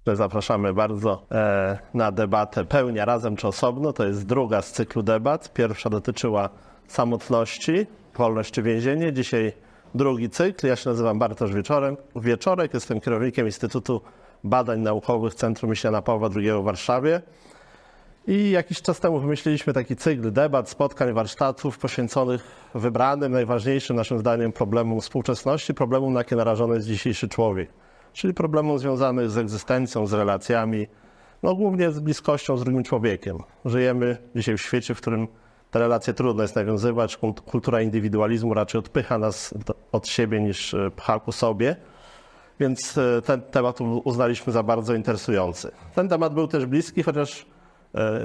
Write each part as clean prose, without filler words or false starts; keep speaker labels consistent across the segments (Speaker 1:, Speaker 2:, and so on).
Speaker 1: Zapraszamy bardzo na debatę Pełnia razem czy osobno. To jest druga z cyklu debat. Pierwsza dotyczyła samotności, wolność czy więzienie. Dzisiaj drugi cykl. Ja się nazywam Bartosz Wieczorek. Jestem kierownikiem Instytutu Badań Naukowych Centrum im. Jana Pawła II w Warszawie. I jakiś czas temu wymyśliliśmy taki cykl debat, spotkań, warsztatów poświęconych wybranym, najważniejszym naszym zdaniem problemom współczesności, problemom, na jakie narażony jest dzisiejszy człowiek. Czyli problemom związanych z egzystencją, z relacjami, no głównie z bliskością z drugim człowiekiem. Żyjemy dzisiaj w świecie, w którym te relacje trudno jest nawiązywać. Kultura indywidualizmu raczej odpycha nas od siebie niż pcha ku sobie. Więc ten temat uznaliśmy za bardzo interesujący. Ten temat był też bliski, chociaż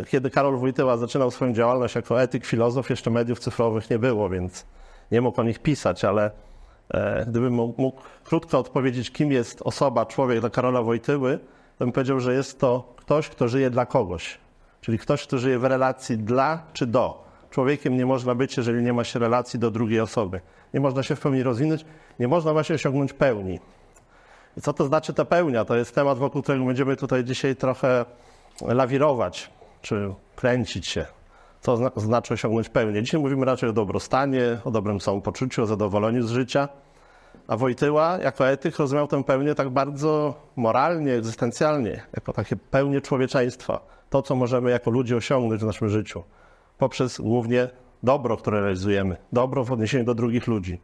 Speaker 1: kiedy Karol Wojtyła zaczynał swoją działalność jako etyk, filozof, jeszcze mediów cyfrowych nie było, więc nie mógł o nich pisać, ale gdybym mógł krótko odpowiedzieć, kim jest osoba, człowiek dla Karola Wojtyły, to bym powiedział, że jest to ktoś, kto żyje dla kogoś. Czyli ktoś, kto żyje w relacji dla czy do. Człowiekiem nie można być, jeżeli nie ma się relacji do drugiej osoby. Nie można się w pełni rozwinąć, nie można właśnie osiągnąć pełni. I co to znaczy ta pełnia? To jest temat, wokół którego będziemy tutaj dzisiaj trochę lawirować, czy kręcić się. Co znaczy osiągnąć pełnię? Dzisiaj mówimy raczej o dobrostanie, o dobrym samopoczuciu, o zadowoleniu z życia. A Wojtyła jako etyk rozumiał tę pełnię tak bardzo moralnie, egzystencjalnie, jako takie pełnię człowieczeństwa. To, co możemy jako ludzie osiągnąć w naszym życiu. Poprzez głównie dobro, które realizujemy. Dobro w odniesieniu do drugich ludzi.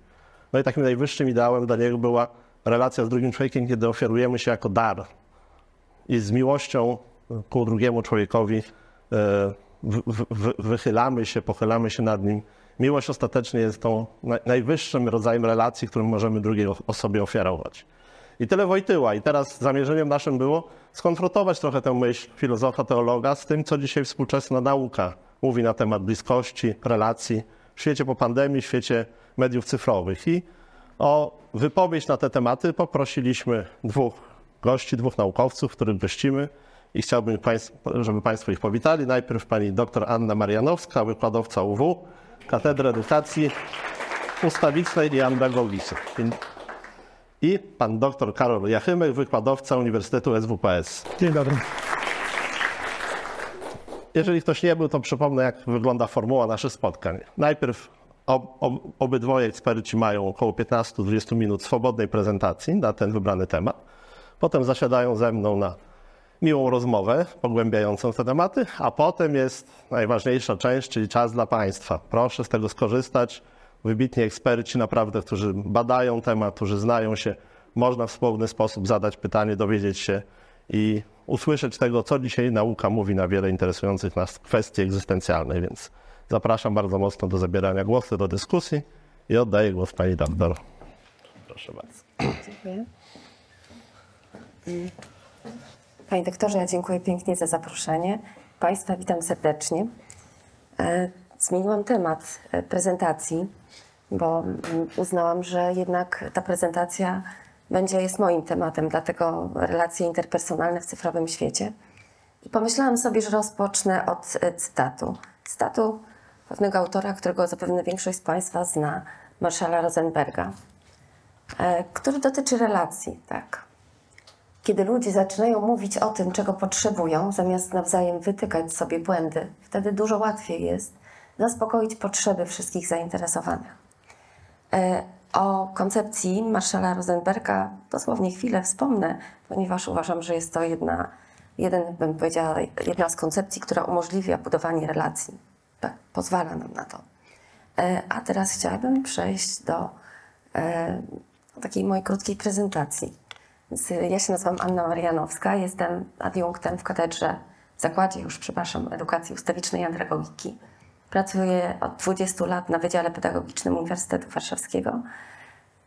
Speaker 1: No i takim najwyższym ideałem dla niego była relacja z drugim człowiekiem, kiedy ofiarujemy się jako dar. I z miłością ku drugiemu człowiekowi wychylamy się, pochylamy się nad nim. Miłość ostatecznie jest tą najwyższym rodzajem relacji, którym możemy drugiej osobie ofiarować. I tyle Wojtyła. I teraz zamierzeniem naszym było skonfrontować trochę tę myśl filozofa, teologa z tym, co dzisiaj współczesna nauka mówi na temat bliskości, relacji w świecie po pandemii, w świecie mediów cyfrowych. I o wypowiedź na te tematy poprosiliśmy dwóch gości, dwóch naukowców, których gościmy. I chciałbym, żeby Państwo ich powitali. Najpierw pani dr Anna Marianowska, wykładowca UW, Katedry Edukacji Ustawicznej i Andragogiki. I pan dr Karol Jachymek, wykładowca Uniwersytetu SWPS.
Speaker 2: Dzień dobry.
Speaker 1: Jeżeli ktoś nie był, to przypomnę, jak wygląda formuła naszych spotkań. Najpierw obydwoje eksperci mają około 15-20 minut swobodnej prezentacji na ten wybrany temat. Potem zasiadają ze mną na miłą rozmowę pogłębiającą te tematy, a potem jest najważniejsza część, czyli czas dla Państwa. Proszę z tego skorzystać. Wybitni eksperci naprawdę, którzy badają temat, którzy znają się, można w swobodny sposób zadać pytanie, dowiedzieć się i usłyszeć tego, co dzisiaj nauka mówi na wiele interesujących nas kwestii egzystencjalnych, więc zapraszam bardzo mocno do zabierania głosu, do dyskusji i oddaję głos pani doktor. Proszę bardzo.
Speaker 3: Dziękuję. Panie doktorze, ja dziękuję pięknie za zaproszenie. Państwa witam serdecznie. Zmieniłam temat prezentacji, bo uznałam, że jednak ta prezentacja jest moim tematem, dlatego relacje interpersonalne w cyfrowym świecie. I pomyślałam sobie, że rozpocznę od cytatu. Cytatu pewnego autora, którego zapewne większość z Państwa zna, Marshalla Rosenberga, który dotyczy relacji, tak. Kiedy ludzie zaczynają mówić o tym, czego potrzebują, zamiast nawzajem wytykać sobie błędy, wtedy dużo łatwiej jest zaspokoić potrzeby wszystkich zainteresowanych. O koncepcji Marshalla Rosenberga dosłownie chwilę wspomnę, ponieważ uważam, że jest to jedna z koncepcji, która umożliwia budowanie relacji. Tak, pozwala nam na to. A teraz chciałabym przejść do takiej mojej krótkiej prezentacji. Ja się nazywam Anna Marianowska, jestem adiunktem w zakładzie Edukacji Ustawicznej i Andragogiki. Pracuję od 20 lat na Wydziale Pedagogicznym Uniwersytetu Warszawskiego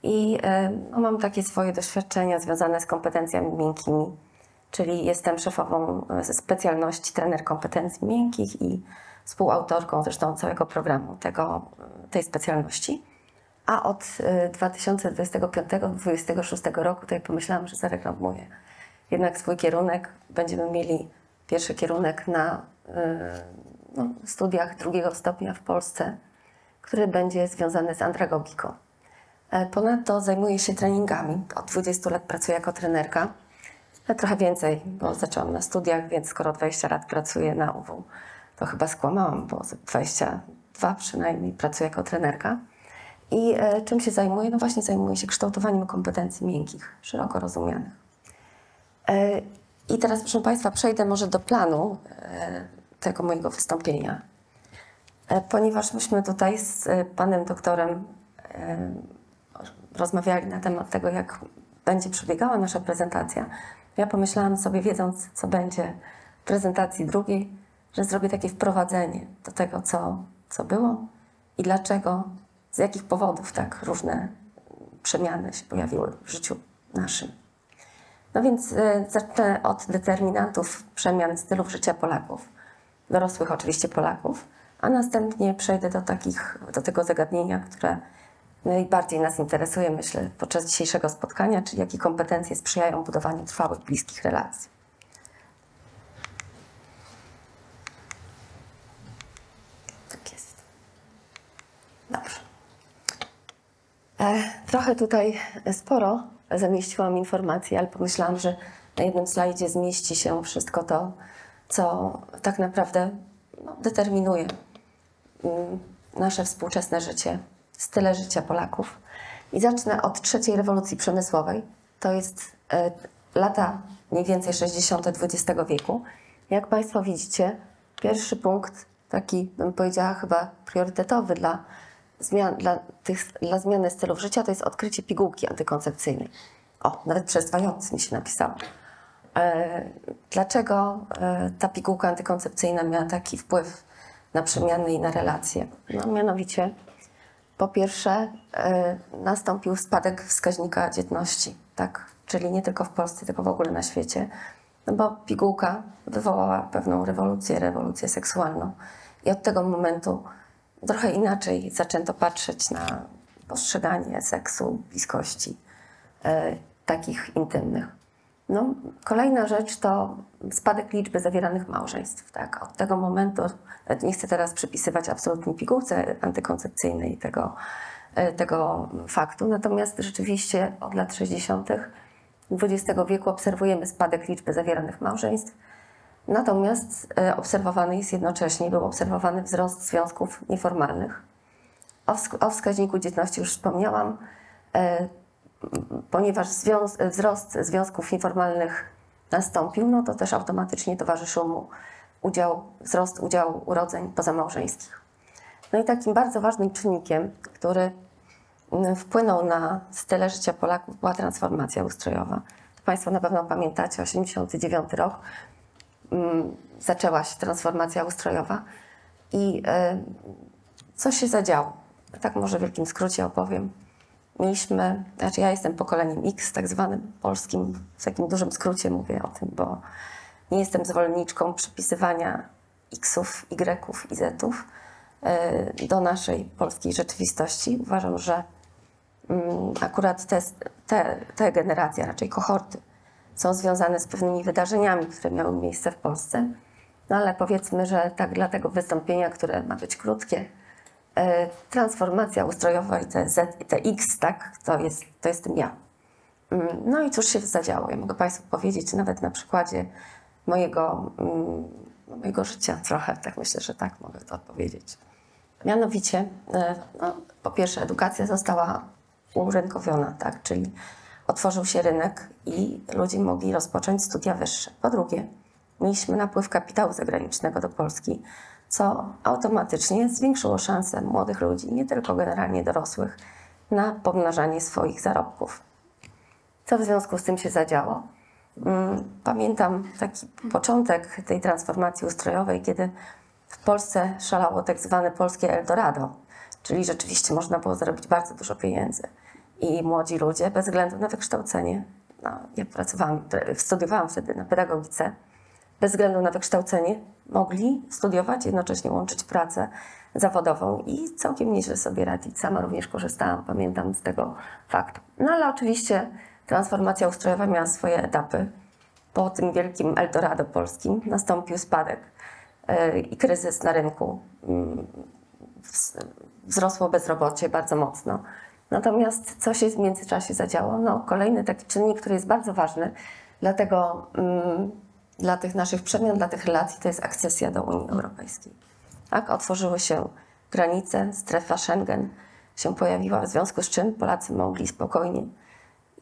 Speaker 3: i mam takie swoje doświadczenia związane z kompetencjami miękkimi, czyli jestem szefową specjalności trener kompetencji miękkich i współautorką zresztą całego programu tej specjalności. A od 2025-2026 roku tutaj pomyślałam, że zareklamuję jednak swój kierunek. Będziemy mieli pierwszy kierunek na studiach drugiego stopnia w Polsce, który będzie związany z andragogiką. Ponadto zajmuję się treningami. Od 20 lat pracuję jako trenerka. Trochę więcej, bo zaczęłam na studiach, więc skoro 20 lat pracuję na UW, to chyba skłamałam, bo 22 przynajmniej pracuję jako trenerka. I czym się zajmuję? No właśnie zajmuję się kształtowaniem kompetencji miękkich, szeroko rozumianych. I teraz, proszę Państwa, przejdę może do planu tego mojego wystąpienia. Ponieważ myśmy tutaj z panem doktorem rozmawiali na temat tego, jak będzie przebiegała nasza prezentacja, ja pomyślałam sobie, wiedząc, co będzie w prezentacji drugiej, że zrobię takie wprowadzenie do tego, co było i dlaczego, z jakich powodów tak różne przemiany się pojawiły w życiu naszym. No więc zacznę od determinantów przemian stylów życia Polaków, dorosłych oczywiście Polaków, a następnie przejdę do tego zagadnienia, które najbardziej nas interesuje, myślę, podczas dzisiejszego spotkania, czyli jakie kompetencje sprzyjają budowaniu trwałych, bliskich relacji. Tak jest. Dobrze. Trochę tutaj sporo zamieściłam informacji, ale pomyślałam, że na jednym slajdzie zmieści się wszystko to, co tak naprawdę determinuje nasze współczesne życie, style życia Polaków. I zacznę od trzeciej rewolucji przemysłowej. To jest lata mniej więcej 60. XX wieku. Jak Państwo widzicie, pierwszy punkt, taki bym powiedziała chyba priorytetowy dla zmiany stylów życia, to jest odkrycie pigułki antykoncepcyjnej. O, nawet przezwający mi się napisało. Dlaczego ta pigułka antykoncepcyjna miała taki wpływ na przemiany i na relacje? No, mianowicie, po pierwsze, nastąpił spadek wskaźnika dzietności, tak? Czyli nie tylko w Polsce, tylko w ogóle na świecie, no bo pigułka wywołała pewną rewolucję seksualną. I od tego momentu trochę inaczej zaczęto patrzeć na postrzeganie seksu, bliskości, takich intymnych. No, kolejna rzecz to spadek liczby zawieranych małżeństw. Tak? Od tego momentu, nie chcę teraz przypisywać absolutnie pigułce antykoncepcyjnej tego faktu, natomiast rzeczywiście od lat 60. XX wieku obserwujemy spadek liczby zawieranych małżeństw, natomiast był obserwowany wzrost związków nieformalnych. O wskaźniku dzietności już wspomniałam, ponieważ wzrost związków nieformalnych nastąpił, no to też automatycznie towarzyszył mu wzrost udziału urodzeń pozamałżeńskich. No i takim bardzo ważnym czynnikiem, który wpłynął na style życia Polaków, była transformacja ustrojowa. Państwo na pewno pamiętacie, 1989 rok zaczęła się transformacja ustrojowa i co się zadziało? Tak może w wielkim skrócie opowiem. Ja jestem pokoleniem X, tak zwanym polskim, w takim dużym skrócie mówię o tym, bo nie jestem zwolenniczką przypisywania X-ów, Y-ów i Z-ów do naszej polskiej rzeczywistości. Uważam, że akurat te generacje, raczej kohorty, są związane z pewnymi wydarzeniami, które miały miejsce w Polsce. No ale powiedzmy, że tak dla tego wystąpienia, które ma być krótkie, transformacja ustrojowa i te Z i te X, tak, to jestem ja. No i cóż się zadziało? Ja mogę Państwu powiedzieć nawet na przykładzie mojego życia trochę, tak myślę, że tak mogę to odpowiedzieć. Mianowicie, po pierwsze edukacja została urynkowiona, tak, czyli otworzył się rynek i ludzie mogli rozpocząć studia wyższe. Po drugie, mieliśmy napływ kapitału zagranicznego do Polski, co automatycznie zwiększyło szanse młodych ludzi, nie tylko generalnie dorosłych, na pomnażanie swoich zarobków. Co w związku z tym się zadziało? Pamiętam taki początek tej transformacji ustrojowej, kiedy w Polsce szalało tak zwane polskie Eldorado, czyli rzeczywiście można było zarobić bardzo dużo pieniędzy. I młodzi ludzie, bez względu na wykształcenie, ja studiowałam wtedy na pedagogice, bez względu na wykształcenie mogli studiować, jednocześnie łączyć pracę zawodową i całkiem nieźle sobie radzić. Sama również korzystałam, pamiętam z tego faktu. No ale oczywiście transformacja ustrojowa miała swoje etapy. Po tym wielkim Eldorado polskim nastąpił spadek i kryzys na rynku. Wzrosło bezrobocie bardzo mocno. Natomiast co się w międzyczasie zadziało? No, kolejny taki czynnik, który jest bardzo ważny, Dlatego dla tych naszych przemian, dla tych relacji to jest akcesja do Unii Europejskiej. Tak? Otworzyły się granice, strefa Schengen się pojawiła, w związku z czym Polacy mogli spokojnie,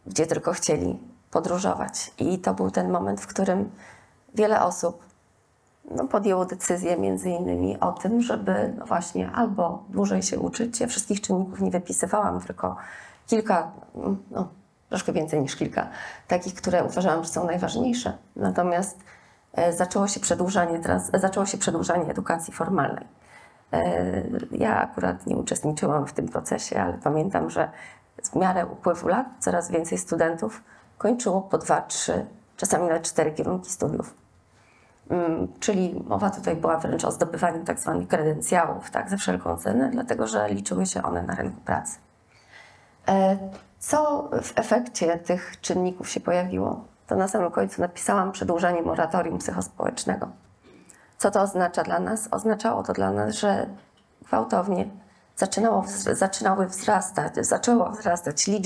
Speaker 3: gdzie tylko chcieli, podróżować. I to był ten moment, w którym wiele osób podjęło decyzję między innymi o tym, żeby właśnie albo dłużej się uczyć. Ja wszystkich czynników nie wypisywałam, tylko kilka, troszkę więcej niż kilka, takich, które uważałam, że są najważniejsze. Natomiast zaczęło się przedłużanie edukacji formalnej. Ja akurat nie uczestniczyłam w tym procesie, ale pamiętam, że w miarę upływu lat coraz więcej studentów kończyło po 2, 3, czasami nawet 4 kierunki studiów. Czyli mowa tutaj była wręcz o zdobywaniu tak zwanych kredencjałów, tak, za wszelką cenę, dlatego że liczyły się one na rynku pracy. Co w efekcie tych czynników się pojawiło? To na samym końcu napisałam przedłużanie moratorium psychospołecznego. Co to oznacza dla nas? Oznaczało to dla nas, że gwałtownie zaczęła wzrastać nie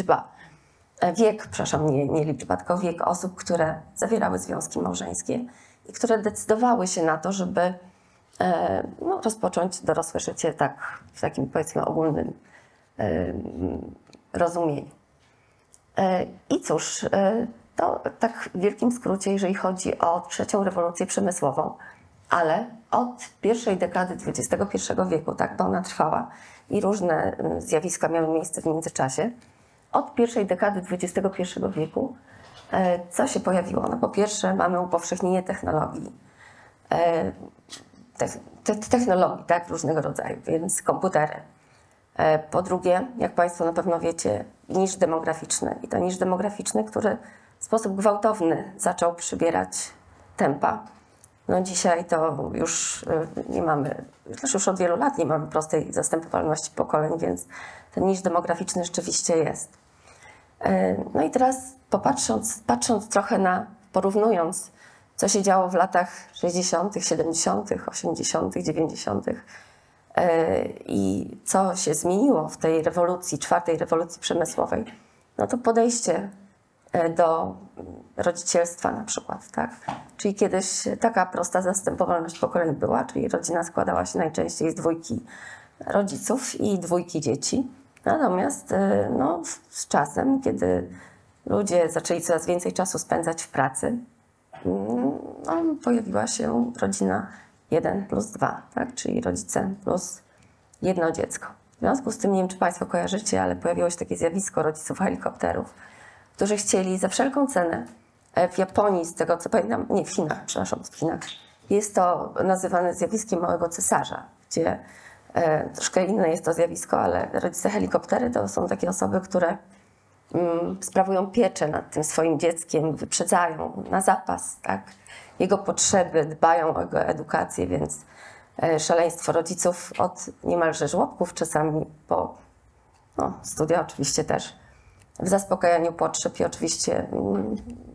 Speaker 3: liczba, tylko wiek osób, które zawierały związki małżeńskie i które decydowały się na to, żeby rozpocząć dorosłe życie tak, w takim, powiedzmy, ogólnym rozumieniu. I cóż, to tak w wielkim skrócie, jeżeli chodzi o trzecią rewolucję przemysłową, ale od pierwszej dekady XXI wieku, tak, bo ona trwała i różne zjawiska miały miejsce w międzyczasie. Od pierwszej dekady XXI wieku co się pojawiło? No, po pierwsze mamy upowszechnienie technologii, technologii, tak, różnego rodzaju, więc komputery. Po drugie, jak Państwo na pewno wiecie, niż demograficzny. I to niż demograficzny, który w sposób gwałtowny zaczął przybierać tempa. No dzisiaj to już nie mamy, już od wielu lat nie mamy prostej zastępowalności pokoleń, więc ten niż demograficzny rzeczywiście jest. No i teraz patrząc trochę porównując, co się działo w latach 60., 70., 80., 90. I co się zmieniło w tej rewolucji, czwartej rewolucji przemysłowej, no to podejście do rodzicielstwa na przykład, tak? Czyli kiedyś taka prosta zastępowalność pokoleń była, czyli rodzina składała się najczęściej z 2 rodziców i 2 dzieci. Natomiast z czasem, kiedy ludzie zaczęli coraz więcej czasu spędzać w pracy, pojawiła się rodzina 1+2, tak? Czyli rodzice plus 1 dziecko. W związku z tym, nie wiem, czy Państwo kojarzycie, ale pojawiło się takie zjawisko rodziców helikopterów, którzy chcieli za wszelką cenę w Japonii, z tego co pamiętam, nie, w Chinach, przepraszam, w Chinach, jest to nazywane zjawiskiem małego cesarza, gdzie troszkę inne jest to zjawisko, ale rodzice helikoptery to są takie osoby, które sprawują pieczę nad tym swoim dzieckiem, wyprzedzają na zapas, tak, jego potrzeby, dbają o jego edukację, więc szaleństwo rodziców od niemalże żłobków, czasami po studia oczywiście też, w zaspokajaniu potrzeb i oczywiście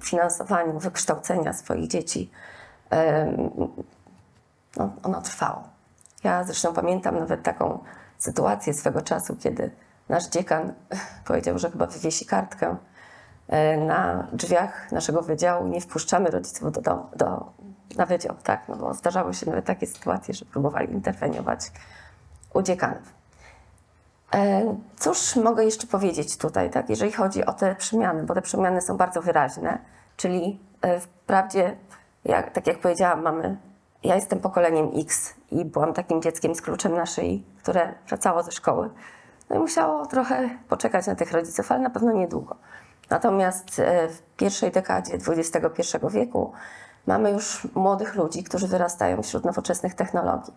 Speaker 3: finansowaniu wykształcenia swoich dzieci, ono trwało. Ja zresztą pamiętam nawet taką sytuację swego czasu, kiedy nasz dziekan powiedział, że chyba wywiesi kartkę na drzwiach naszego wydziału, nie wpuszczamy rodziców na wydział, tak? No bo zdarzały się nawet takie sytuacje, że próbowali interweniować u dziekanów. Cóż mogę jeszcze powiedzieć tutaj, tak? Jeżeli chodzi o te przemiany, bo te przemiany są bardzo wyraźne, czyli wprawdzie, tak jak powiedziałam, ja jestem pokoleniem X i byłam takim dzieckiem z kluczem na szyi, które wracało ze szkoły. No i musiało trochę poczekać na tych rodziców, ale na pewno niedługo. Natomiast w pierwszej dekadzie XXI wieku mamy już młodych ludzi, którzy wyrastają wśród nowoczesnych technologii.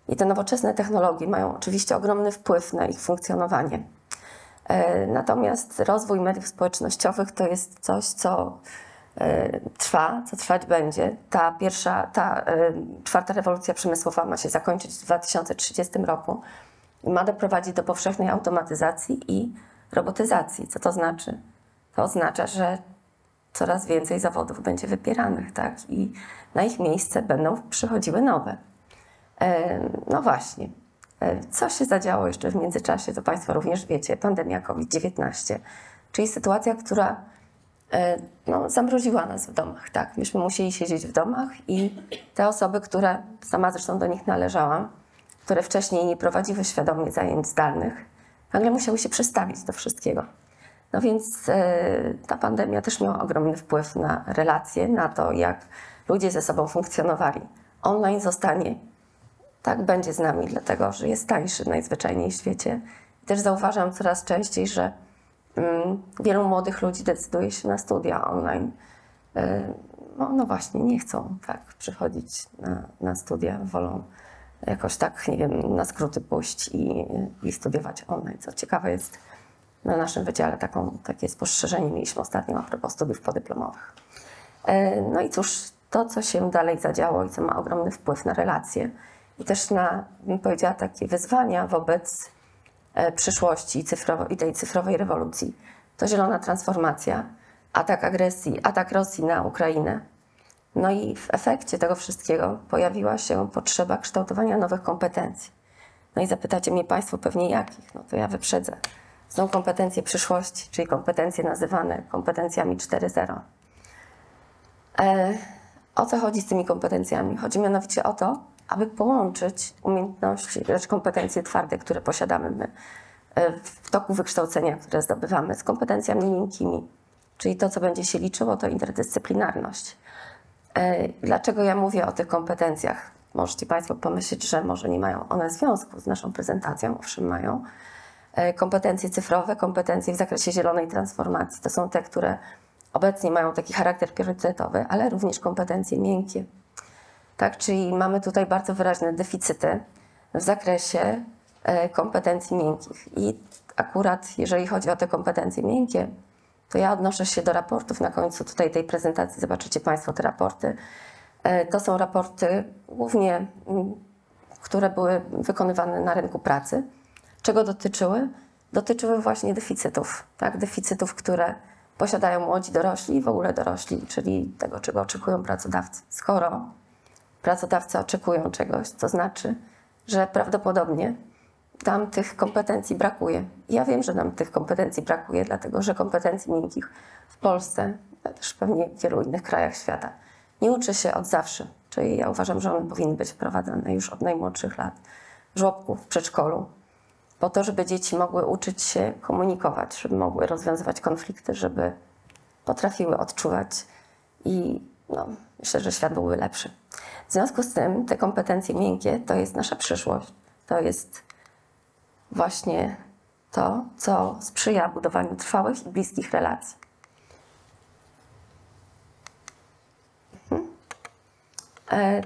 Speaker 3: I te nowoczesne technologie mają oczywiście ogromny wpływ na ich funkcjonowanie. Natomiast rozwój mediów społecznościowych to jest coś, co trwać będzie. Ta czwarta rewolucja przemysłowa ma się zakończyć w 2030 roku i ma doprowadzić do powszechnej automatyzacji i robotyzacji. Co to znaczy? To oznacza, że coraz więcej zawodów będzie wypieranych, tak? I na ich miejsce będą przychodziły nowe. No właśnie, co się zadziało jeszcze w międzyczasie, to Państwo również wiecie, pandemia COVID-19, czyli sytuacja, która no, zamroziła nas w domach, tak. Myśmy musieli siedzieć w domach i te osoby, które, sama zresztą do nich należałam, które wcześniej nie prowadziły świadomie zajęć zdalnych, nagle musiały się przestawić do wszystkiego. No więc ta pandemia też miała ogromny wpływ na relacje, na to, jak ludzie ze sobą funkcjonowali. Online zostanie, tak będzie z nami, dlatego że jest tańszy najzwyczajniej w świecie. I też zauważam coraz częściej, że wielu młodych ludzi decyduje się na studia online. No właśnie, nie chcą tak przychodzić na studia, wolą jakoś tak, nie wiem, na skróty pójść i studiować online. Co ciekawe jest, na naszym wydziale takie spostrzeżenie mieliśmy ostatnio a propos studiów podyplomowych. No i cóż, to co się dalej zadziało i co ma ogromny wpływ na relacje i też na, bym powiedziała, takie wyzwania wobec przyszłości i tej cyfrowej rewolucji, to zielona transformacja, atak agresji, atak Rosji na Ukrainę. No i w efekcie tego wszystkiego pojawiła się potrzeba kształtowania nowych kompetencji. No i zapytacie mnie Państwo pewnie jakich, no to ja wyprzedzę. Są kompetencje przyszłości, czyli kompetencje nazywane kompetencjami 4.0. O co chodzi z tymi kompetencjami? Chodzi mianowicie o to, aby połączyć umiejętności, lecz kompetencje twarde, które posiadamy my w toku wykształcenia, które zdobywamy, z kompetencjami miękkimi, czyli to, co będzie się liczyło, to interdyscyplinarność. Dlaczego ja mówię o tych kompetencjach? Możecie Państwo pomyśleć, że może nie mają one związku z naszą prezentacją, owszem mają. Kompetencje cyfrowe, kompetencje w zakresie zielonej transformacji to są te, które obecnie mają taki charakter priorytetowy, ale również kompetencje miękkie. Tak, czyli mamy tutaj bardzo wyraźne deficyty w zakresie kompetencji miękkich. I akurat jeżeli chodzi o te kompetencje miękkie, to ja odnoszę się do raportów na końcu tutaj tej prezentacji. Zobaczycie Państwo te raporty. To są raporty głównie, które były wykonywane na rynku pracy. Czego dotyczyły? Dotyczyły właśnie deficytów, tak? Deficytów, które posiadają młodzi dorośli i w ogóle dorośli, czyli tego, czego oczekują pracodawcy. Skoro pracodawcy oczekują czegoś, to znaczy, że prawdopodobnie tam tych kompetencji brakuje. Ja wiem, że nam tych kompetencji brakuje, dlatego że kompetencji miękkich w Polsce, ale też pewnie w wielu innych krajach świata, nie uczy się od zawsze. Czyli ja uważam, że one powinny być wprowadzane już od najmłodszych lat, w żłobku, w przedszkolu, po to, żeby dzieci mogły uczyć się komunikować, żeby mogły rozwiązywać konflikty, żeby potrafiły odczuwać i no, myślę, że świat byłby lepszy. W związku z tym te kompetencje miękkie to jest nasza przyszłość. To jest właśnie to, co sprzyja budowaniu trwałych i bliskich relacji.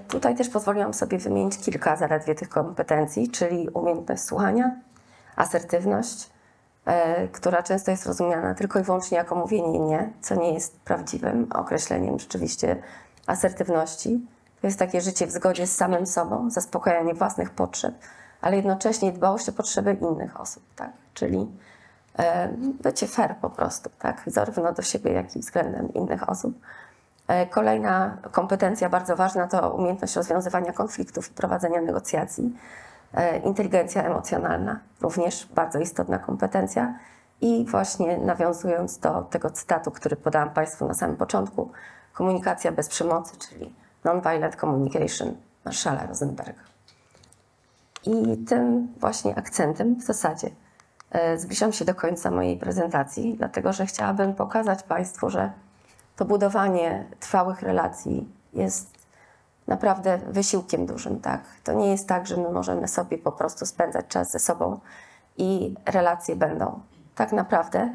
Speaker 3: Tutaj też pozwoliłam sobie wymienić kilka zaledwie tych kompetencji, czyli umiejętność słuchania, asertywność, która często jest rozumiana tylko i wyłącznie jako mówienie nie, co nie jest prawdziwym określeniem rzeczywiście asertywności. To jest takie życie w zgodzie z samym sobą, zaspokajanie własnych potrzeb, ale jednocześnie dbałość o potrzeby innych osób, tak? Czyli bycie fair po prostu, tak? Zarówno do siebie, jak i względem innych osób. Kolejna kompetencja bardzo ważna to umiejętność rozwiązywania konfliktów i prowadzenia negocjacji. Inteligencja emocjonalna, również bardzo istotna kompetencja. I właśnie nawiązując do tego cytatu, który podałam Państwu na samym początku, komunikacja bez przemocy, czyli non-violent communication Marshalla Rosenberga. I tym właśnie akcentem w zasadzie zbliżam się do końca mojej prezentacji, dlatego że chciałabym pokazać Państwu, że to budowanie trwałych relacji jest naprawdę wysiłkiem dużym, tak? To nie jest tak, że my możemy sobie po prostu spędzać czas ze sobą i relacje będą. Tak naprawdę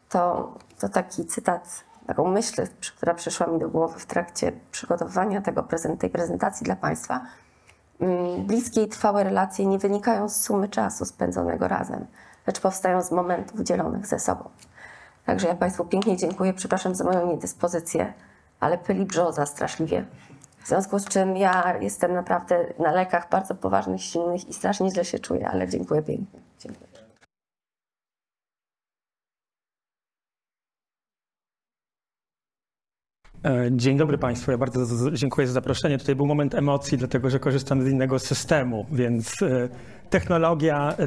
Speaker 3: to taki cytat, taką myśl, która przyszła mi do głowy w trakcie przygotowywania tej prezentacji dla Państwa. Bliskie i trwałe relacje nie wynikają z sumy czasu spędzonego razem, lecz powstają z momentów dzielonych ze sobą. Także ja Państwu pięknie dziękuję, przepraszam za moją niedyspozycję, ale pyli brzoza straszliwie. W związku z czym ja jestem naprawdę na lekach bardzo poważnych, silnych i strasznie źle się czuję, ale dziękuję pięknie. Dziękuję.
Speaker 2: Dzień dobry Państwu, ja bardzo dziękuję za zaproszenie. Tutaj był moment emocji, dlatego że korzystam z innego systemu, więc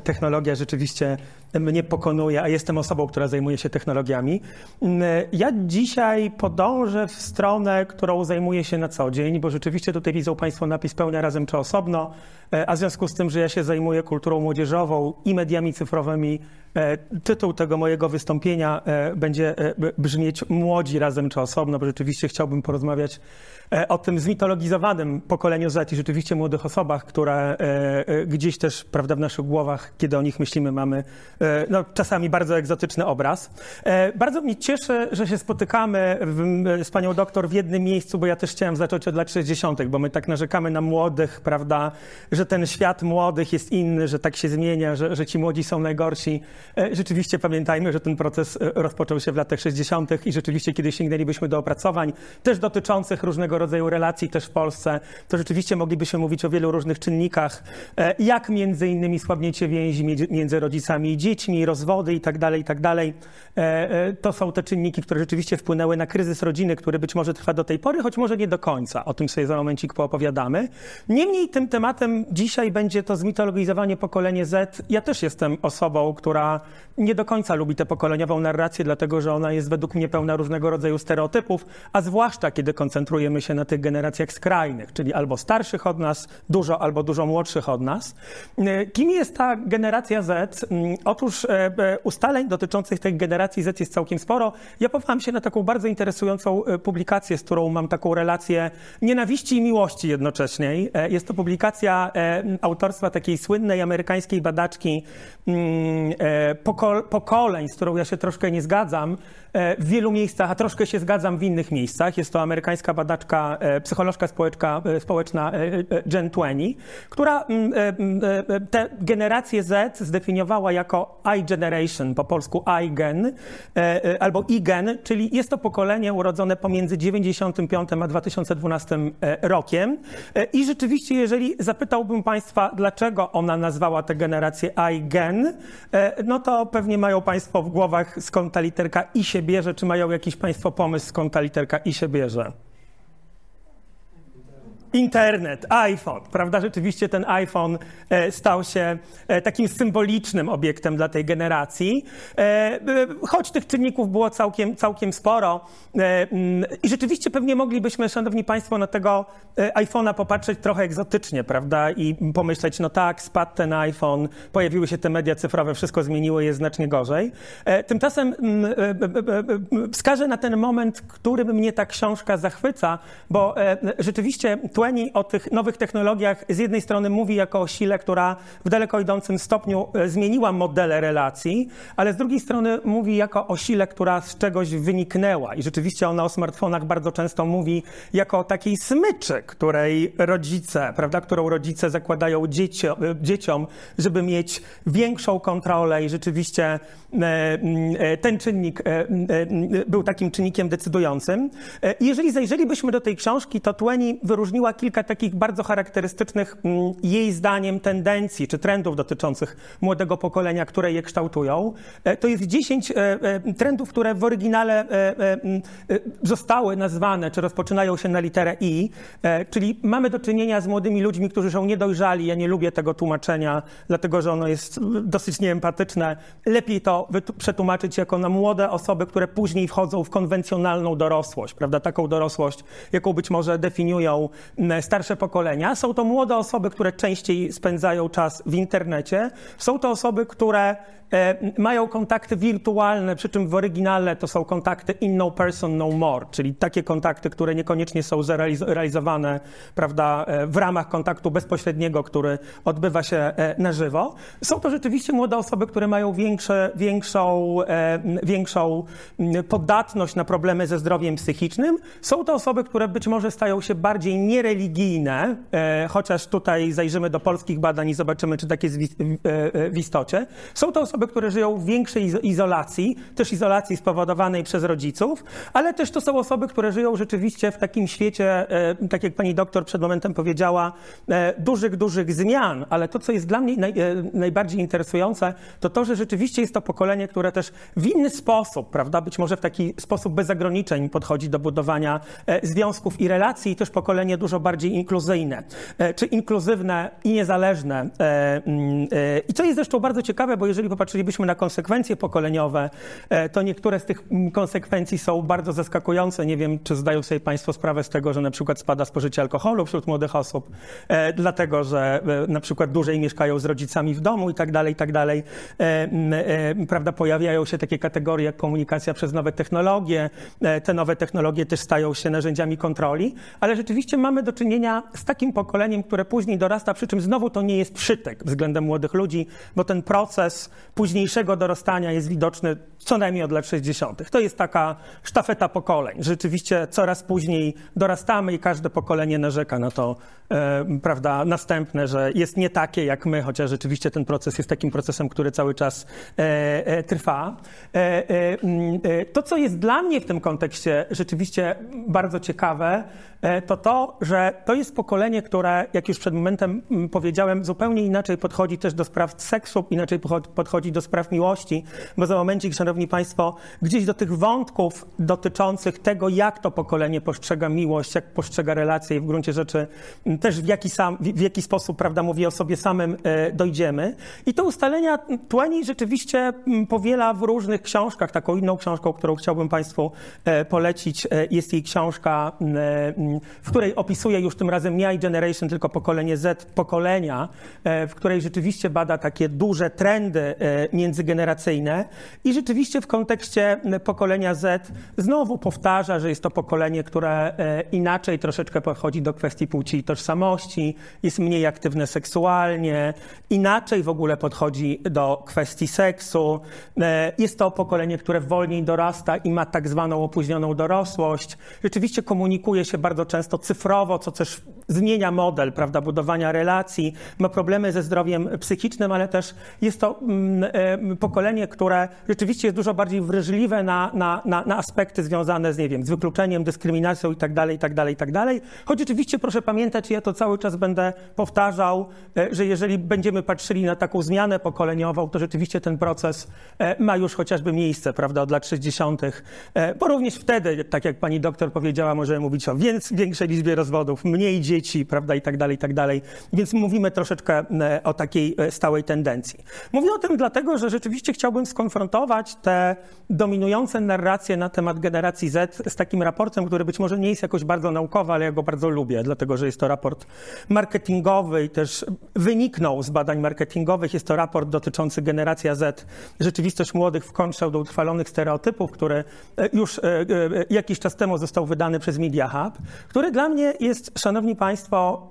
Speaker 2: technologia rzeczywiście mnie pokonuje, a jestem osobą, która zajmuje się technologiami. Ja dzisiaj podążę w stronę, którą zajmuję się na co dzień, bo rzeczywiście tutaj widzą Państwo napis pełnia razem czy osobno, a w związku z tym, że ja się zajmuję kulturą młodzieżową i mediami cyfrowymi, tytuł tego mojego wystąpienia będzie brzmieć młodzi razem czy osobno, bo rzeczywiście chciałbym porozmawiać o tym zmitologizowanym pokoleniu Z i rzeczywiście młodych osobach, które gdzieś też, prawda, w naszych głowach, kiedy o nich myślimy, mamy czasami bardzo egzotyczny obraz. Bardzo mnie cieszy, że się spotykamy z panią doktor w jednym miejscu, bo ja też chciałem zacząć od lat 60., bo my tak narzekamy na młodych, prawda, że ten świat młodych jest inny, że tak się zmienia, że ci młodzi są najgorsi. Rzeczywiście pamiętajmy, że ten proces rozpoczął się w latach 60. i rzeczywiście, kiedy sięgnęlibyśmy do opracowań też dotyczących różnego rodzaju relacji też w Polsce, to rzeczywiście moglibyśmy mówić o wielu różnych czynnikach, jak między innymi słabnięcie więzi między rodzicami i dziećmi, rozwody i tak dalej, i tak dalej. To są te czynniki, które rzeczywiście wpłynęły na kryzys rodziny, który być może trwa do tej pory, choć może nie do końca. O tym sobie za momencik poopowiadamy. Niemniej tym tematem dzisiaj będzie to zmitologizowanie pokolenie Z. Ja też jestem osobą, która nie do końca lubi tę pokoleniową narrację, dlatego że ona jest według mnie pełna różnego rodzaju stereotypów, a zwłaszcza kiedy koncentrujemy się na tych generacjach skrajnych, czyli albo starszych od nas, dużo albo dużo młodszych od nas. Kim jest ta generacja Z? Otóż ustaleń dotyczących tej generacji Z jest całkiem sporo. Ja powołam się na taką bardzo interesującą publikację, z którą mam taką relację nienawiści i miłości jednocześnie. Jest to publikacja autorstwa takiej słynnej amerykańskiej badaczki pokoleń, z którą ja się troszkę nie zgadzam w wielu miejscach, a troszkę się zgadzam w innych miejscach. Jest to amerykańska badaczka, psycholożka społeczna Jen Tweney, która tę generację Z zdefiniowała jako I-generation, po polsku I-gen, albo I-gen, czyli jest to pokolenie urodzone pomiędzy 95 a 2012 rokiem. I rzeczywiście, jeżeli zapytałbym Państwa, dlaczego ona nazwała tę generację I-gen, no to pewnie mają Państwo w głowach, skąd ta literka I się bierze, czy mają jakiś Państwo pomysł, skąd ta literka I się bierze? Internet, iPhone, prawda? Rzeczywiście ten iPhone stał się takim symbolicznym obiektem dla tej generacji, choć tych czynników było całkiem sporo. I rzeczywiście pewnie moglibyśmy, szanowni Państwo, na tego iPhone'a popatrzeć trochę egzotycznie, prawda? I pomyśleć, no tak, spadł ten iPhone, pojawiły się te media cyfrowe, wszystko zmieniło, jest znacznie gorzej. Tymczasem wskażę na ten moment, którym mnie ta książka zachwyca, bo rzeczywiście Tweney o tych nowych technologiach z jednej strony mówi jako o sile, która w daleko idącym stopniu zmieniła modele relacji, ale z drugiej strony mówi jako o sile, która z czegoś wyniknęła. I rzeczywiście ona o smartfonach bardzo często mówi jako o takiej smyczy, którą rodzice zakładają dzieciom, żeby mieć większą kontrolę i rzeczywiście ten czynnik był takim czynnikiem decydującym. I jeżeli zajrzelibyśmy do tej książki, to Tweney wyróżniła kilka takich bardzo charakterystycznych jej zdaniem tendencji czy trendów dotyczących młodego pokolenia, które je kształtują. To jest 10 trendów, które w oryginale zostały nazwane, czy rozpoczynają się na literę I, czyli mamy do czynienia z młodymi ludźmi, którzy są niedojrzali. Ja nie lubię tego tłumaczenia, dlatego że ono jest dosyć nieempatyczne. Lepiej to przetłumaczyć jako na młode osoby, które później wchodzą w konwencjonalną dorosłość, prawda? Taką dorosłość, jaką być może definiują starsze pokolenia. Są to młode osoby, które częściej spędzają czas w internecie. Są to osoby, które mają kontakty wirtualne, przy czym w oryginale to są kontakty in no person, no more, czyli takie kontakty, które niekoniecznie są realizowane, prawda, w ramach kontaktu bezpośredniego, który odbywa się na żywo. Są to rzeczywiście młode osoby, które mają większą podatność na problemy ze zdrowiem psychicznym. Są to osoby, które być może stają się bardziej niereligijne, chociaż tutaj zajrzymy do polskich badań i zobaczymy, czy tak jest w istocie. Są to osoby, które żyją w większej izolacji, też izolacji spowodowanej przez rodziców, ale też to są osoby, które żyją rzeczywiście w takim świecie, tak jak pani doktor przed momentem powiedziała, dużych zmian, ale to, co jest dla mnie najbardziej interesujące, to to, że rzeczywiście jest to pokolenie, które też w inny sposób, prawda, być może w taki sposób bez ograniczeń podchodzi do budowania związków i relacji, i też pokolenie dużo bardziej inkluzyjne, czy inkluzywne i niezależne. I co jest zresztą bardzo ciekawe, bo jeżeli popatrzylibyśmy na konsekwencje pokoleniowe, to niektóre z tych konsekwencji są bardzo zaskakujące. Nie wiem, czy zdają sobie Państwo sprawę z tego, że na przykład spada spożycie alkoholu wśród młodych osób, dlatego że na przykład dłużej mieszkają z rodzicami w domu i tak dalej. Prawda, pojawiają się takie kategorie jak komunikacja przez nowe technologie. Te nowe technologie też stają się narzędziami kontroli, ale rzeczywiście mamy do czynienia z takim pokoleniem, które później dorasta, przy czym znowu to nie jest przytyk względem młodych ludzi, bo ten proces późniejszego dorastania jest widoczny co najmniej od lat 60. To jest taka sztafeta pokoleń. Rzeczywiście coraz później dorastamy i każde pokolenie narzeka na to, prawda, następne, że jest nie takie jak my, chociaż rzeczywiście ten proces jest takim procesem, który cały czas trwa. To, co jest dla mnie w tym kontekście rzeczywiście bardzo ciekawe, to, że to jest pokolenie, które, jak już przed momentem powiedziałem, zupełnie inaczej podchodzi też do spraw seksu, inaczej podchodzi do spraw miłości, bo za momencik, szanowni państwo, gdzieś do tych wątków dotyczących tego, jak to pokolenie postrzega miłość, jak postrzega relacje i w gruncie rzeczy też w jaki sposób, prawda, mówi o sobie samym, dojdziemy. I to ustalenia Twain rzeczywiście powiela w różnych książkach. Taką inną książką, którą chciałbym Państwu polecić, jest jej książka, w której opisuje już tym razem nie iGeneration, tylko pokolenie Z, pokolenia, w której rzeczywiście bada takie duże trendy międzygeneracyjne i rzeczywiście w kontekście pokolenia Z znowu powtarza, że jest to pokolenie, które inaczej troszeczkę podchodzi do kwestii płci i tożsamości, jest mniej aktywne seksualnie, inaczej w ogóle podchodzi do kwestii seksu. Jest to pokolenie, które wolniej dorasta i ma tak zwaną opóźnioną dorosłość. Rzeczywiście komunikuje się bardzo często cyfrowo, co też zmienia model, prawda, budowania relacji, ma problemy ze zdrowiem psychicznym, ale też jest to pokolenie, które rzeczywiście jest dużo bardziej wrażliwe na aspekty związane z, nie wiem, z wykluczeniem, dyskryminacją i tak dalej. Choć oczywiście proszę pamiętać, ja to cały czas będę powtarzał, że jeżeli będziemy patrzyli na taką zmianę pokoleniową, to rzeczywiście ten proces ma już chociażby miejsce, prawda, od lat 60., bo również wtedy, tak jak pani doktor powiedziała, możemy mówić o większej liczbie rozwodów, mniej dzieci, prawda, i tak dalej. Więc mówimy troszeczkę o takiej stałej tendencji. Mówię o tym dlatego, że rzeczywiście chciałbym skonfrontować te dominujące narracje na temat generacji Z z takim raportem, który być może nie jest jakoś bardzo naukowy, ale ja go bardzo lubię, dlatego że jest to raport marketingowy i też wyniknął z badań marketingowych. Jest to raport dotyczący generacja Z, rzeczywistość młodych w kontrze do utrwalonych stereotypów, który już jakiś czas temu został wydany przez Media Hub, który dla mnie jest, szanowni państwo,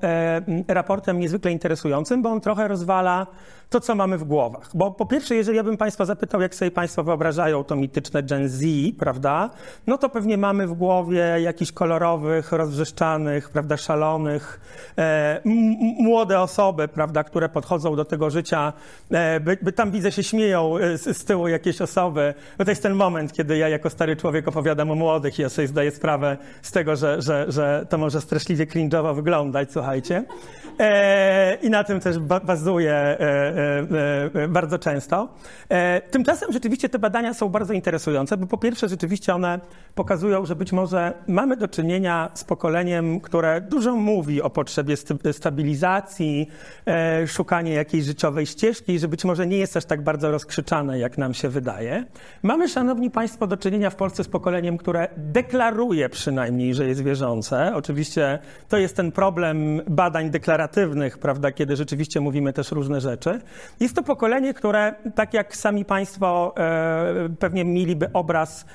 Speaker 2: raportem niezwykle interesującym, bo on trochę rozwala to, co mamy w głowach. Bo po pierwsze, jeżeli ja bym państwa zapytał, jak sobie państwo wyobrażają to mityczne Gen Z, prawda, no to pewnie mamy w głowie jakichś kolorowych, rozwrzeszczanych, prawda, szalonych, młode osoby, prawda, które podchodzą do tego życia, by tam, widzę, się śmieją z tyłu jakieś osoby. Bo to jest ten moment, kiedy ja jako stary człowiek opowiadam o młodych i ja sobie zdaję sprawę z tego, że to może straszliwie cringe'owo wyglądać, słuchajcie. I na tym też bazuję bardzo często. Tymczasem rzeczywiście te badania są bardzo interesujące, bo po pierwsze rzeczywiście one pokazują, że być może mamy do czynienia z pokoleniem, które dużo mówi o potrzebie stabilizacji, szukanie jakiejś życiowej ścieżki, że być może nie jest aż tak bardzo rozkrzyczane, jak nam się wydaje. Mamy, szanowni państwo, do czynienia w Polsce z pokoleniem, które deklaruje przynajmniej, że jest wierzące. Oczywiście to jest ten problem badań deklaratywnych, prawda, kiedy rzeczywiście mówimy też różne rzeczy. Jest to pokolenie, które, tak jak sami państwo pewnie mieliby obraz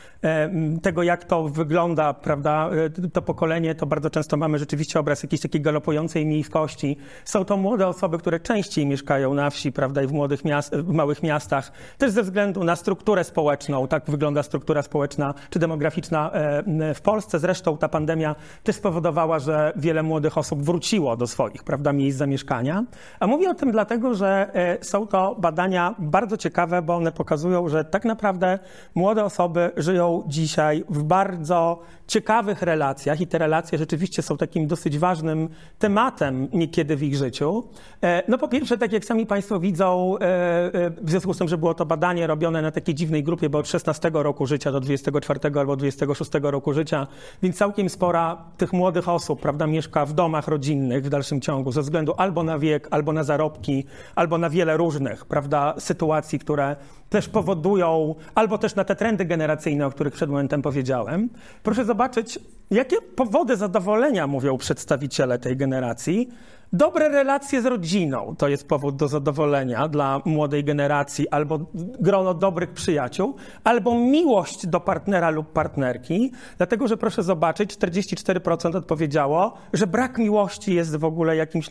Speaker 2: tego, jak to wygląda, prawda, to pokolenie, to bardzo często mamy rzeczywiście obraz jakiejś takiej galopującej miejskości. Są to młode osoby, które częściej mieszkają na wsi, prawda, i w małych miastach, też ze względu na strukturę społeczną. Tak wygląda struktura społeczna czy demograficzna w Polsce. Zresztą ta pandemia też spowodowała, że wiele młodych osób wróciło do swoich, prawda, miejsc zamieszkania. A mówię o tym dlatego, że są to badania bardzo ciekawe, bo one pokazują, że tak naprawdę młode osoby żyją dzisiaj w bardzo ciekawych relacjach i te relacje rzeczywiście są takim dosyć ważnym tematem niekiedy w ich życiu. No po pierwsze, tak jak sami Państwo widzą, w związku z tym, że było to badanie robione na takiej dziwnej grupie, bo od 16 roku życia do 24 albo 26 roku życia, więc całkiem spora tych młodych osób, prawda, mieszka w domach rodzinnych w dalszym ciągu ze względu albo na wiek, albo na zarobki, albo na wiele różnych, prawda, sytuacji, które też powodują, albo też na te trendy generacyjne, o których przed momentem powiedziałem. Proszę zobaczyć, jakie powody zadowolenia mówią przedstawiciele tej generacji. Dobre relacje z rodziną to jest powód do zadowolenia dla młodej generacji, albo grono dobrych przyjaciół, albo miłość do partnera lub partnerki, dlatego że proszę zobaczyć, 44% odpowiedziało, że brak miłości jest w ogóle jakimś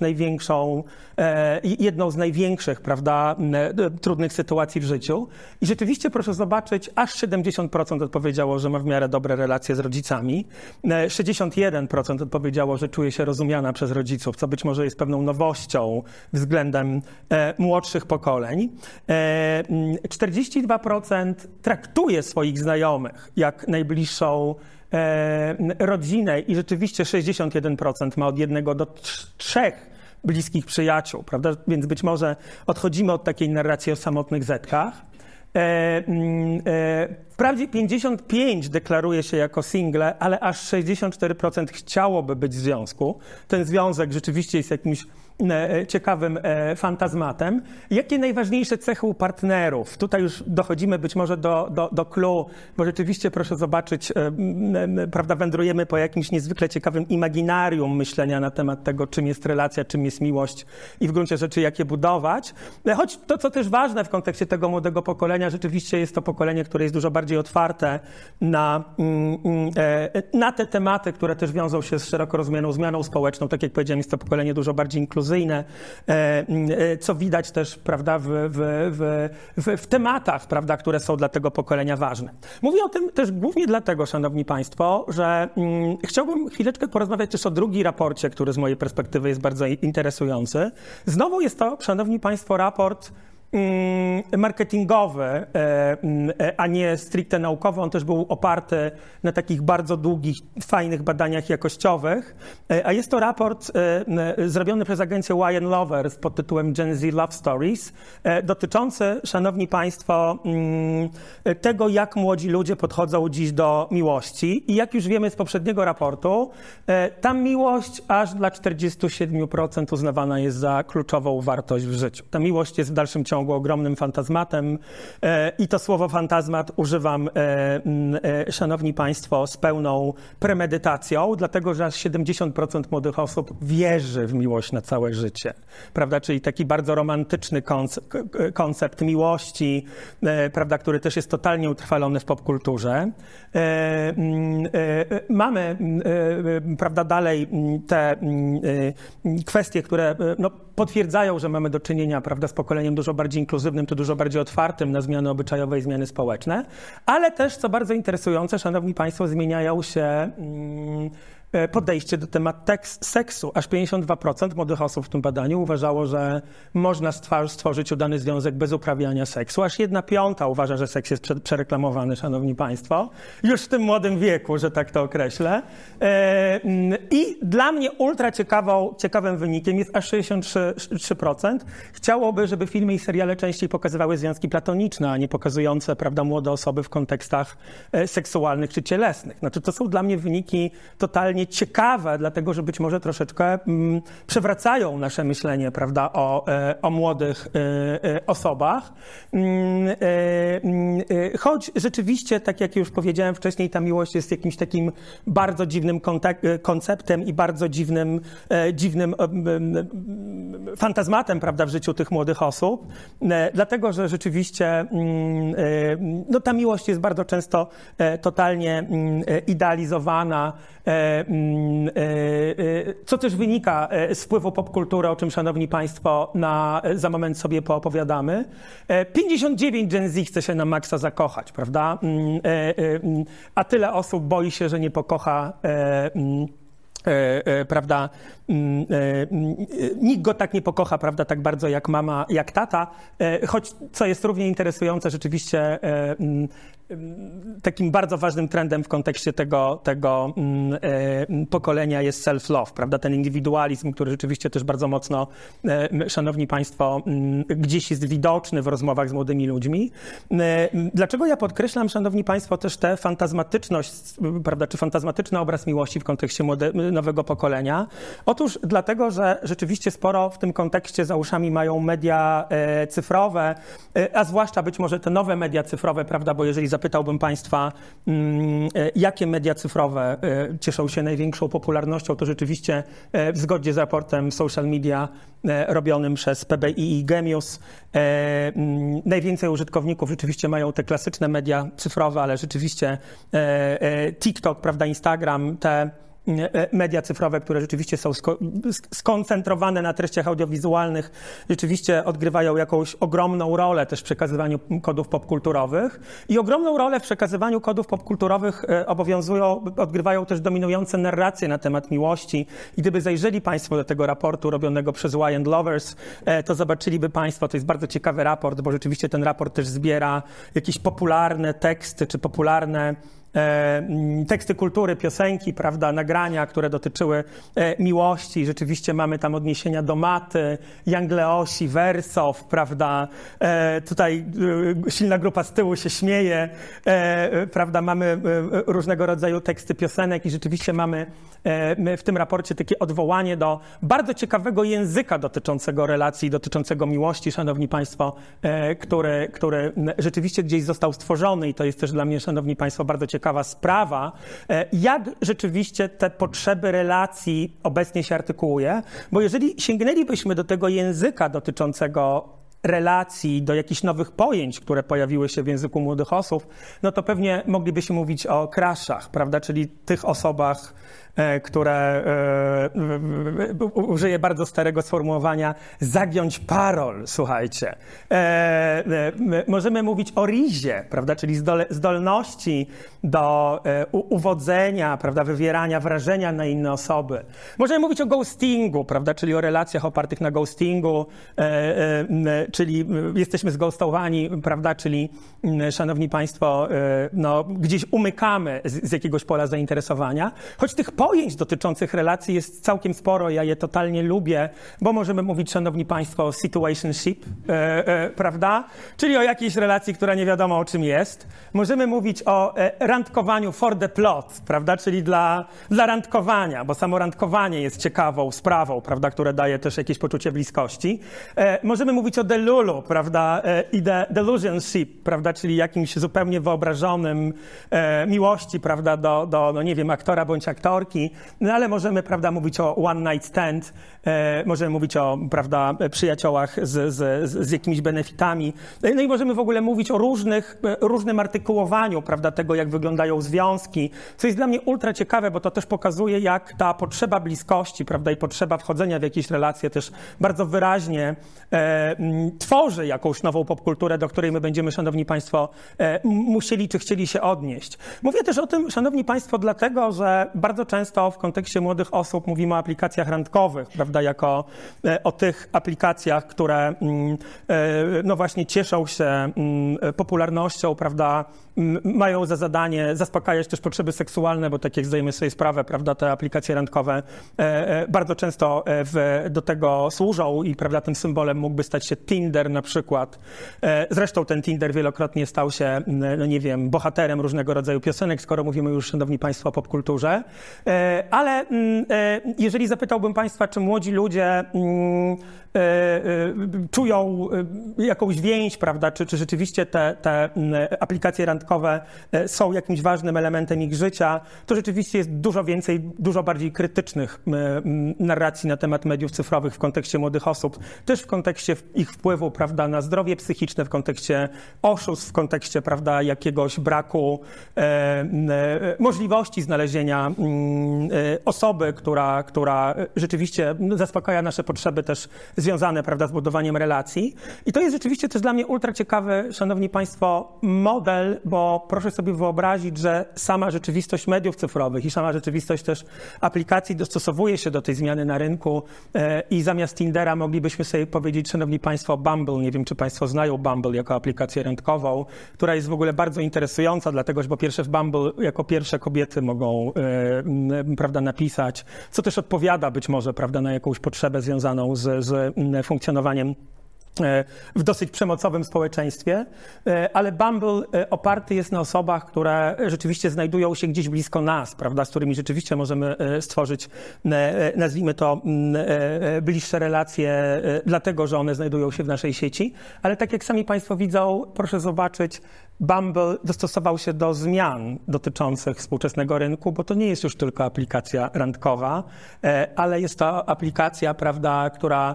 Speaker 2: jedną z największych, prawda, trudnych sytuacji w życiu. I rzeczywiście proszę zobaczyć, aż 70% odpowiedziało, że ma w miarę dobre relacje z rodzicami, 61% odpowiedziało, że czuje się rozumiana przez rodziców, co być może jest pewną nowością względem młodszych pokoleń. 42% traktuje swoich znajomych jak najbliższą rodzinę i rzeczywiście 61% ma od 1 do 3 bliskich przyjaciół, prawda? Więc być może odchodzimy od takiej narracji o samotnych zetkach. Wprawdzie 55% deklaruje się jako single, ale aż 64% chciałoby być w związku. Ten związek rzeczywiście jest jakimś ciekawym fantazmatem. Jakie najważniejsze cechy u partnerów? Tutaj już dochodzimy być może do clue, bo rzeczywiście proszę zobaczyć, prawda, wędrujemy po jakimś niezwykle ciekawym imaginarium myślenia na temat tego, czym jest relacja, czym jest miłość i w gruncie rzeczy jak je budować. Choć to, co też ważne w kontekście tego młodego pokolenia, rzeczywiście jest to pokolenie, które jest dużo bardziej otwarte na te tematy, które też wiążą się z szeroko rozumianą zmianą społeczną. Tak jak powiedziałem, jest to pokolenie dużo bardziej inkluzyjne, co widać też, prawda, w tematach, prawda, które są dla tego pokolenia ważne. Mówię o tym też głównie dlatego, szanowni państwo, że chciałbym chwileczkę porozmawiać też o drugim raporcie, który z mojej perspektywy jest bardzo interesujący. Znowu jest to, szanowni państwo, raport marketingowy, a nie stricte naukowy. On też był oparty na takich bardzo długich, fajnych badaniach jakościowych. A jest to raport zrobiony przez agencję Why & Lovers pod tytułem Gen Z Love Stories, dotyczący, szanowni państwo, tego, jak młodzi ludzie podchodzą dziś do miłości. I jak już wiemy z poprzedniego raportu, ta miłość aż dla 47% uznawana jest za kluczową wartość w życiu. Ta miłość jest w dalszym ciągu ogromnym fantazmatem i to słowo fantazmat używam, szanowni państwo, z pełną premedytacją, dlatego że aż 70% młodych osób wierzy w miłość na całe życie, prawda, czyli taki bardzo romantyczny koncept miłości, prawda, który też jest totalnie utrwalony w popkulturze. Mamy, prawda, dalej te kwestie, które potwierdzają, że mamy do czynienia, prawda, z pokoleniem dużo bardziej inkluzywnym, czy dużo bardziej otwartym na zmiany obyczajowe i zmiany społeczne, ale też, co bardzo interesujące, szanowni państwo, zmieniają się podejście do tematu seksu. Aż 52% młodych osób w tym badaniu uważało, że można stworzyć udany związek bez uprawiania seksu. Aż 1/5 uważa, że seks jest przereklamowany, szanowni państwo. Już w tym młodym wieku, że tak to określę. I dla mnie ultra ciekawym wynikiem jest aż 63%. Chciałoby, żeby filmy i seriale częściej pokazywały związki platoniczne, a nie pokazujące, prawda, młode osoby w kontekstach seksualnych czy cielesnych. Znaczy, to są dla mnie wyniki totalnie ciekawe, dlatego że być może troszeczkę przewracają nasze myślenie, prawda, o młodych osobach. Choć rzeczywiście, tak jak już powiedziałem wcześniej, ta miłość jest jakimś takim bardzo dziwnym konceptem i bardzo dziwnym fantazmatem, prawda, w życiu tych młodych osób, dlatego że rzeczywiście ta miłość jest bardzo często totalnie idealizowana, co też wynika z wpływu popkultury, o czym, szanowni państwo, za moment sobie poopowiadamy. 59 Gen Z chce się na maksa zakochać, prawda? A tyle osób boi się, że nie pokocha prawda, nikt go tak nie pokocha, prawda, tak bardzo jak mama, jak tata, choć co jest równie interesujące, rzeczywiście takim bardzo ważnym trendem w kontekście tego pokolenia jest self-love, prawda, ten indywidualizm, który rzeczywiście też bardzo mocno, szanowni państwo, gdzieś jest widoczny w rozmowach z młodymi ludźmi. Dlaczego ja podkreślam, szanowni państwo, też tę fantazmatyczność, prawda, czy fantazmatyczny obraz miłości w kontekście nowego pokolenia? Otóż dlatego, że rzeczywiście sporo w tym kontekście za uszami mają media cyfrowe, a zwłaszcza być może te nowe media cyfrowe, prawda, bo jeżeli zapytałbym państwa, jakie media cyfrowe cieszą się największą popularnością, to rzeczywiście w zgodzie z raportem Social Media robionym przez PBI i Gemius najwięcej użytkowników rzeczywiście mają te klasyczne media cyfrowe, ale rzeczywiście TikTok, prawda, Instagram, te media cyfrowe, które rzeczywiście są skoncentrowane na treściach audiowizualnych, rzeczywiście odgrywają jakąś ogromną rolę też w przekazywaniu kodów popkulturowych i ogromną rolę w przekazywaniu kodów popkulturowych odgrywają też dominujące narracje na temat miłości. I gdyby zajrzeli państwo do tego raportu robionego przez Y & Lovers, to zobaczyliby państwo, to jest bardzo ciekawy raport, bo rzeczywiście ten raport też zbiera jakieś popularne teksty czy popularne teksty kultury, piosenki, prawda, nagrania, które dotyczyły miłości. Rzeczywiście mamy tam odniesienia do Maty, Young Leosi, Wersow, prawda. Tutaj silna grupa z tyłu się śmieje, prawda. Mamy różnego rodzaju teksty piosenek i rzeczywiście mamy w tym raporcie takie odwołanie do bardzo ciekawego języka dotyczącego relacji, dotyczącego miłości, szanowni państwo, który rzeczywiście gdzieś został stworzony i to jest też dla mnie, szanowni państwo, bardzo ciekawa sprawa, jak rzeczywiście te potrzeby relacji obecnie się artykułuje, bo jeżeli sięgnęlibyśmy do tego języka dotyczącego relacji, do jakichś nowych pojęć, które pojawiły się w języku młodych osób, no to pewnie moglibyśmy mówić o crashach, prawda, czyli tych osobach, które, użyję bardzo starego sformułowania, zagiąć parol, słuchajcie. Możemy mówić o rizie, prawda, czyli zdolności do uwodzenia, prawda, wywierania wrażenia na inne osoby. Możemy mówić o ghostingu, prawda, czyli o relacjach opartych na ghostingu, czyli jesteśmy zghostowani, prawda, czyli, szanowni państwo, no, gdzieś umykamy z jakiegoś pola zainteresowania, choć tych pojęć dotyczących relacji jest całkiem sporo, ja je totalnie lubię, bo możemy mówić, szanowni państwo, o situationship, prawda, czyli o jakiejś relacji, która nie wiadomo o czym jest. Możemy mówić o randkowaniu for the plot, prawda, czyli dla randkowania, bo samo randkowanie jest ciekawą sprawą, prawda, które daje też jakieś poczucie bliskości. Możemy mówić o delulu, prawda, i delusionship, prawda, czyli jakimś zupełnie wyobrażonym miłości, prawda, do no nie wiem, aktora bądź aktorki, no ale możemy, prawda, mówić o one night stand, możemy mówić o, prawda, przyjaciołach z jakimiś benefitami, no i możemy w ogóle mówić o różnym artykułowaniu, prawda, tego, jak wyglądają związki, co jest dla mnie ultra ciekawe, bo to też pokazuje, jak ta potrzeba bliskości, prawda, i potrzeba wchodzenia w jakieś relacje też bardzo wyraźnie tworzy jakąś nową popkulturę, do której my będziemy, szanowni państwo, musieli czy chcieli się odnieść. Mówię też o tym, szanowni państwo, dlatego, że bardzo często w kontekście młodych osób mówimy o aplikacjach randkowych, prawda, jako o tych aplikacjach, które no właśnie cieszą się popularnością, prawda, mają za zadanie zaspokajać też potrzeby seksualne, bo tak jak zdajemy sobie sprawę, prawda, te aplikacje randkowe bardzo często do tego służą i, prawda, tym symbolem mógłby stać się Tinder na przykład. Zresztą ten Tinder wielokrotnie stał się, no nie wiem, bohaterem różnego rodzaju piosenek, skoro mówimy już, szanowni państwo, o popkulturze. Ale jeżeli zapytałbym państwa, czy młodzi ludzie czują jakąś więź, prawda, czy rzeczywiście te aplikacje randkowe są jakimś ważnym elementem ich życia, to rzeczywiście jest dużo więcej, dużo bardziej krytycznych narracji na temat mediów cyfrowych w kontekście młodych osób, też w kontekście ich wpływu, prawda, na zdrowie psychiczne, w kontekście oszustw, w kontekście, prawda, jakiegoś braku możliwości znalezienia osoby, która rzeczywiście zaspokaja nasze potrzeby też związane, prawda, z budowaniem relacji. I to jest rzeczywiście też dla mnie ultra ciekawy, szanowni państwo, model, bo proszę sobie wyobrazić, że sama rzeczywistość mediów cyfrowych i sama rzeczywistość też aplikacji dostosowuje się do tej zmiany na rynku i zamiast Tindera moglibyśmy sobie powiedzieć, szanowni państwo, Bumble. Nie wiem, czy państwo znają Bumble jako aplikację randkową, która jest w ogóle bardzo interesująca, dlatego że po pierwsze w Bumble jako pierwsze kobiety mogą prawda, napisać, co też odpowiada być może, prawda, na jakąś potrzebę związaną z funkcjonowaniem w dosyć przemocowym społeczeństwie, ale Bumble oparty jest na osobach, które rzeczywiście znajdują się gdzieś blisko nas, prawda, z którymi rzeczywiście możemy stworzyć, nazwijmy to, bliższe relacje, dlatego, że one znajdują się w naszej sieci, ale tak jak sami państwo widzą, proszę zobaczyć, Bumble dostosował się do zmian dotyczących współczesnego rynku, bo to nie jest już tylko aplikacja randkowa, ale jest to aplikacja, prawda, która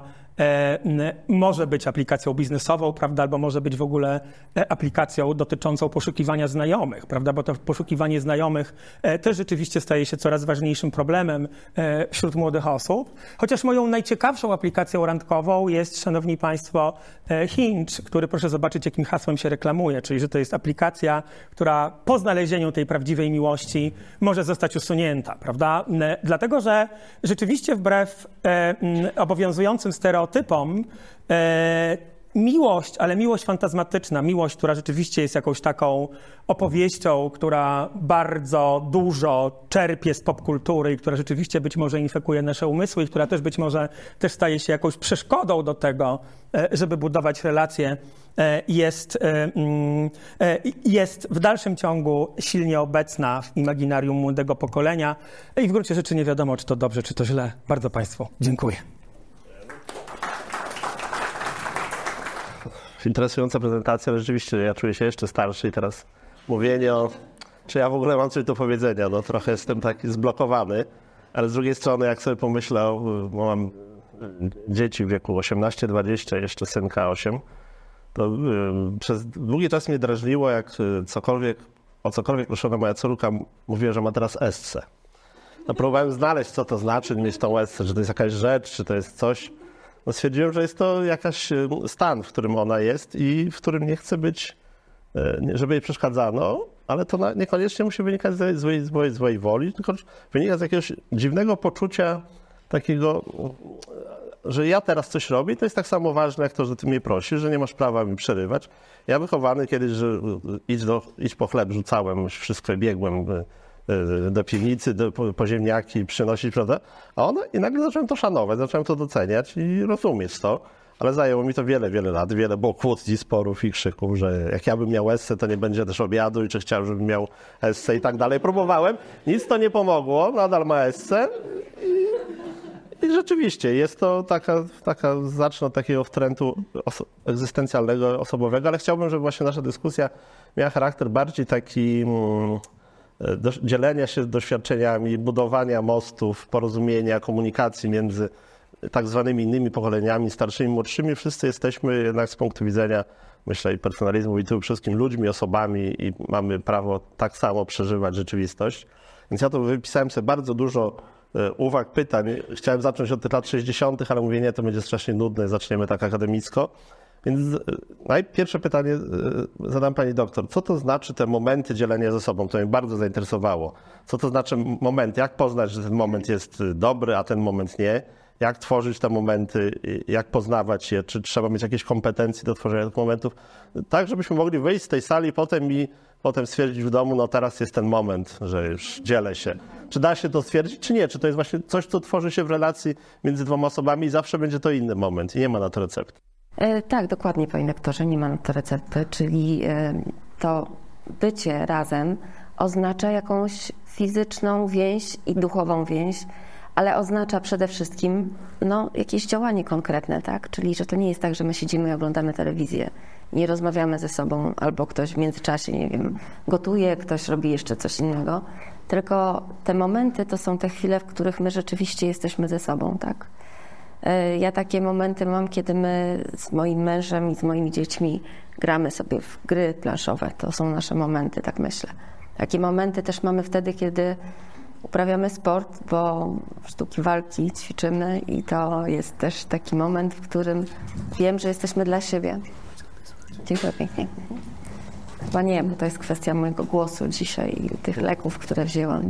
Speaker 2: może być aplikacją biznesową, prawda, albo może być w ogóle aplikacją dotyczącą poszukiwania znajomych, prawda, bo to poszukiwanie znajomych też rzeczywiście staje się coraz ważniejszym problemem wśród młodych osób. Chociaż moją najciekawszą aplikacją randkową jest, szanowni państwo, Hinge, który proszę zobaczyć, jakim hasłem się reklamuje, czyli że to jest aplikacja, która po znalezieniu tej prawdziwej miłości może zostać usunięta, prawda, dlatego, że rzeczywiście wbrew obowiązującym stereotypom miłość, ale miłość fantazmatyczna, miłość, która rzeczywiście jest jakąś taką opowieścią, która bardzo dużo czerpie z popkultury i która rzeczywiście być może infekuje nasze umysły i która też być może też staje się jakąś przeszkodą do tego, żeby budować relacje, jest w dalszym ciągu silnie obecna w imaginarium młodego pokolenia i w gruncie rzeczy nie wiadomo, czy to dobrze, czy to źle. Bardzo państwu dziękuję.
Speaker 1: Interesująca prezentacja, rzeczywiście ja czuję się jeszcze starszy i teraz mówienie o... Czy ja w ogóle mam coś do powiedzenia? No trochę jestem taki zblokowany, ale z drugiej strony jak sobie pomyślę, bo mam dzieci w wieku 18-20, jeszcze synka 8, to przez długi czas mnie drażniło, jak o cokolwiek proszona moja córka mówiła, że ma teraz essę. No próbowałem znaleźć, co to znaczy mieć tą essę, czy to jest jakaś rzecz, czy to jest coś. No stwierdziłem, że jest to jakiś stan, w którym ona jest i w którym nie chce być, żeby jej przeszkadzano, ale to niekoniecznie musi wynikać z złej woli, tylko wynika z jakiegoś dziwnego poczucia takiego, że ja teraz coś robię, to jest tak samo ważne, jak to, że ty mnie prosisz, że nie masz prawa mi przerywać. Ja wychowany kiedyś, że idź po chleb, rzucałem wszystko i biegłem do piwnicy, po ziemniaki przynosić, prawda? I nagle zacząłem to szanować, zacząłem to doceniać i rozumieć to, ale zajęło mi to wiele lat, wiele było kłótni, sporów i krzyków, że jak ja bym miał essę, to nie będzie też obiadu i czy chciałem, żebym miał essę i tak dalej. Próbowałem, nic to nie pomogło, nadal ma essę i rzeczywiście jest to taka zacna takiego wtrętu egzystencjalnego, osobowego, ale chciałbym, żeby właśnie nasza dyskusja miała charakter bardziej taki dzielenia się doświadczeniami, budowania mostów, porozumienia, komunikacji między tak zwanymi innymi pokoleniami, starszymi, młodszymi. Wszyscy jesteśmy jednak z punktu widzenia, myślę, i personalizmu, i tym wszystkim ludźmi, osobami i mamy prawo tak samo przeżywać rzeczywistość. Więc ja tu wypisałem sobie bardzo dużo uwag, pytań. Chciałem zacząć od tych lat 60., ale mówię, nie, to będzie strasznie nudne, zaczniemy tak akademicko. Więc pierwsze pytanie zadam pani doktor. Co to znaczy te momenty dzielenia ze sobą? To mnie bardzo zainteresowało. Co to znaczy momenty? Jak poznać, że ten moment jest dobry, a ten moment nie? Jak tworzyć te momenty? Jak poznawać je? Czy trzeba mieć jakieś kompetencje do tworzenia tych momentów? Tak, żebyśmy mogli wyjść z tej sali i potem stwierdzić w domu, no teraz jest ten moment, że już dzielę się. Czy da się to stwierdzić, czy nie? Czy to jest właśnie coś, co tworzy się w relacji między dwoma osobami i zawsze będzie to inny moment i nie ma na to recepty?
Speaker 3: Tak, dokładnie, panie doktorze, nie ma na to recepty, czyli to bycie razem oznacza jakąś fizyczną więź i duchową więź, ale oznacza przede wszystkim jakieś działanie konkretne, tak? Czyli że to nie jest tak, że my siedzimy i oglądamy telewizję, nie rozmawiamy ze sobą, albo ktoś w międzyczasie, nie wiem, gotuje, ktoś robi jeszcze coś innego, tylko te momenty to są te chwile, w których my rzeczywiście jesteśmy ze sobą, tak? Ja takie momenty mam, kiedy my z moim mężem i z moimi dziećmi gramy sobie w gry planszowe. To są nasze momenty, tak myślę. Takie momenty też mamy wtedy, kiedy Uprawiamy sport, bo sztuki walki ćwiczymy i to jest też taki moment, w którym wiem, że jesteśmy dla siebie. Dziękuję pięknie. Chyba nie, bo to jest kwestia mojego głosu dzisiaj i tych leków, które wzięłam,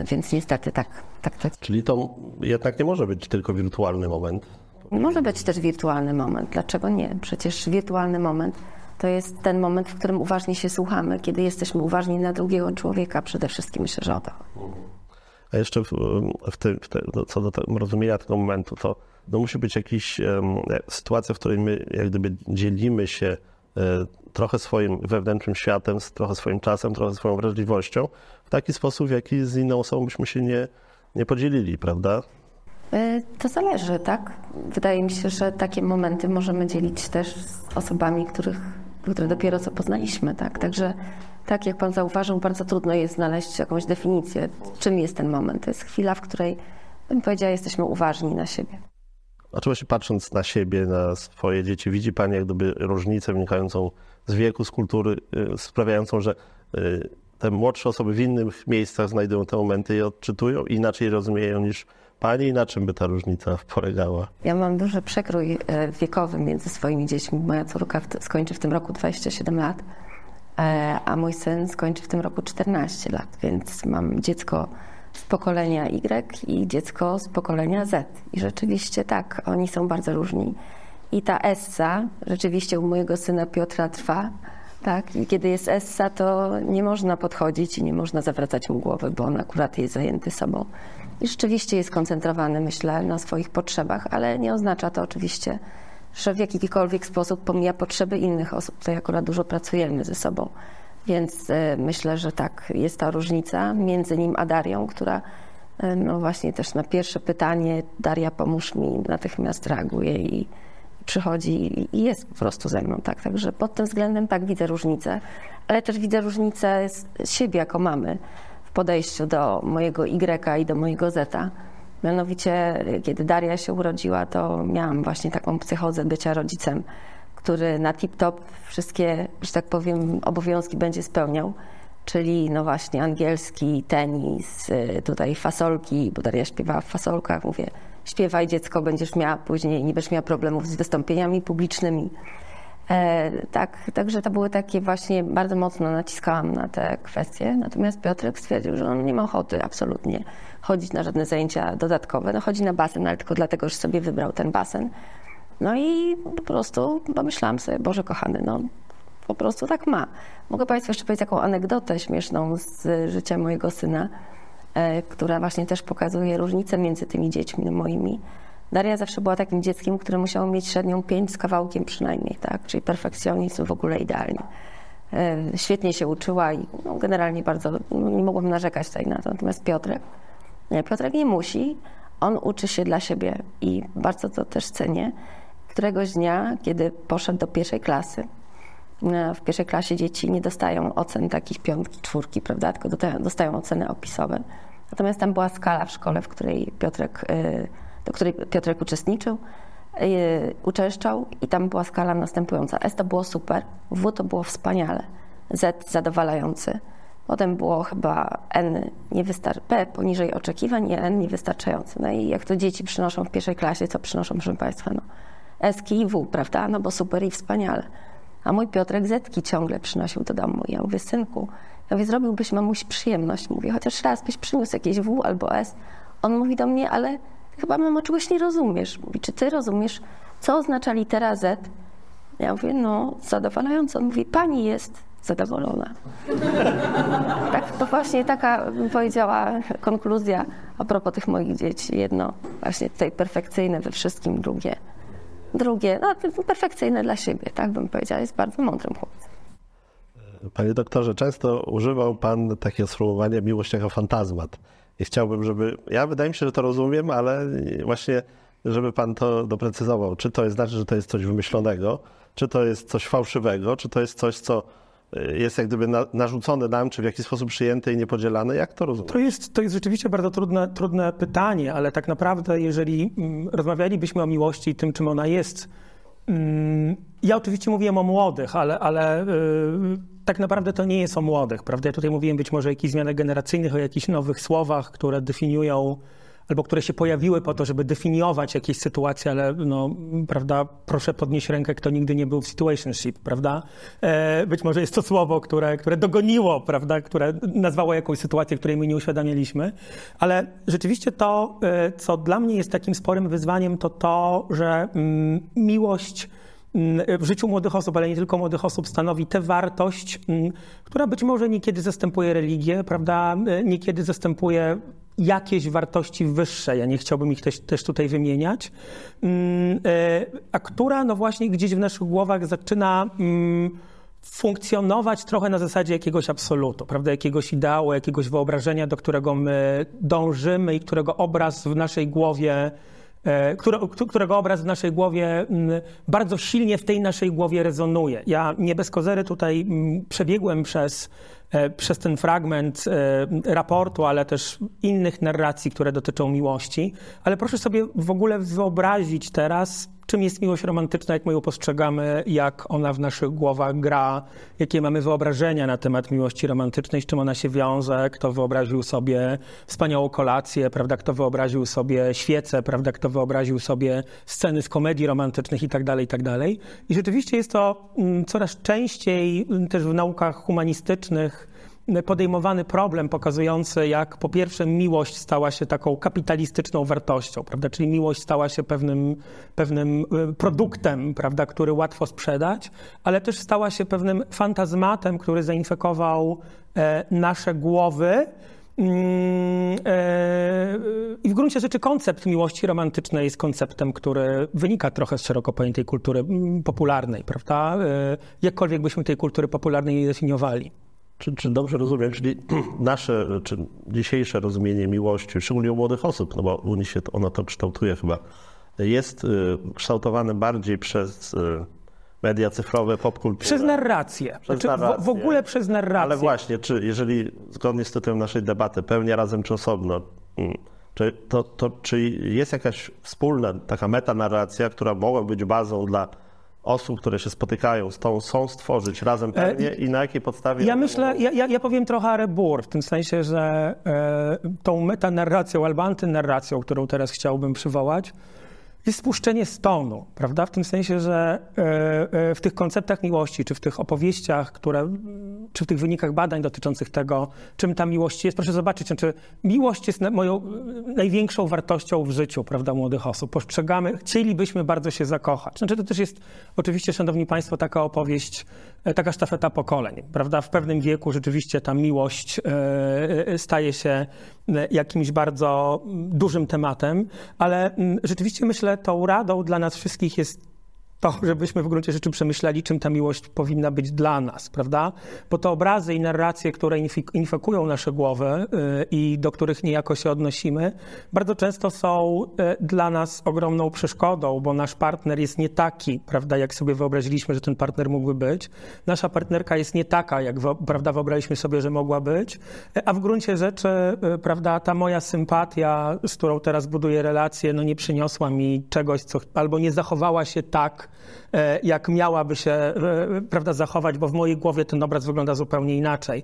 Speaker 3: więc niestety tak to jest.
Speaker 1: Czyli to jednak nie może być tylko wirtualny moment.
Speaker 3: Może być też wirtualny moment. Dlaczego nie? Przecież wirtualny moment to jest ten moment, w którym uważnie się słuchamy, kiedy jesteśmy uważni na drugiego człowieka. Przede wszystkim myślę, że o to.
Speaker 1: A jeszcze co do rozumienia tego momentu, to musi być jakaś sytuacja, w której my jak gdyby dzielimy się trochę swoim wewnętrznym światem, trochę swoim czasem, trochę swoją wrażliwością w taki sposób, w jaki z inną osobą byśmy się nie podzielili, prawda?
Speaker 3: To zależy, tak? Wydaje mi się, że takie momenty możemy dzielić też z osobami, które dopiero co poznaliśmy, tak? Także tak jak pan zauważył, bardzo trudno jest znaleźć jakąś definicję, czym jest ten moment. To jest chwila, w której, bym powiedziała, jesteśmy uważni na siebie.
Speaker 1: A czy właśnie patrząc na siebie, na swoje dzieci, widzi pani jak gdyby różnicę wynikającą z wieku, z kultury, sprawiającą, że te młodsze osoby w innych miejscach znajdują te momenty i odczytują i inaczej rozumieją niż pani? I na czym by ta różnica polegała?
Speaker 3: Ja mam duży przekrój wiekowy między swoimi dziećmi. Moja córka skończy w tym roku 27 lat, a mój syn skończy w tym roku 14 lat, więc mam dziecko z pokolenia Y i dziecko z pokolenia Z. I rzeczywiście tak, oni są bardzo różni. I ta essa rzeczywiście u mojego syna Piotra trwa. Tak, i kiedy jest essa, to nie można podchodzić i nie można zawracać mu głowy, bo on akurat jest zajęty sobą. I rzeczywiście jest skoncentrowany, myślę, na swoich potrzebach, ale nie oznacza to oczywiście, że w jakikolwiek sposób pomija potrzeby innych osób. Tutaj akurat dużo pracujemy ze sobą. Więc myślę, że tak, jest ta różnica między nim a Darią, która no właśnie też na pierwsze pytanie Daria pomóż mi natychmiast reaguje i przychodzi i jest po prostu ze mną. Tak? Także pod tym względem tak widzę różnicę, ale też widzę różnicę z siebie jako mamy w podejściu do mojego Y i do mojego Zeta. Mianowicie, kiedy Daria się urodziła, to miałam właśnie taką psychozę bycia rodzicem, który na tip-top wszystkie, że tak powiem, obowiązki będzie spełniał. Czyli no właśnie angielski, tenis, tutaj fasolki, bo Daria śpiewała w fasolkach. Mówię, śpiewaj dziecko, będziesz miała później, nie będziesz miała problemów z wystąpieniami publicznymi. Także to były takie właśnie, bardzo mocno naciskałam na te kwestie. Natomiast Piotrek stwierdził, że on nie ma ochoty absolutnie chodzić na żadne zajęcia dodatkowe. No chodzi na basen, ale tylko dlatego, że sobie wybrał ten basen. No i po prostu pomyślałam sobie, Boże kochany, no po prostu tak ma. Mogę Państwu jeszcze powiedzieć taką anegdotę śmieszną z życia mojego syna, która właśnie też pokazuje różnicę między tymi dziećmi moimi. Daria zawsze była takim dzieckiem, które musiało mieć średnią 5 z kawałkiem przynajmniej, tak? Czyli perfekcjonizm w ogóle idealnie. Świetnie się uczyła i no, generalnie bardzo, nie mogłam narzekać tutaj na to. Natomiast Piotrek nie musi, on uczy się dla siebie i bardzo to też cenię. Któregoś dnia, kiedy poszedł do pierwszej klasy, w pierwszej klasie dzieci nie dostają ocen takich 5, 4, prawda, tylko dostają oceny opisowe. Natomiast tam była skala w szkole, do której Piotrek uczestniczył, uczęszczał i tam była skala następująca. S to było super, W to było wspaniale, Z zadowalający. Potem było chyba P poniżej oczekiwań i N niewystarczający. No i jak to dzieci przynoszą w pierwszej klasie, co przynoszą, proszę Państwa, no S-ki i W, prawda, no bo super i wspaniale. A mój Piotrek Z-ki ciągle przynosił do domu. I ja mówię, synku, zrobiłbyś mamusi przyjemność. Mówię, chociaż raz byś przyniósł jakieś W albo S. On mówi do mnie, ale chyba mamo czegoś nie rozumiesz. Mówi, czy ty rozumiesz, co oznacza litera Z? Ja mówię, no zadowalająco. On mówi, pani jest zadowolona. Tak, to właśnie taka, bym powiedziała, konkluzja a propos tych moich dzieci. Jedno właśnie tutaj perfekcyjne we wszystkim, drugie, no perfekcyjne dla siebie, tak bym powiedziała, jest bardzo mądrym chłopcem.
Speaker 1: Panie doktorze, często używał pan takiego sformułowania miłość jako fantazmat. I chciałbym, wydaje mi się, że to rozumiem, ale właśnie, żeby pan to doprecyzował. Czy to znaczy, że to jest coś wymyślonego, czy to jest coś fałszywego, czy to jest coś, co jest jak gdyby narzucone nam, czy w jakiś sposób przyjęte i niepodzielane? Jak to rozumieć?
Speaker 2: To jest rzeczywiście bardzo trudne pytanie, ale tak naprawdę, jeżeli rozmawialibyśmy o miłości i tym, czym ona jest, ja oczywiście mówiłem o młodych, ale tak naprawdę to nie jest o młodych, prawda? Ja tutaj mówiłem być może o jakichś zmianach generacyjnych, o jakichś nowych słowach, które definiują albo które się pojawiły po to, żeby definiować jakieś sytuacje, ale no, prawda, proszę podnieść rękę, kto nigdy nie był w situationship, prawda? Być może jest to słowo, które dogoniło, prawda, które nazwało jakąś sytuację, której my nie uświadamialiśmy, ale rzeczywiście to, co dla mnie jest takim sporym wyzwaniem, to, że miłość w życiu młodych osób, ale nie tylko młodych osób, stanowi tę wartość, która być może niekiedy zastępuje religię, prawda, niekiedy zastępuje jakieś wartości wyższe, ja nie chciałbym ich też tutaj wymieniać, a która no właśnie gdzieś w naszych głowach zaczyna funkcjonować trochę na zasadzie jakiegoś absolutu, prawda, jakiegoś ideału, jakiegoś wyobrażenia, do którego my dążymy i którego obraz w naszej głowie bardzo silnie w tej naszej głowie rezonuje. Ja nie bez kozery tutaj przebiegłem przez ten fragment raportu, ale też innych narracji, które dotyczą miłości. Ale proszę sobie w ogóle wyobrazić teraz, czym jest miłość romantyczna, jak my ją postrzegamy, jak ona w naszych głowach gra, jakie mamy wyobrażenia na temat miłości romantycznej, z czym ona się wiąże, kto wyobraził sobie wspaniałą kolację, prawda, kto wyobraził sobie świecę, prawda, kto wyobraził sobie sceny z komedii romantycznych i tak dalej, i tak dalej. I rzeczywiście jest to coraz częściej też w naukach humanistycznych podejmowany problem pokazujący, jak po pierwsze miłość stała się taką kapitalistyczną wartością, prawda, czyli miłość stała się pewnym produktem, prawda, który łatwo sprzedać, ale też stała się pewnym fantazmatem, który zainfekował nasze głowy. I w gruncie rzeczy koncept miłości romantycznej jest konceptem, który wynika trochę z szeroko pojętej kultury popularnej, prawda, jakkolwiek byśmy tej kultury popularnej nie definiowali.
Speaker 1: Czy dobrze rozumiem, czyli nasze, czy dzisiejsze rozumienie miłości, szczególnie u młodych osób, no bo u nich się ono to kształtuje chyba, jest kształtowane bardziej przez media cyfrowe, popkulturę.
Speaker 2: Przez narrację. W ogóle przez narrację.
Speaker 1: Ale właśnie, czy jeżeli zgodnie z tytułem naszej debaty, pełnia razem czy osobno, czy jest jakaś wspólna taka metanarracja, która mogła być bazą dla osób, które się spotykają, chcą stworzyć razem pełnię i na jakiej podstawie...
Speaker 2: Ja powiem trochę à rebours, w tym sensie, że tą metanarracją albo antynarracją, którą teraz chciałbym przywołać, jest spuszczenie z tonu, prawda? W tym sensie, że w tych konceptach miłości, czy w tych opowieściach, czy w tych wynikach badań dotyczących tego, czym ta miłość jest, proszę zobaczyć, znaczy miłość jest moją największą wartością w życiu, prawda, młodych osób. Postrzegamy, chcielibyśmy bardzo się zakochać. Znaczy to też jest oczywiście, szanowni państwo, taka opowieść, taka sztafeta pokoleń, prawda? W pewnym wieku rzeczywiście ta miłość staje się jakimś bardzo dużym tematem, ale rzeczywiście myślę, tą radą dla nas wszystkich jest to, żebyśmy w gruncie rzeczy przemyśleli, czym ta miłość powinna być dla nas, prawda? Bo te obrazy i narracje, które infekują nasze głowy i do których niejako się odnosimy, bardzo często są dla nas ogromną przeszkodą, bo nasz partner jest nie taki, prawda, jak sobie wyobraziliśmy, że ten partner mógłby być. Nasza partnerka jest nie taka, jak prawda, wyobraźliśmy sobie, że mogła być, a w gruncie rzeczy, prawda, ta moja sympatia, z którą teraz buduję relację, no nie przyniosła mi czegoś, albo nie zachowała się tak, jak miałaby się, prawda, zachować, bo w mojej głowie ten obraz wygląda zupełnie inaczej.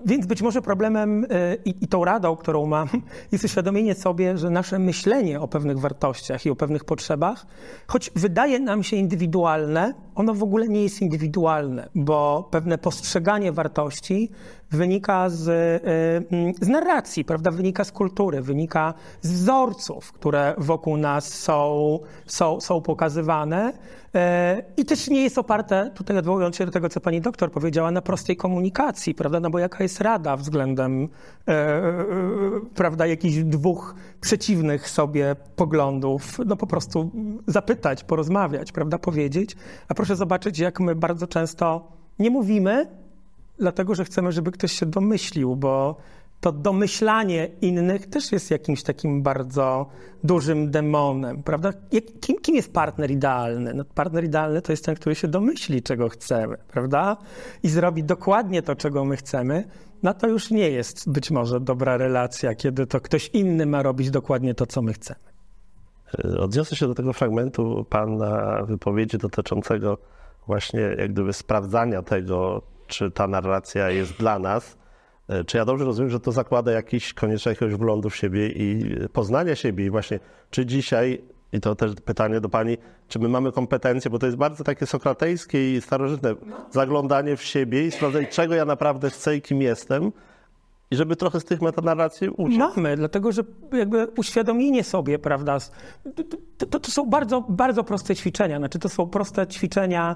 Speaker 2: Więc być może problemem i tą radą, którą mam, jest uświadomienie sobie, że nasze myślenie o pewnych wartościach i o pewnych potrzebach, choć wydaje nam się indywidualne, ono w ogóle nie jest indywidualne, bo pewne postrzeganie wartości wynika z narracji, prawda? Wynika z kultury, wynika z wzorców, które wokół nas są pokazywane i też nie jest oparte, tutaj odwołując się do tego, co pani doktor powiedziała, na prostej komunikacji, prawda? No bo jaka jest rada względem, prawda, jakichś dwóch przeciwnych sobie poglądów? No po prostu zapytać, porozmawiać, prawda, powiedzieć. A proszę zobaczyć, jak my bardzo często nie mówimy, dlatego, że chcemy, żeby ktoś się domyślił, bo to domyślanie innych też jest jakimś takim bardzo dużym demonem, prawda? Kim jest partner idealny? No, partner idealny to jest ten, który się domyśli, czego chcemy, prawda? I zrobi dokładnie to, czego my chcemy. No to już nie jest być może dobra relacja, kiedy to ktoś inny ma robić dokładnie to, co my chcemy.
Speaker 1: Odniosę się do tego fragmentu pana wypowiedzi dotyczącego właśnie jak gdyby sprawdzania tego, czy ta narracja jest dla nas, czy ja dobrze rozumiem, że to zakłada konieczność jakiegoś wglądu w siebie i poznania siebie i właśnie, czy dzisiaj, i to też pytanie do pani, czy my mamy kompetencje, bo to jest bardzo takie sokratejskie i starożytne, zaglądanie w siebie i sprawdzenie, czego ja naprawdę chcę i kim jestem, i żeby trochę z tych metanarracji uciec.
Speaker 2: Mamy, dlatego że jakby uświadomienie sobie, prawda, to są bardzo, bardzo proste ćwiczenia. Znaczy to są proste ćwiczenia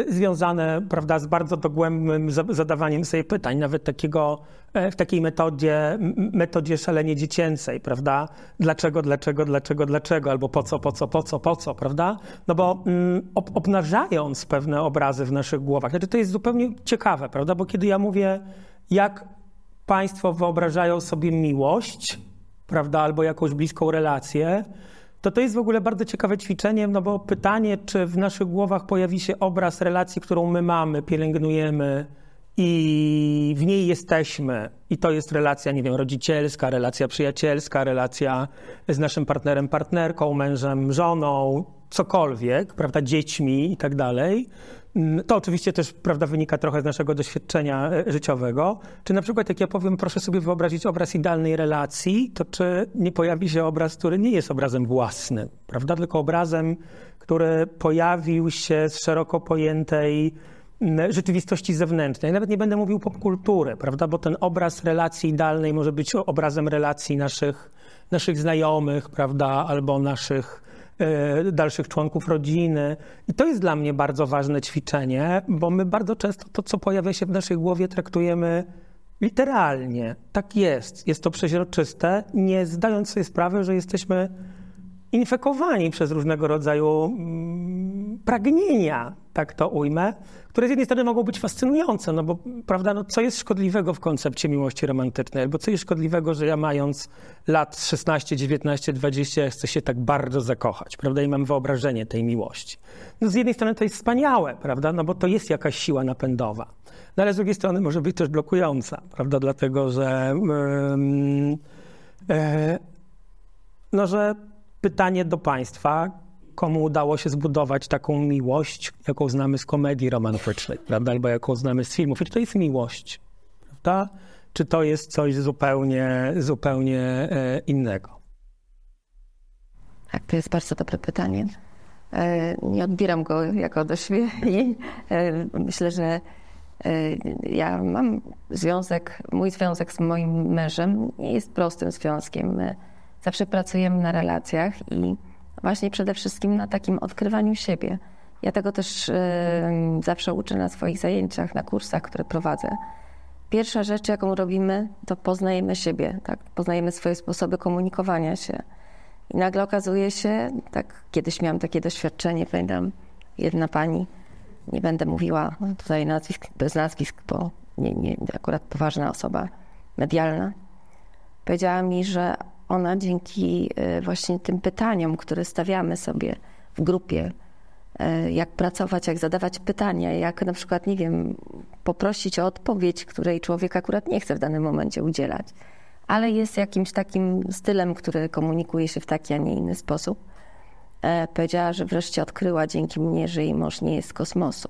Speaker 2: związane, prawda, z bardzo dogłębnym zadawaniem sobie pytań, nawet w takiej metodzie szalenie dziecięcej, prawda? Dlaczego, albo po co, prawda? No bo obnażając pewne obrazy w naszych głowach, znaczy to jest zupełnie ciekawe, prawda? Bo kiedy ja mówię, jak Państwo wyobrażają sobie miłość, prawda, albo jakąś bliską relację, to jest w ogóle bardzo ciekawe ćwiczenie, no bo pytanie, czy w naszych głowach pojawi się obraz relacji, którą my mamy, pielęgnujemy i w niej jesteśmy. I to jest relacja, nie wiem, rodzicielska, relacja przyjacielska, relacja z naszym partnerem, partnerką, mężem, żoną, cokolwiek, prawda, dziećmi i tak dalej. To oczywiście też, prawda, wynika trochę z naszego doświadczenia życiowego. Czy na przykład, jak ja powiem, proszę sobie wyobrazić obraz idealnej relacji, to czy nie pojawi się obraz, który nie jest obrazem własnym, prawda, tylko obrazem, który pojawił się z szeroko pojętej rzeczywistości zewnętrznej. Nawet nie będę mówił popkultury, prawda, bo ten obraz relacji idealnej może być obrazem relacji naszych znajomych, prawda, albo naszych dalszych członków rodziny. I to jest dla mnie bardzo ważne ćwiczenie, bo my bardzo często to, co pojawia się w naszej głowie, traktujemy literalnie. Tak jest. Jest to przeźroczyste, nie zdając sobie sprawy, że jesteśmy infekowani przez różnego rodzaju pragnienia, tak to ujmę, które z jednej strony mogą być fascynujące, no bo, prawda, no co jest szkodliwego w koncepcie miłości romantycznej, albo co jest szkodliwego, że ja mając lat 16, 19, 20 chcę się tak bardzo zakochać, prawda, i mam wyobrażenie tej miłości. No z jednej strony to jest wspaniałe, prawda, no bo to jest jakaś siła napędowa, no ale z drugiej strony może być też blokująca, prawda, dlatego, że że pytanie do Państwa, komu udało się zbudować taką miłość, jaką znamy z komedii romantycznej, prawda, albo jaką znamy z filmów. I czy to jest miłość, prawda? Czy to jest coś zupełnie innego?
Speaker 3: Tak, to jest bardzo dobre pytanie. Nie odbieram go jako doświadczenie. Myślę, że ja mam mój związek z moim mężem nie jest prostym związkiem. My zawsze pracujemy na relacjach i właśnie przede wszystkim na takim odkrywaniu siebie. Ja tego też zawsze uczę na swoich zajęciach, na kursach, które prowadzę. Pierwsza rzecz, jaką robimy, to poznajemy siebie, tak? Poznajemy swoje sposoby komunikowania się. I nagle okazuje się, tak kiedyś miałam takie doświadczenie, pamiętam, jedna pani, nie będę mówiła tutaj bez nazwisk, bo nie akurat poważna osoba medialna, powiedziała mi, że ona dzięki właśnie tym pytaniom, które stawiamy sobie w grupie, jak pracować, jak zadawać pytania, jak na przykład, nie wiem, poprosić o odpowiedź, której człowiek akurat nie chce w danym momencie udzielać, ale jest jakimś takim stylem, który komunikuje się w taki, a nie inny sposób. Powiedziała, że wreszcie odkryła dzięki mnie, że jej mąż nie jest z kosmosu.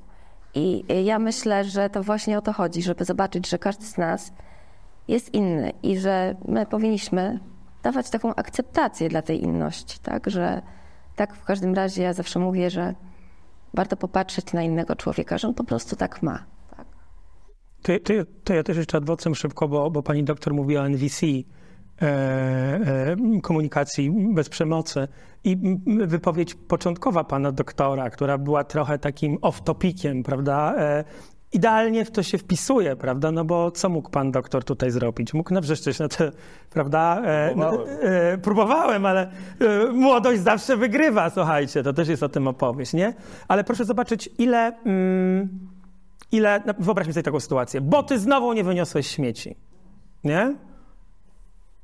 Speaker 3: I ja myślę, że to właśnie o to chodzi, żeby zobaczyć, że każdy z nas jest inny i że my powinniśmy dawać taką akceptację dla tej inności, tak? Że tak w każdym razie ja zawsze mówię, że warto popatrzeć na innego człowieka, że on po prostu tak ma. Tak?
Speaker 2: To ja też jeszcze adwocem szybko, bo pani doktor mówi o NVC, komunikacji bez przemocy i wypowiedź początkowa pana doktora, która była trochę takim off-topiciem, prawda, idealnie w to się wpisuje, prawda, no bo co mógł pan doktor tutaj zrobić? Mógł nawrzeszczeć na te, prawda, próbowałem, ale młodość zawsze wygrywa, słuchajcie, to też jest o tym opowieść, nie? Ale proszę zobaczyć, ile, wyobraźmy sobie taką sytuację, bo ty znowu nie wyniosłeś śmieci, nie?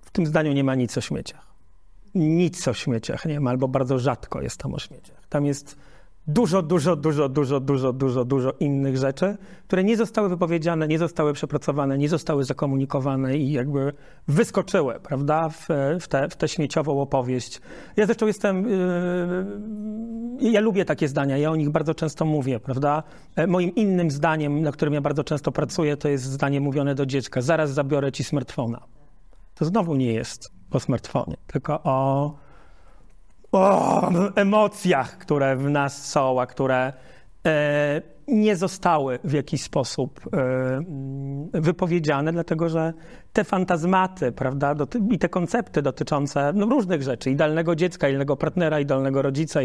Speaker 2: W tym zdaniu nie ma nic o śmieciach. Nic o śmieciach nie ma, albo bardzo rzadko jest tam o śmieciach. Tam jest dużo innych rzeczy, które nie zostały wypowiedziane, nie zostały przepracowane, nie zostały zakomunikowane i jakby wyskoczyły, prawda, w tę śmieciową opowieść. Ja zresztą ja lubię takie zdania, ja o nich bardzo często mówię, prawda. Moim innym zdaniem, na którym ja bardzo często pracuję, to jest zdanie mówione do dziecka: zaraz zabiorę ci smartfona. To znowu nie jest o smartfonie, tylko o emocjach, które w nas są, a które nie zostały w jakiś sposób wypowiedziane, dlatego że te fantazmaty, prawda, i te koncepty dotyczące różnych rzeczy, idealnego dziecka, idealnego partnera, idealnego rodzica,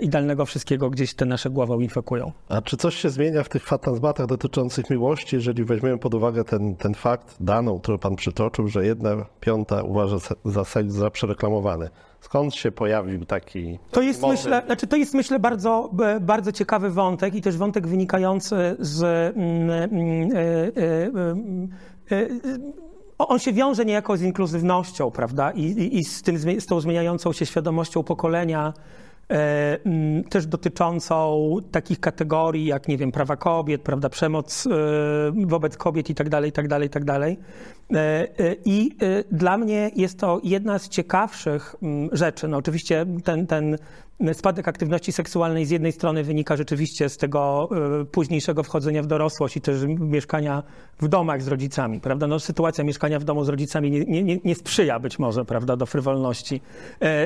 Speaker 2: idealnego wszystkiego gdzieś te nasze głowy infekują.
Speaker 1: A czy coś się zmienia w tych fantazmatach dotyczących miłości, jeżeli weźmiemy pod uwagę ten fakt, daną, którą pan przytoczył, że 1/5 uważa za seks za przereklamowany? Skąd się pojawił taki
Speaker 2: to jest, myślę, bardzo, bardzo ciekawy wątek i też wątek wynikający z... On się wiąże niejako z inkluzywnością, prawda? I z tą zmieniającą się świadomością pokolenia, też dotyczącą takich kategorii jak, nie wiem, prawa kobiet, prawda, przemoc wobec kobiet i tak dalej. I dla mnie jest to jedna z ciekawszych rzeczy. No oczywiście ten spadek aktywności seksualnej z jednej strony wynika rzeczywiście z tego późniejszego wchodzenia w dorosłość i też mieszkania w domach z rodzicami, prawda? No, sytuacja mieszkania w domu z rodzicami nie sprzyja być może, prawda, do frywolności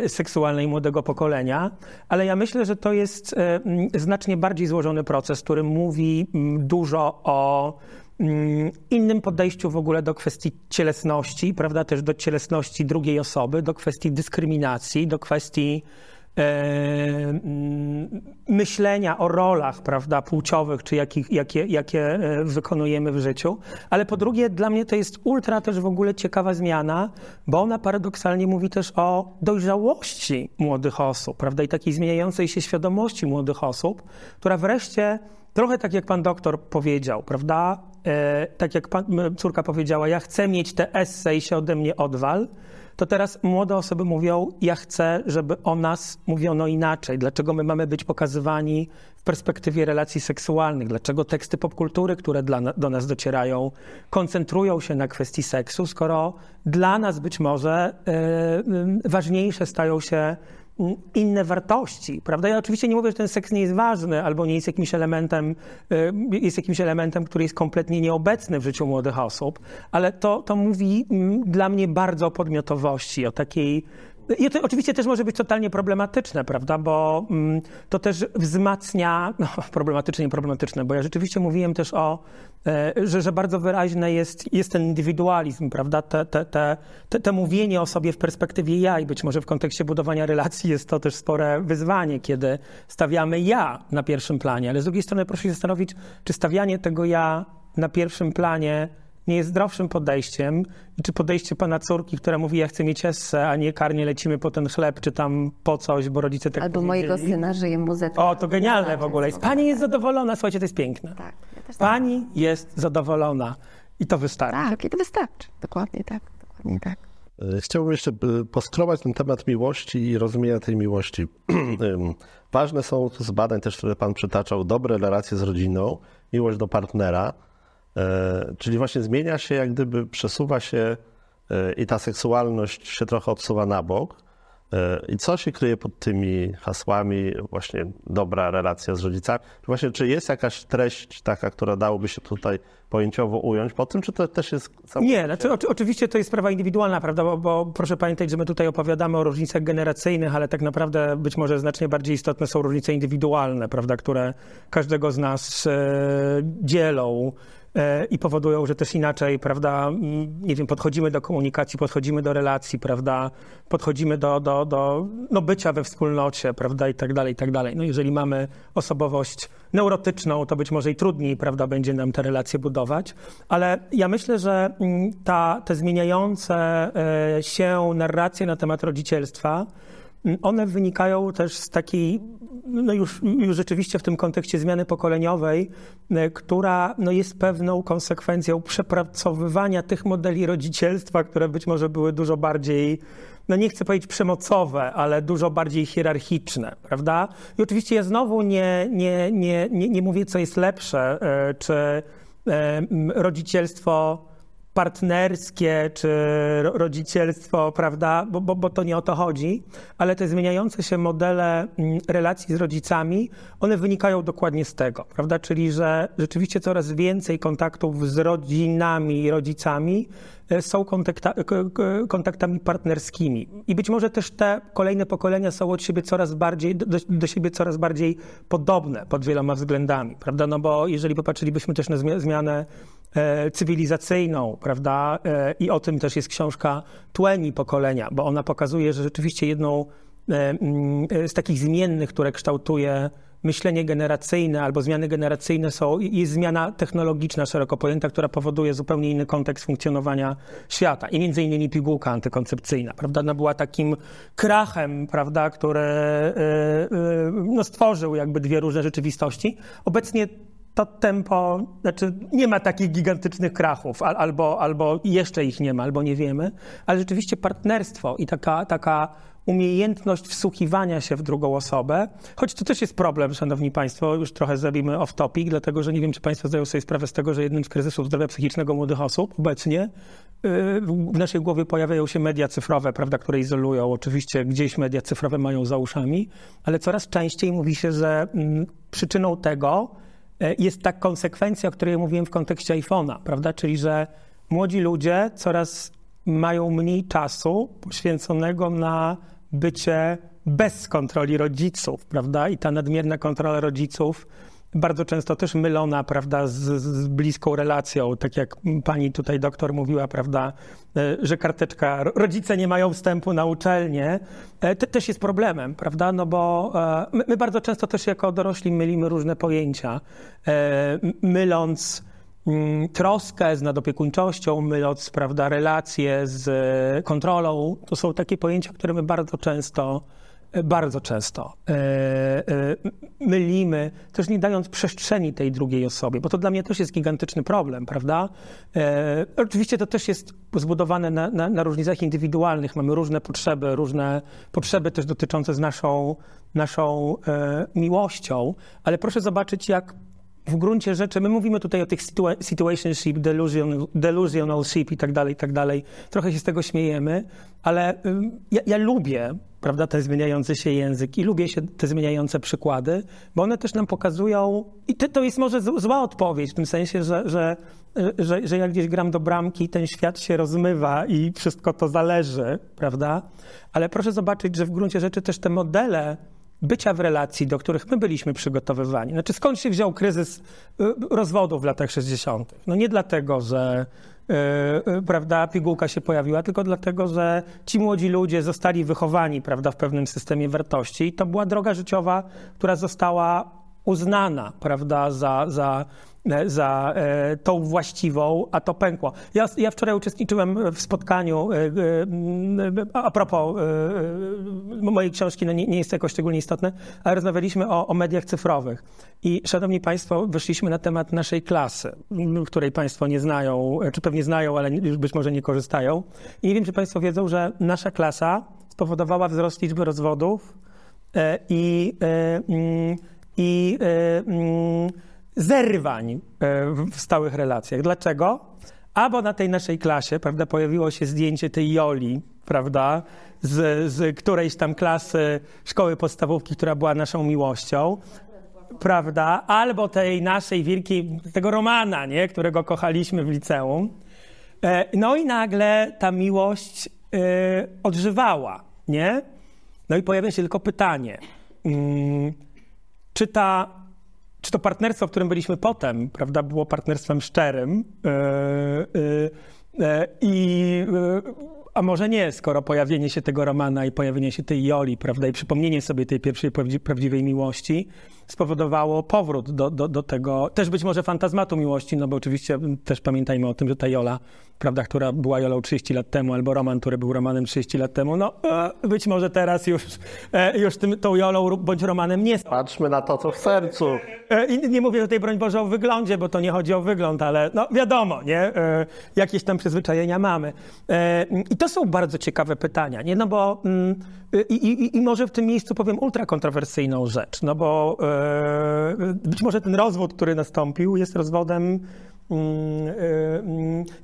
Speaker 2: seksualnej młodego pokolenia, ale ja myślę, że to jest znacznie bardziej złożony proces, który mówi dużo o innym podejściu w ogóle do kwestii cielesności, prawda, też do cielesności drugiej osoby, do kwestii dyskryminacji, do kwestii myślenia o rolach, prawda, płciowych, czy jakie wykonujemy w życiu. Ale po drugie, dla mnie to jest ultra też w ogóle ciekawa zmiana, bo ona paradoksalnie mówi też o dojrzałości młodych osób, prawda, i takiej zmieniającej się świadomości młodych osób, która wreszcie, trochę tak jak pan doktor powiedział, prawda, tak jak córka powiedziała, ja chcę mieć te esse i się ode mnie odwal, to teraz młode osoby mówią, ja chcę, żeby o nas mówiono inaczej. Dlaczego my mamy być pokazywani w perspektywie relacji seksualnych? Dlaczego teksty popkultury, które do nas docierają, koncentrują się na kwestii seksu, skoro dla nas być może ważniejsze stają się inne wartości, prawda? Ja oczywiście nie mówię, że ten seks nie jest ważny albo nie jest jakimś elementem, który jest kompletnie nieobecny w życiu młodych osób, ale to mówi dla mnie bardzo o podmiotowości, o takiej... I to oczywiście też może być totalnie problematyczne, prawda, bo to też wzmacnia, problematyczne, bo ja rzeczywiście mówiłem też że bardzo wyraźne jest ten indywidualizm, prawda, te mówienie o sobie w perspektywie ja i być może w kontekście budowania relacji jest to też spore wyzwanie, kiedy stawiamy ja na pierwszym planie, ale z drugiej strony proszę się zastanowić, czy stawianie tego ja na pierwszym planie nie jest zdrowszym podejściem i czy podejście pana córki, która mówi, ja chcę mieć esse, a nie karnie lecimy po ten chleb, czy tam po coś, bo rodzice tak
Speaker 3: albo
Speaker 2: powiedzieli.
Speaker 3: Mojego syna żyje muzyka.
Speaker 2: O, to genialne w ogóle. Pani jest zadowolona, słuchajcie, to jest piękne.
Speaker 3: Tak, ja też
Speaker 2: Pani jest zadowolona i to wystarczy.
Speaker 3: Tak, i to wystarczy. Dokładnie tak.
Speaker 1: Chciałbym jeszcze poskrobać ten temat miłości i rozumienia tej miłości. Ważne są z badań też, które pan przytaczał, dobre relacje z rodziną, miłość do partnera, czyli właśnie zmienia się, jak gdyby przesuwa się i ta seksualność się trochę odsuwa na bok. I co się kryje pod tymi hasłami właśnie dobra relacja z rodzicami? Właśnie, czy jest jakaś treść taka, która dałoby się tutaj pojęciowo ująć po tym, czy to też jest...
Speaker 2: Nie, znaczy oczywiście to jest sprawa indywidualna, prawda, bo proszę pamiętać, że my tutaj opowiadamy o różnicach generacyjnych, ale tak naprawdę być może znacznie bardziej istotne są różnice indywidualne, prawda, które każdego z nas dzielą i powodują, że też inaczej, prawda, nie wiem, podchodzimy do komunikacji, podchodzimy do relacji, prawda, podchodzimy do bycia we wspólnocie, prawda, i tak dalej. No jeżeli mamy osobowość neurotyczną, to być może i trudniej, prawda, będzie nam te relacje budować, ale ja myślę, że te zmieniające się narracje na temat rodzicielstwa, one wynikają też z takiej, no już rzeczywiście w tym kontekście zmiany pokoleniowej, która jest pewną konsekwencją przepracowywania tych modeli rodzicielstwa, które być może były dużo bardziej no nie chcę powiedzieć przemocowe, ale dużo bardziej hierarchiczne, prawda? I oczywiście ja znowu nie mówię, co jest lepsze, czy rodzicielstwo partnerskie, czy rodzicielstwo, prawda, bo to nie o to chodzi, ale te zmieniające się modele relacji z rodzicami, one wynikają dokładnie z tego, prawda, czyli że rzeczywiście coraz więcej kontaktów z rodzinami i rodzicami są kontaktami partnerskimi. I być może też te kolejne pokolenia są od siebie coraz bardziej, do siebie coraz bardziej podobne pod wieloma względami, prawda, no bo jeżeli popatrzylibyśmy też na zmianę cywilizacyjną, prawda, i o tym też jest książka Tłeni pokolenia, bo ona pokazuje, że rzeczywiście jedną z takich zmiennych, które kształtuje myślenie generacyjne albo zmiany generacyjne jest zmiana technologiczna szeroko pojęta, która powoduje zupełnie inny kontekst funkcjonowania świata i między innymi pigułka antykoncepcyjna, prawda, ona była takim krachem, prawda, który no, stworzył jakby dwie różne rzeczywistości. Obecnie to tempo, znaczy nie ma takich gigantycznych krachów, albo jeszcze ich nie ma, albo nie wiemy, ale rzeczywiście partnerstwo i taka umiejętność wsłuchiwania się w drugą osobę, choć to też jest problem, szanowni państwo, już trochę zrobimy off topic, dlatego że nie wiem, czy państwo zdają sobie sprawę z tego, że jednym z kryzysów zdrowia psychicznego młodych osób obecnie w naszej głowie pojawiają się media cyfrowe, prawda, które izolują. Oczywiście gdzieś media cyfrowe mają za uszami, ale coraz częściej mówi się, że przyczyną tego jest ta konsekwencja, o której mówiłem w kontekście iPhone'a, prawda? Czyli, że młodzi ludzie coraz mają mniej czasu poświęconego na bycie bez kontroli rodziców, prawda? I ta nadmierna kontrola rodziców bardzo często też mylona, prawda, z bliską relacją, tak jak pani tutaj doktor mówiła, prawda, że karteczka, rodzice nie mają wstępu na uczelnię, to też jest problemem, prawda, no bo my bardzo często też jako dorośli mylimy różne pojęcia, myląc troskę z nadopiekuńczością, myląc, prawda, relacje z kontrolą. To są takie pojęcia, które my bardzo często mylimy, też nie dając przestrzeni tej drugiej osobie, bo to dla mnie też jest gigantyczny problem, prawda? Oczywiście to też jest zbudowane na różnicach indywidualnych, mamy różne potrzeby też dotyczące z naszą miłością, ale proszę zobaczyć, jak w gruncie rzeczy, my mówimy tutaj o tych situationship, delusionalship i tak dalej, trochę się z tego śmiejemy, ale ja lubię, prawda, ten zmieniający się język i lubię te zmieniające przykłady, bo one też nam pokazują, i to jest może zła odpowiedź w tym sensie, że jak gdzieś gram do bramki, ten świat się rozmywa i wszystko to zależy, prawda, ale proszę zobaczyć, że w gruncie rzeczy też te modele bycia w relacji, do których my byliśmy przygotowywani. Znaczy, skąd się wziął kryzys rozwodu w latach 60.? No nie dlatego, że prawda, pigułka się pojawiła, tylko dlatego, że ci młodzi ludzie zostali wychowani, prawda, w pewnym systemie wartości i to była droga życiowa, która została uznana, prawda, za tą właściwą, a to pękło. Ja wczoraj uczestniczyłem w spotkaniu, a propos mojej książki, no nie jest to jakoś szczególnie istotne, ale rozmawialiśmy o mediach cyfrowych. I szanowni państwo, wyszliśmy na temat naszej klasy, której państwo nie znają, czy pewnie znają, ale już być może nie korzystają. I nie wiem, czy państwo wiedzą, że nasza klasa spowodowała wzrost liczby rozwodów i zerwań w stałych relacjach. Dlaczego? Bo na tej naszej klasie, prawda, pojawiło się zdjęcie tej Joli, prawda, z którejś tam klasy szkoły podstawówki, która była naszą miłością, prawda, albo tej naszej wielkiej, tego Romana, nie, którego kochaliśmy w liceum. No i nagle ta miłość odżywała, nie? No i pojawia się tylko pytanie, czy to partnerstwo, w którym byliśmy potem, prawda, było partnerstwem szczerym a może nie, skoro pojawienie się tego Romana i pojawienie się tej Joli, prawda, i przypomnienie sobie tej pierwszej prawdziwej miłości spowodowało powrót do tego, też być może fantazmatu miłości, no bo oczywiście też pamiętajmy o tym, że ta Jola, prawda, która była Jolą 30 lat temu, albo Roman, który był Romanem 30 lat temu, no być może teraz już tą Jolą bądź Romanem nie są.
Speaker 1: Patrzmy na to, co w sercu.
Speaker 2: I nie mówię tutaj, broń Boże, o wyglądzie, bo to nie chodzi o wygląd, ale no wiadomo, nie? Jakieś tam przyzwyczajenia mamy. I to są bardzo ciekawe pytania, nie? No bo i może w tym miejscu powiem ultra kontrowersyjną rzecz, no bo być może ten rozwód, który nastąpił, jest rozwodem,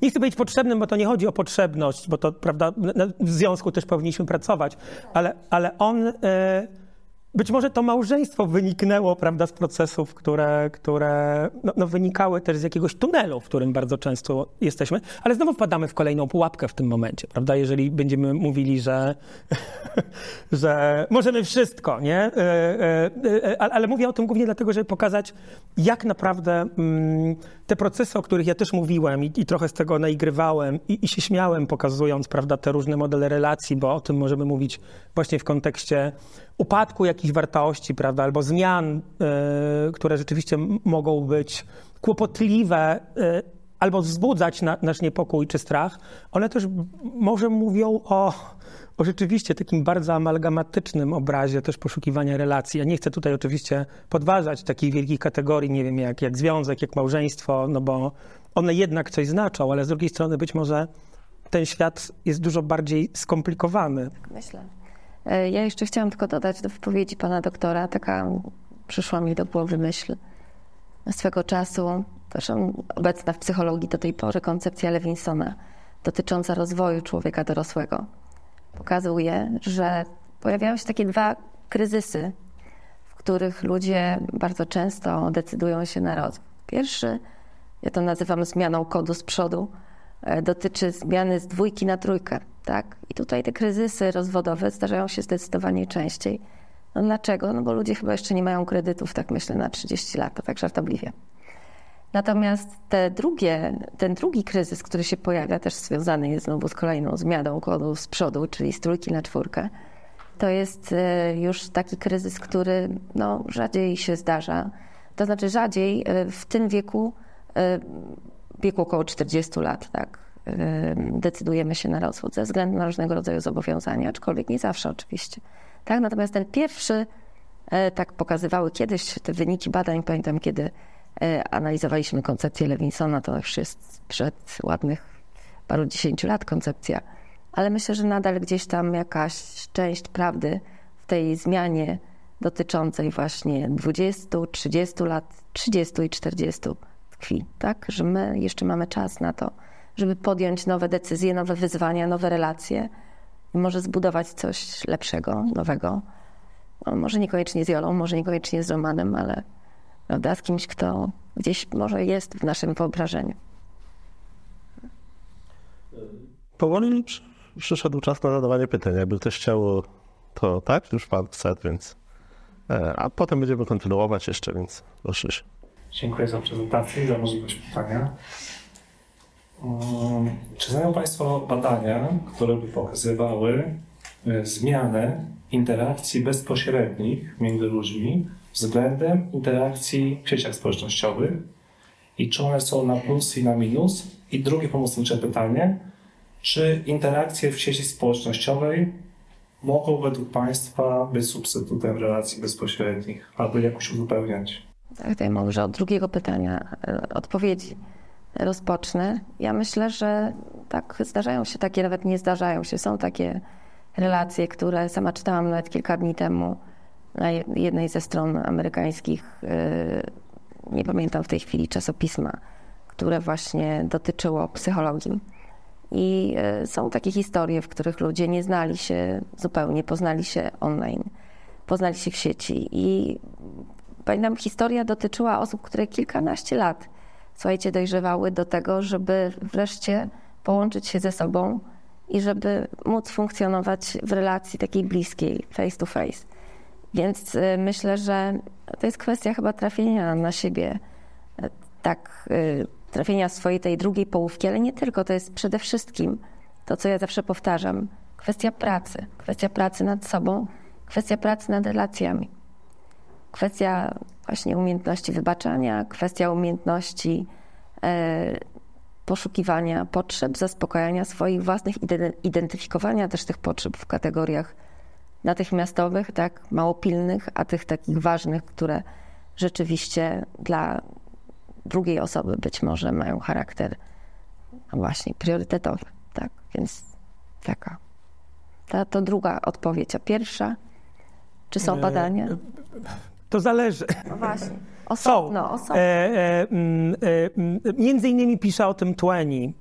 Speaker 2: nie chcę powiedzieć potrzebnym, bo to nie chodzi o potrzebność, bo to, prawda, w związku też powinniśmy pracować, ale on, być może to małżeństwo wyniknęło, prawda, z procesów, które wynikały też z jakiegoś tunelu, w którym bardzo często jesteśmy, ale znowu wpadamy w kolejną pułapkę w tym momencie, prawda, jeżeli będziemy mówili, że możemy wszystko, nie? Ale mówię o tym głównie dlatego, żeby pokazać, jak naprawdę te procesy, o których ja też mówiłem i trochę z tego naigrywałem i się śmiałem, pokazując, prawda, te różne modele relacji, bo o tym możemy mówić właśnie w kontekście upadku jakichś wartości, prawda, albo zmian, które rzeczywiście mogą być kłopotliwe, albo wzbudzać nasz niepokój czy strach, one też może mówią o rzeczywiście takim bardzo amalgamatycznym obrazie też poszukiwania relacji. Ja nie chcę tutaj oczywiście podważać takich wielkich kategorii, nie wiem, jak związek, jak małżeństwo, no bo one jednak coś znaczą, ale z drugiej strony być może ten świat jest dużo bardziej skomplikowany.
Speaker 3: Myślę. Ja jeszcze chciałam tylko dodać do wypowiedzi pana doktora, taka przyszła mi do głowy myśl. Swego czasu, zresztą obecna w psychologii do tej pory, koncepcja Lewinsona dotycząca rozwoju człowieka dorosłego pokazuje, że pojawiają się takie dwa kryzysy, w których ludzie bardzo często decydują się na rozwój. Pierwszy, ja to nazywam zmianą kodu z przodu, dotyczy zmiany z 2 na 3, tak? I tutaj te kryzysy rozwodowe zdarzają się zdecydowanie częściej. No dlaczego? No bo ludzie chyba jeszcze nie mają kredytów, tak myślę, na 30 lat, to tak żartobliwie. Natomiast ten drugi kryzys, który się pojawia, też związany jest znowu z kolejną zmianą kodu z przodu, czyli z 3 na 4, to jest już taki kryzys, który no, rzadziej się zdarza. To znaczy rzadziej w tym wieku około 40 lat, tak, decydujemy się na rozwód ze względu na różnego rodzaju zobowiązania, aczkolwiek nie zawsze oczywiście. Tak? Natomiast ten pierwszy, tak pokazywały kiedyś te wyniki badań, pamiętam kiedy analizowaliśmy koncepcję Lewinsona, to już jest sprzed ładnych paru 10 lat koncepcja, ale myślę, że nadal gdzieś tam jakaś część prawdy w tej zmianie dotyczącej właśnie 20, 30 lat, 30 i 40 tkwi, tak? Że my jeszcze mamy czas na to, żeby podjąć nowe decyzje, nowe wyzwania, nowe relacje i może zbudować coś lepszego, nowego. No, może niekoniecznie z Jolą, może niekoniecznie z Romanem, ale prawda, z kimś, kto gdzieś może jest w naszym wyobrażeniu.
Speaker 1: Powoli przyszedł czas na zadawanie pytań. Jakby ktoś chciał, to tak, już pan chce, więc... A potem będziemy kontynuować jeszcze, więc proszę się.
Speaker 4: Dziękuję za prezentację i za możliwość pytania. Czy znają państwo badania, które by pokazywały zmianę interakcji bezpośrednich między ludźmi względem interakcji w sieciach społecznościowych i czy one są na plus i na minus? I drugie pomocnicze pytanie, czy interakcje w sieci społecznościowej mogą według państwa być substytutem relacji bezpośrednich albo jakoś uzupełniać?
Speaker 3: Tak, to ja może od drugiego pytania odpowiedzi rozpocznę. Ja myślę, że tak zdarzają się takie, nawet nie zdarzają się, są takie relacje, które sama czytałam nawet kilka dni temu na jednej ze stron amerykańskich, nie pamiętam w tej chwili czasopisma, które właśnie dotyczyło psychologii. I są takie historie, w których ludzie nie znali się zupełnie, poznali się online, poznali się w sieci. I pamiętam, historia dotyczyła osób, które kilkanaście lat, słuchajcie, dojrzewały do tego, żeby wreszcie połączyć się ze sobą i żeby móc funkcjonować w relacji takiej bliskiej, face to face. Więc myślę, że to jest kwestia chyba trafienia na siebie, tak, trafienia swojej tej drugiej połówki, ale nie tylko, to jest przede wszystkim to, co ja zawsze powtarzam, kwestia pracy nad sobą, kwestia pracy nad relacjami, kwestia właśnie umiejętności wybaczania, kwestia umiejętności poszukiwania potrzeb, zaspokajania swoich własnych, identyfikowania też tych potrzeb w kategoriach natychmiastowych, tak, mało pilnych, a tych takich ważnych, które rzeczywiście dla drugiej osoby być może mają charakter właśnie priorytetowy, tak, więc taka. To druga odpowiedź, a pierwsza, czy są badania?
Speaker 2: To zależy.
Speaker 3: No właśnie, osobno.
Speaker 2: Między innymi pisze o tym Twain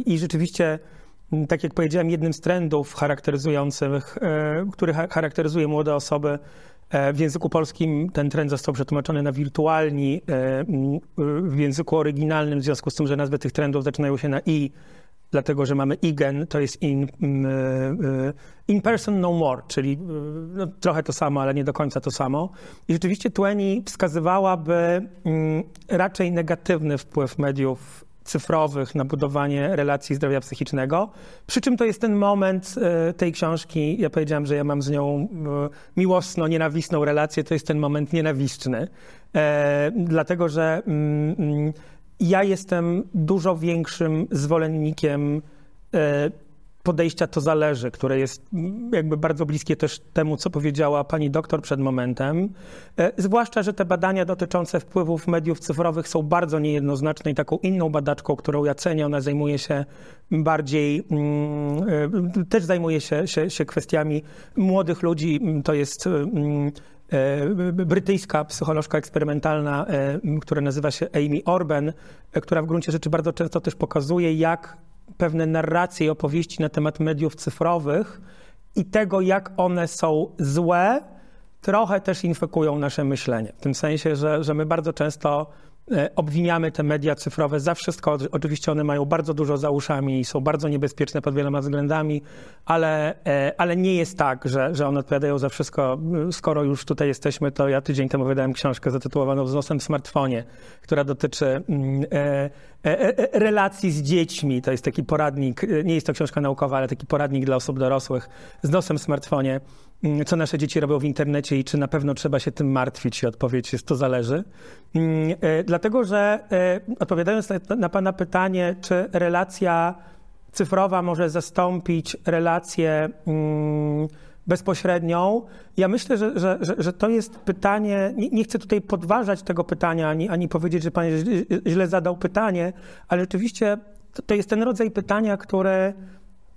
Speaker 2: i rzeczywiście, tak jak powiedziałem, jednym z trendów charakteryzujących, który charakteryzuje młode osoby, w języku polskim ten trend został przetłumaczony na wirtualni, w języku oryginalnym, w związku z tym, że nazwy tych trendów zaczynają się na i, dlatego że mamy igen, to jest in person no more, czyli no, trochę to samo, ale nie do końca to samo. I rzeczywiście Twain wskazywałaby raczej negatywny wpływ mediów cyfrowych na budowanie relacji zdrowia psychicznego. Przy czym to jest ten moment tej książki, ja powiedziałam, że ja mam z nią miłosno-nienawistną relację, to jest ten moment nienawistny. Dlatego, że ja jestem dużo większym zwolennikiem podejścia to zależy, które jest jakby bardzo bliskie też temu, co powiedziała pani doktor przed momentem. Zwłaszcza, że te badania dotyczące wpływów mediów cyfrowych są bardzo niejednoznaczne i taką inną badaczką, którą ja cenię, ona zajmuje się bardziej, też zajmuje się kwestiami młodych ludzi, to jest brytyjska psycholożka eksperymentalna, która nazywa się Amy Orben, która w gruncie rzeczy bardzo często też pokazuje, jak pewne narracje i opowieści na temat mediów cyfrowych i tego, jak one są złe, trochę też infekują nasze myślenie. W tym sensie, że my bardzo często obwiniamy te media cyfrowe za wszystko. Oczywiście one mają bardzo dużo za uszami i są bardzo niebezpieczne pod wieloma względami, ale nie jest tak, że one odpowiadają za wszystko. Skoro już tutaj jesteśmy, to ja tydzień temu wydałem książkę zatytułowaną "Z nosem w smartfonie", która dotyczy relacji z dziećmi. To jest taki poradnik, nie jest to książka naukowa, ale taki poradnik dla osób dorosłych z nosem w smartfonie, co nasze dzieci robią w internecie i czy na pewno trzeba się tym martwić. I odpowiedź jest, to zależy. Dlatego, że odpowiadając na pana pytanie, czy relacja cyfrowa może zastąpić relację bezpośrednią, ja myślę, że to jest pytanie, nie chcę tutaj podważać tego pytania, ani powiedzieć, że pan źle zadał pytanie, ale rzeczywiście to jest ten rodzaj pytania, które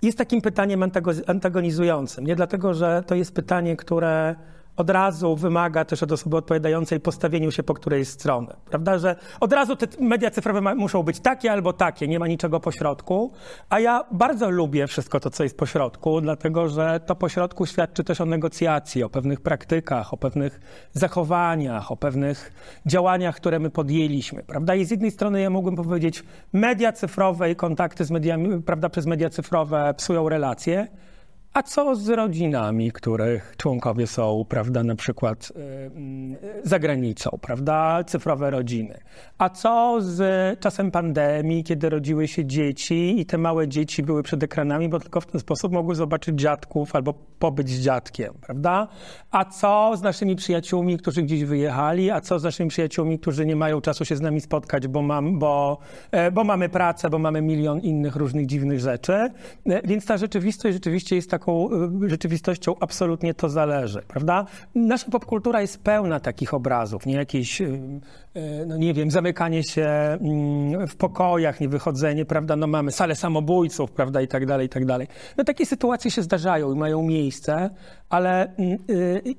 Speaker 2: jest takim pytaniem antagonizującym. Nie dlatego, że to jest pytanie, które od razu wymaga też od osoby odpowiadającej postawieniu się po której stronie, prawda, że od razu te media cyfrowe muszą być takie albo takie, nie ma niczego pośrodku, a ja bardzo lubię wszystko to, co jest pośrodku, dlatego, że to pośrodku świadczy też o negocjacji, o pewnych praktykach, o pewnych zachowaniach, o pewnych działaniach, które my podjęliśmy, prawda, i z jednej strony ja mógłbym powiedzieć, media cyfrowe i kontakty z mediami, prawda, przez media cyfrowe psują relacje. A co z rodzinami, których członkowie są, prawda, na przykład za granicą, prawda, cyfrowe rodziny? A co z czasem pandemii, kiedy rodziły się dzieci i te małe dzieci były przed ekranami, bo tylko w ten sposób mogły zobaczyć dziadków albo pobyć z dziadkiem, prawda? A co z naszymi przyjaciółmi, którzy gdzieś wyjechali? A co z naszymi przyjaciółmi, którzy nie mają czasu się z nami spotkać, bo mamy pracę, bo mamy milion innych różnych dziwnych rzeczy? Więc ta rzeczywistość rzeczywiście jest taką rzeczywistością, absolutnie to zależy, prawda? Nasza popkultura jest pełna takich obrazów, nie jakieś, no nie wiem, zamykanie się w pokojach, niewychodzenie, prawda? No mamy salę samobójców, prawda? I tak dalej, i tak dalej. No takie sytuacje się zdarzają i mają miejsce, ale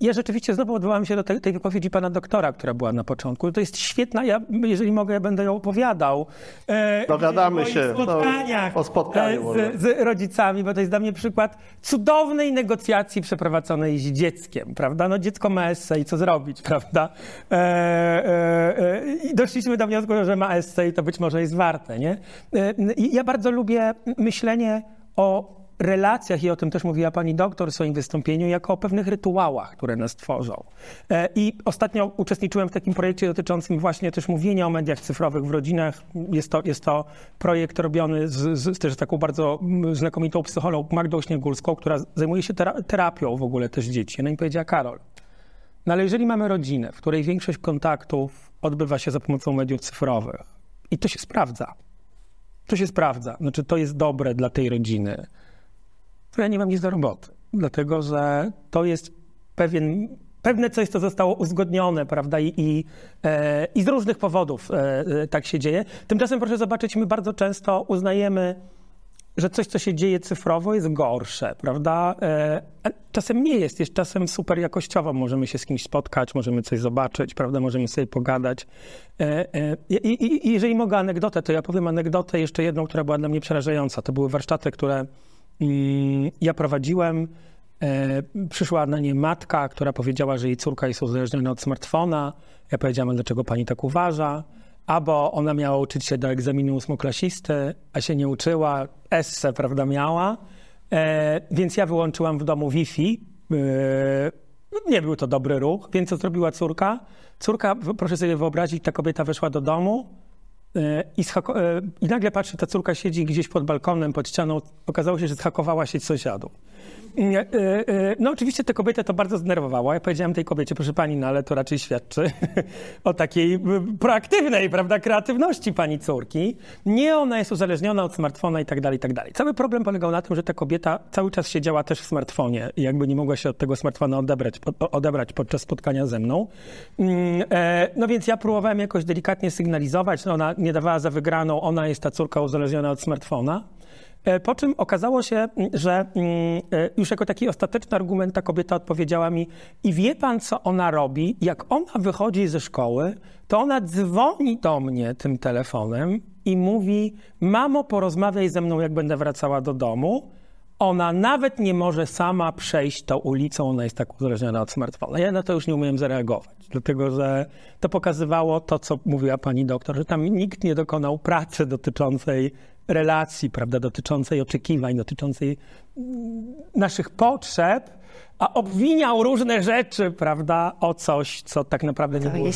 Speaker 2: ja rzeczywiście znowu odwołam się do tej wypowiedzi pana doktora, która była na początku. To jest świetna, ja, jeżeli mogę, ja będę ją opowiadał.
Speaker 1: Dogadamy się
Speaker 2: o
Speaker 1: spotkaniu
Speaker 2: z rodzicami, bo to jest dla mnie przykład cudownej negocjacji przeprowadzonej z dzieckiem, prawda? No dziecko ma essay, co zrobić, prawda? I doszliśmy do wniosku, że ma essay, to być może jest warte, nie? Ja bardzo lubię myślenie o relacjach i o tym też mówiła pani doktor w swoim wystąpieniu, jako o pewnych rytuałach, które nas tworzą. I ostatnio uczestniczyłem w takim projekcie dotyczącym właśnie też mówienia o mediach cyfrowych w rodzinach. Jest to projekt robiony z też taką bardzo znakomitą psycholog Magdą Śniegulską, która zajmuje się terapią w ogóle też dzieci. Ona mi powiedziała: Karol, No ale jeżeli mamy rodzinę, w której większość kontaktów odbywa się za pomocą mediów cyfrowych i to się sprawdza, znaczy to jest dobre dla tej rodziny, to ja nie mam nic do roboty, dlatego że to jest pewne coś, co zostało uzgodnione, prawda, i z różnych powodów tak się dzieje. Tymczasem proszę zobaczyć, my bardzo często uznajemy, że coś, co się dzieje cyfrowo, jest gorsze, prawda? Czasem nie jest czasem super jakościowo. Możemy się z kimś spotkać, możemy coś zobaczyć, prawda? Możemy sobie pogadać. I jeżeli mogę anegdotę, to ja powiem anegdotę jeszcze jedną, która była dla mnie przerażająca. To były warsztaty, które ja prowadziłem. Przyszła na nie matka, która powiedziała, że jej córka jest uzależniona od smartfona. Ja powiedziałem, dlaczego pani tak uważa? Albo ona miała uczyć się do egzaminu ósmoklasisty, a się nie uczyła, esse, prawda, miała. Więc ja wyłączyłam w domu Wi-Fi. Nie był to dobry ruch, więc co zrobiła córka? Córka, proszę sobie wyobrazić, ta kobieta weszła do domu i nagle patrzy, ta córka siedzi gdzieś pod balkonem, pod ścianą. Okazało się, że zhakowała sieć sąsiadów. No oczywiście tę kobietę to bardzo zdenerwowało. Ja powiedziałem tej kobiecie, proszę pani, no ale to raczej świadczy o takiej proaktywnej, prawda, kreatywności pani córki. Nie, ona jest uzależniona od smartfona i tak dalej, i tak dalej. Cały problem polegał na tym, że ta kobieta cały czas siedziała też w smartfonie i jakby nie mogła się od tego smartfona odebrać podczas spotkania ze mną. No więc ja próbowałem jakoś delikatnie sygnalizować, no ona nie dawała za wygraną, ona jest ta córka uzależniona od smartfona. Po czym okazało się, że już jako taki ostateczny argument ta kobieta odpowiedziała mi: i wie pan, co ona robi? Jak ona wychodzi ze szkoły, to ona dzwoni do mnie tym telefonem i mówi: mamo, porozmawiaj ze mną, jak będę wracała do domu. Ona nawet nie może sama przejść tą ulicą, ona jest tak uzależniona od smartfona. Ja na to już nie umiałem zareagować, dlatego że to pokazywało to, co mówiła pani doktor, że tam nikt nie dokonał pracy dotyczącej relacji, prawda, dotyczącej oczekiwań, dotyczącej naszych potrzeb, a obwiniał różne rzeczy, prawda, o coś, co tak naprawdę nie było.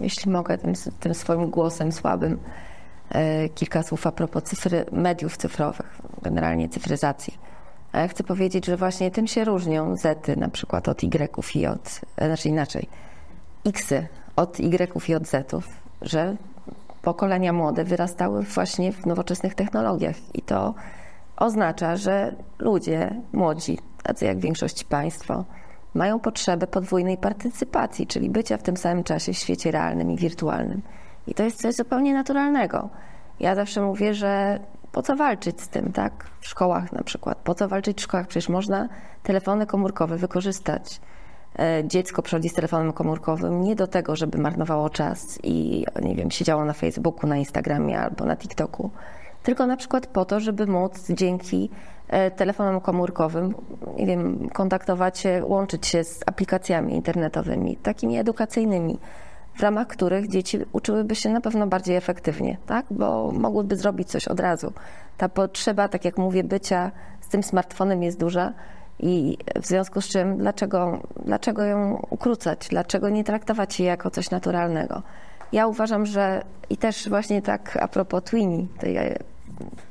Speaker 3: Jeśli mogę tym swoim głosem słabym, kilka słów a propos mediów cyfrowych, generalnie cyfryzacji. Chcę powiedzieć, że właśnie tym się różnią Z-y na przykład od Y-ów i X-y od Y-ów i od Z-ów, że pokolenia młode wyrastały właśnie w nowoczesnych technologiach i to oznacza, że ludzie młodzi, tacy jak w większości państwo, mają potrzebę podwójnej partycypacji, czyli bycia w tym samym czasie w świecie realnym i wirtualnym. I to jest coś zupełnie naturalnego. Ja zawsze mówię, że po co walczyć z tym, tak? W szkołach na przykład. Po co walczyć w szkołach? Przecież można telefony komórkowe wykorzystać. Dziecko przychodzi z telefonem komórkowym nie do tego, żeby marnowało czas i, nie wiem, siedziało na Facebooku, na Instagramie albo na TikToku, tylko na przykład po to, żeby móc dzięki telefonom komórkowym, nie wiem, kontaktować się, łączyć się z aplikacjami internetowymi, takimi edukacyjnymi, w ramach których dzieci uczyłyby się na pewno bardziej efektywnie, tak? Bo mogłyby zrobić coś od razu. Ta potrzeba, tak jak mówię, bycia z tym smartfonem jest duża i w związku z czym dlaczego ją ukrócać? Dlaczego nie traktować jej jako coś naturalnego? Ja uważam, że i też właśnie tak a propos Twinnie, tej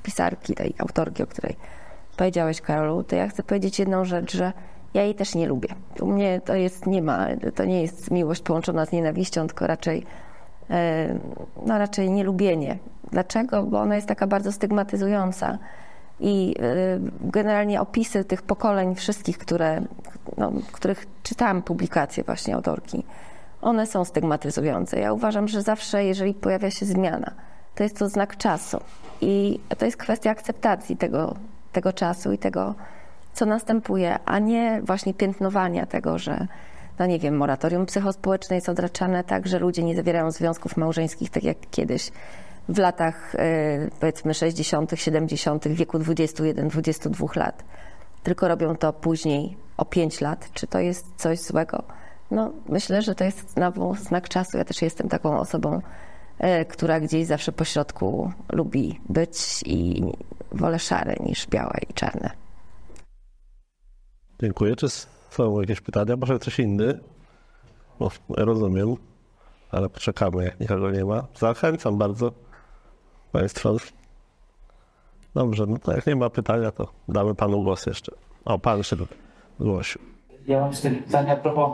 Speaker 3: pisarki, tej autorki, o której powiedziałeś, Karolu, to ja chcę powiedzieć jedną rzecz, że ja jej też nie lubię. U mnie to nie jest miłość połączona z nienawiścią, tylko raczej nielubienie. Dlaczego? Bo ona jest taka bardzo stygmatyzująca i generalnie opisy tych pokoleń wszystkich, których czytałam publikacje właśnie autorki, one są stygmatyzujące. Ja uważam, że zawsze, jeżeli pojawia się zmiana, to jest to znak czasu i to jest kwestia akceptacji tego czasu i tego, co następuje, a nie właśnie piętnowania tego, że, no nie wiem, moratorium psychospołeczne jest odraczane tak, że ludzie nie zawierają związków małżeńskich tak jak kiedyś w latach powiedzmy 60., 70., w wieku 21-22 lat, tylko robią to później o 5 lat. Czy to jest coś złego? No myślę, że to jest znowu znak czasu. Ja też jestem taką osobą, która gdzieś zawsze po środku lubi być i wolę szare niż białe i czarne.
Speaker 1: Dziękuję. Czy są jakieś pytania? Może ktoś inny? No, rozumiem, ale poczekamy, jak nikogo nie ma. Zachęcam bardzo Państwa. Dobrze, no to jak nie ma pytania, to damy Panu głos jeszcze. O, Pan się zgłosił.
Speaker 5: Ja mam pytanie a propos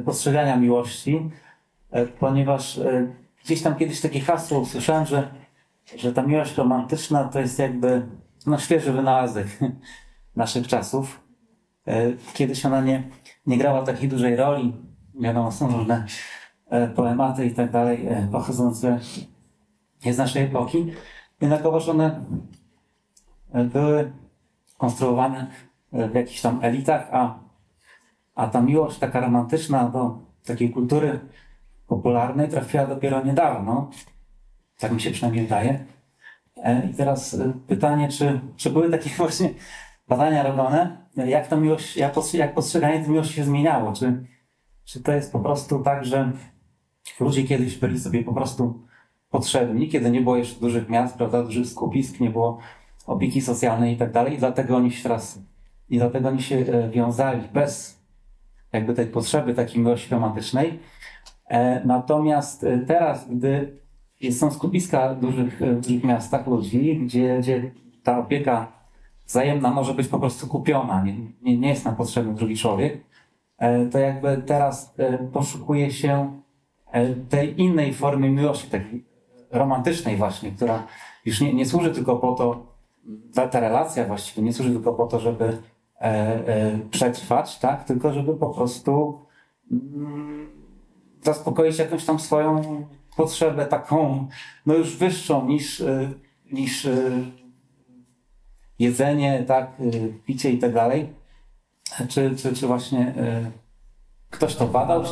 Speaker 5: postrzegania miłości, ponieważ gdzieś tam kiedyś takie hasło usłyszałem, że ta miłość romantyczna to jest jakby świeży wynalazek naszych czasów. Kiedyś ona nie grała takiej dużej roli. Wiadomo, są różne poematy i tak dalej pochodzące z naszej epoki. Jednakowoż one były konstruowane w jakichś tam elitach, a ta miłość taka romantyczna do takiej kultury popularnej trafiła dopiero niedawno. Tak mi się przynajmniej wydaje. I teraz pytanie, czy były takie właśnie badania robione, jak ta miłość, jak postrzeganie tej miłości się zmieniało? Czy to jest po prostu tak, że ludzie kiedyś byli sobie po prostu potrzebni, kiedy nie było jeszcze dużych miast, prawda, dużych skupisk, nie było opieki socjalnej i tak dalej, i dlatego oni się wiązali bez jakby tej potrzeby takiej miłości romantycznej. Natomiast teraz, gdy są skupiska w dużych miastach ludzi, gdzie ta opieka wzajemna może być po prostu kupiona, nie jest nam potrzebny drugi człowiek, to jakby teraz poszukuje się tej innej formy miłości, takiej romantycznej właśnie, która już nie służy tylko po to, ta relacja właściwie nie służy tylko po to, żeby przetrwać, tak? Tylko żeby po prostu zaspokoić jakąś tam swoją potrzebę taką, no już wyższą niż jedzenie, tak, picie i tak dalej. Czy właśnie ktoś to badał?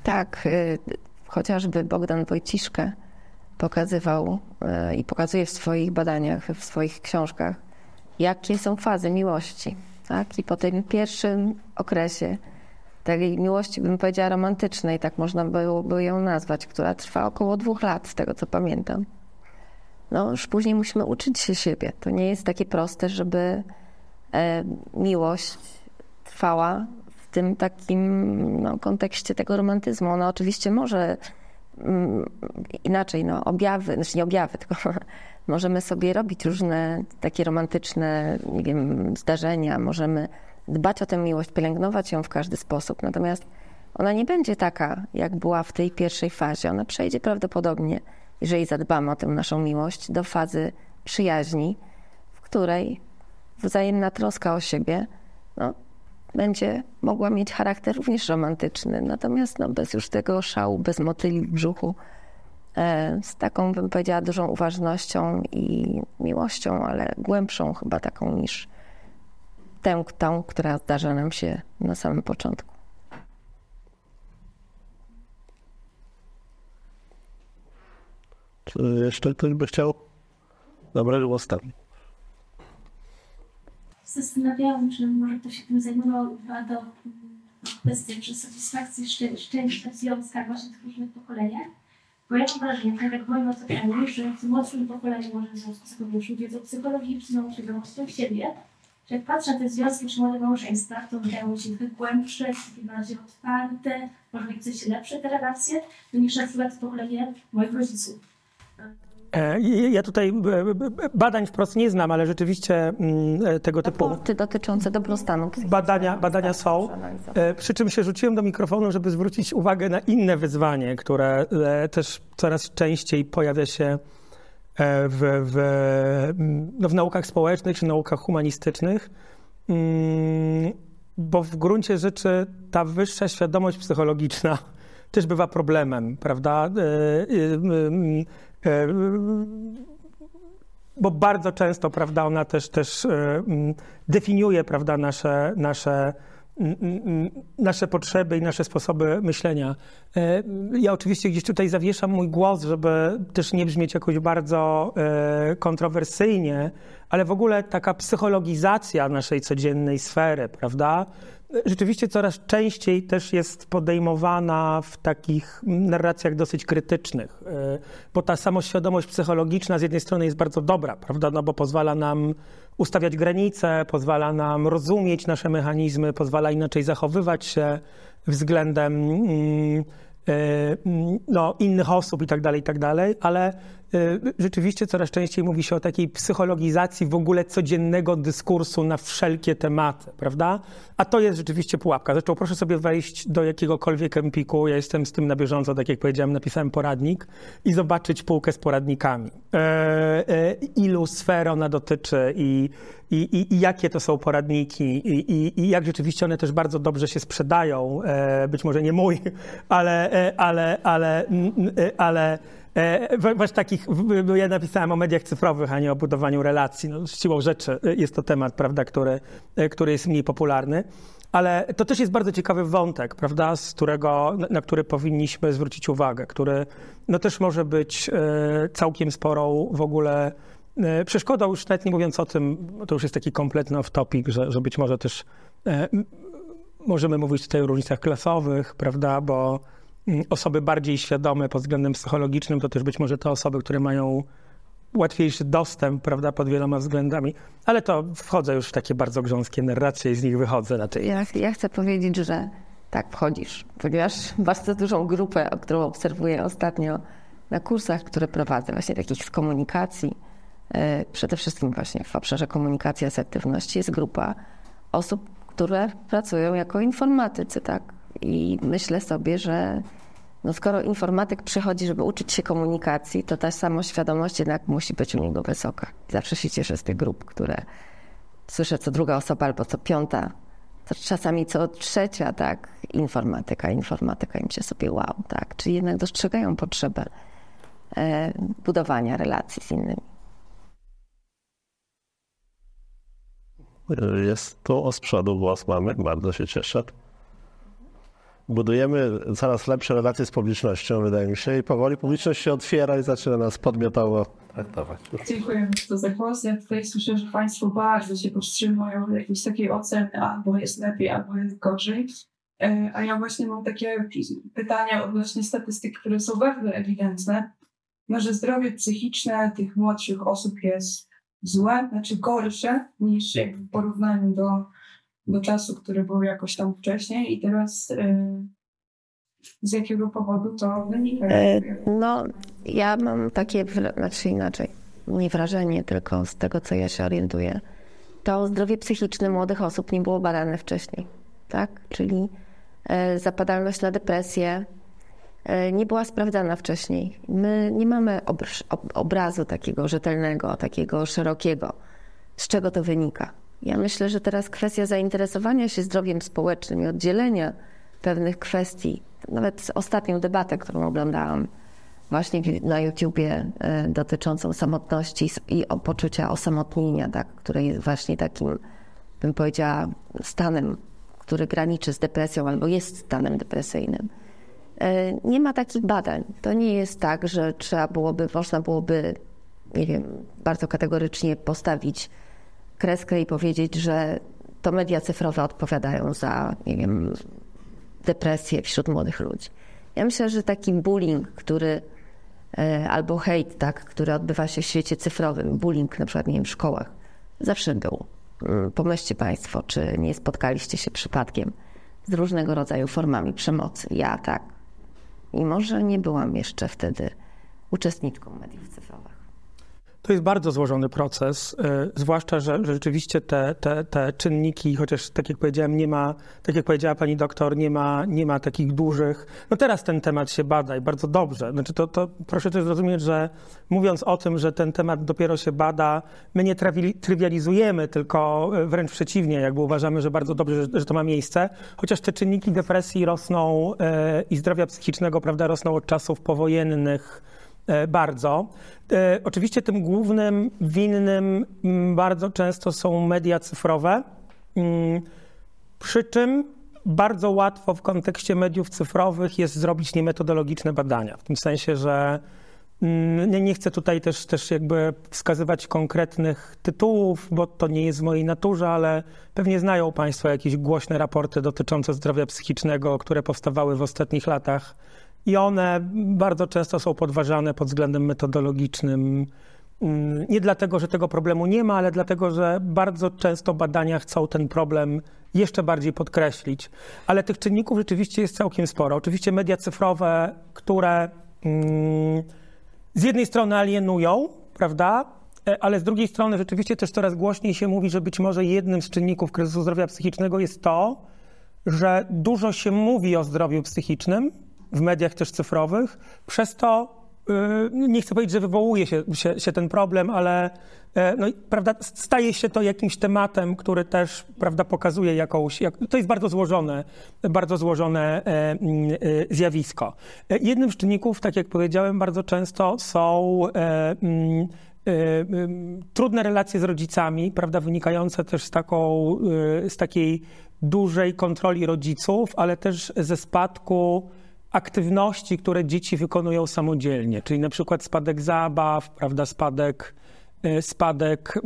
Speaker 3: Tak, chociażby Bogdan Wojciszka pokazywał i pokazuje w swoich badaniach, w swoich książkach, jakie są fazy miłości. Tak? I po tym pierwszym okresie tej miłości, bym powiedziała romantycznej, tak można by ją nazwać, która trwa około 2 lat, z tego co pamiętam. No już później musimy uczyć się siebie. To nie jest takie proste, żeby miłość trwała w tym takim kontekście tego romantyzmu. Ona oczywiście może inaczej, objawy, znaczy nie objawy, tylko możemy sobie robić różne takie romantyczne, nie wiem, zdarzenia, możemy dbać o tę miłość, pielęgnować ją w każdy sposób, natomiast ona nie będzie taka, jak była w tej pierwszej fazie. Ona przejdzie prawdopodobnie, jeżeli zadbamy o tę naszą miłość, do fazy przyjaźni, w której wzajemna troska o siebie będzie mogła mieć charakter również romantyczny, natomiast bez już tego szału, bez motyli w brzuchu, z taką, bym powiedziała, dużą uważnością i miłością, ale głębszą chyba taką niż tą, która zdarza nam się na samym początku.
Speaker 1: Czy jeszcze ktoś by chciał zabrać głos tam?
Speaker 6: Zastanawiałam, czy może to się tym zajmował do kwestii, że satysfakcji, szczęścia w związkach właśnie w różnych pokoleniach. Bo ja mam wrażenie, tak jak w moim otoczeniu, że w młodszym pokoleniu może w związku z pewniejszą wiedzą psychologiczną, świadomością siebie, że jak patrzę na te związki czy młode małżeństwa, to wydają mi się trochę głębsze, takie bardziej otwarte, może być coś lepsze te relacje, niż na przykład pokolenie moich rodziców.
Speaker 2: Ja tutaj badań wprost nie znam, ale rzeczywiście tego typu
Speaker 3: Raporty dotyczące dobrostanu
Speaker 2: badania są. Przy czym się rzuciłem do mikrofonu, żeby zwrócić uwagę na inne wyzwanie, które też coraz częściej pojawia się w naukach społecznych czy naukach humanistycznych, bo w gruncie rzeczy ta wyższa świadomość psychologiczna też bywa problemem, prawda? Bo bardzo często, prawda, ona też definiuje, prawda, nasze potrzeby i nasze sposoby myślenia. Ja oczywiście gdzieś tutaj zawieszam mój głos, żeby też nie brzmieć jakoś bardzo kontrowersyjnie, ale w ogóle taka psychologizacja naszej codziennej sfery, prawda, rzeczywiście coraz częściej też jest podejmowana w takich narracjach dosyć krytycznych, bo ta samoświadomość psychologiczna z jednej strony jest bardzo dobra, prawda, no bo pozwala nam ustawiać granice, pozwala nam rozumieć nasze mechanizmy, pozwala inaczej zachowywać się względem innych osób i tak dalej, ale rzeczywiście coraz częściej mówi się o takiej psychologizacji w ogóle codziennego dyskursu na wszelkie tematy, prawda? A to jest rzeczywiście pułapka. Zresztą proszę sobie wejść do jakiegokolwiek Empiku, ja jestem z tym na bieżąco, tak jak powiedziałem, napisałem poradnik i zobaczyć półkę z poradnikami. Ilu sfer ona dotyczy i jakie to są poradniki i jak rzeczywiście one też bardzo dobrze się sprzedają. Być może nie mój, ale właśnie takich, ja napisałem o mediach cyfrowych, a nie o budowaniu relacji. No, siłą rzeczy jest to temat, prawda, który jest mniej popularny. Ale to też jest bardzo ciekawy wątek, prawda, na który powinniśmy zwrócić uwagę, który no, też może być całkiem sporą w ogóle przeszkodą, już nawet nie mówiąc o tym, to już jest taki kompletny off-topic, że być może też możemy mówić tutaj o różnicach klasowych, prawda, bo osoby bardziej świadome pod względem psychologicznym to też być może te osoby, które mają łatwiejszy dostęp, prawda, pod wieloma względami, ale to wchodzę już w takie bardzo grząskie narracje i z nich wychodzę na tej.
Speaker 3: Ja chcę powiedzieć, że tak wchodzisz, ponieważ bardzo dużą grupę, którą obserwuję ostatnio na kursach, które prowadzę, właśnie takich z komunikacji, przede wszystkim właśnie w obszarze komunikacji, asertywności, jest grupa osób, które pracują jako informatycy, tak? I myślę sobie, że no skoro informatyk przychodzi, żeby uczyć się komunikacji, to ta samoświadomość jednak musi być u niego wysoka. Zawsze się cieszę z tych grup, które słyszę co druga osoba albo co piąta, to czasami co trzecia, tak, informatyka i myślę sobie wow, tak, czyli jednak dostrzegają potrzebę budowania relacji z innymi.
Speaker 1: Jest tu z przodu głos mamy, bardzo się cieszę. Budujemy coraz lepsze relacje z publicznością, wydaje mi się, i powoli publiczność się otwiera i zaczyna nas podmiotowo traktować.
Speaker 7: Dziękuję bardzo za głos. Ja tutaj słyszę, że Państwo bardzo się powstrzymują jakiejś takiej oceny, albo jest lepiej, albo jest gorzej. A ja właśnie mam takie pytania odnośnie statystyk, które są bardzo ewidentne. No, że zdrowie psychiczne tych młodszych osób jest złe, znaczy gorsze niż w porównaniu do czasu, który był jakoś tam wcześniej i teraz z jakiego powodu to wynika?
Speaker 3: No, ja mam takie, znaczy inaczej, nie wrażenie, tylko z tego, co ja się orientuję, to zdrowie psychiczne młodych osób nie było badane wcześniej, tak? Czyli zapadalność na depresję nie była sprawdzana wcześniej. My nie mamy obrazu takiego rzetelnego, takiego szerokiego, z czego to wynika. Ja myślę, że teraz kwestia zainteresowania się zdrowiem społecznym i oddzielenia pewnych kwestii, nawet ostatnią debatę, którą oglądałam właśnie na YouTubie dotyczącą samotności i poczucia osamotnienia, tak, które jest właśnie takim, bym powiedziała, stanem, który graniczy z depresją albo jest stanem depresyjnym. Nie ma takich badań. To nie jest tak, że można byłoby, nie wiem, bardzo kategorycznie postawić kreskę i powiedzieć, że to media cyfrowe odpowiadają za, nie wiem, depresję wśród młodych ludzi. Ja myślę, że taki bullying, albo hejt, tak, który odbywa się w świecie cyfrowym, bullying na przykład, nie wiem, w szkołach, zawsze był. Pomyślcie Państwo, czy nie spotkaliście się przypadkiem z różnego rodzaju formami przemocy. Ja tak. Mimo że nie byłam jeszcze wtedy uczestniczką mediów cyfrowych.
Speaker 2: To jest bardzo złożony proces, zwłaszcza, że rzeczywiście te czynniki, chociaż tak jak powiedziałem, nie ma, tak jak powiedziała pani doktor, nie ma takich dużych. No teraz ten temat się bada i bardzo dobrze. Znaczy to proszę też zrozumieć, że mówiąc o tym, że ten temat dopiero się bada, my nie trywializujemy, tylko wręcz przeciwnie, jakby uważamy, że bardzo dobrze, że to ma miejsce, chociaż te czynniki depresji rosną i zdrowia psychicznego, prawda, rosną od czasów powojennych bardzo. Oczywiście tym głównym winnym bardzo często są media cyfrowe, przy czym bardzo łatwo w kontekście mediów cyfrowych jest zrobić niemetodologiczne badania. W tym sensie, że nie chcę tutaj też jakby wskazywać konkretnych tytułów, bo to nie jest w mojej naturze, ale pewnie znają Państwo jakieś głośne raporty dotyczące zdrowia psychicznego, które powstawały w ostatnich latach. I one bardzo często są podważane pod względem metodologicznym. Nie dlatego, że tego problemu nie ma, ale dlatego, że bardzo często badania chcą ten problem jeszcze bardziej podkreślić. Ale tych czynników rzeczywiście jest całkiem sporo. Oczywiście media cyfrowe, które z jednej strony alienują, prawda? Ale z drugiej strony rzeczywiście też coraz głośniej się mówi, że być może jednym z czynników kryzysu zdrowia psychicznego jest to, że dużo się mówi o zdrowiu psychicznym w mediach też cyfrowych, przez to nie chcę powiedzieć, że wywołuje się ten problem, ale no, prawda, staje się to jakimś tematem, który też, prawda, pokazuje to jest bardzo złożone zjawisko. Jednym z czynników, tak jak powiedziałem, bardzo często są trudne relacje z rodzicami, prawda, wynikające też z takiej dużej kontroli rodziców, ale też ze spadku aktywności, które dzieci wykonują samodzielnie, czyli na przykład spadek zabaw, prawda, spadek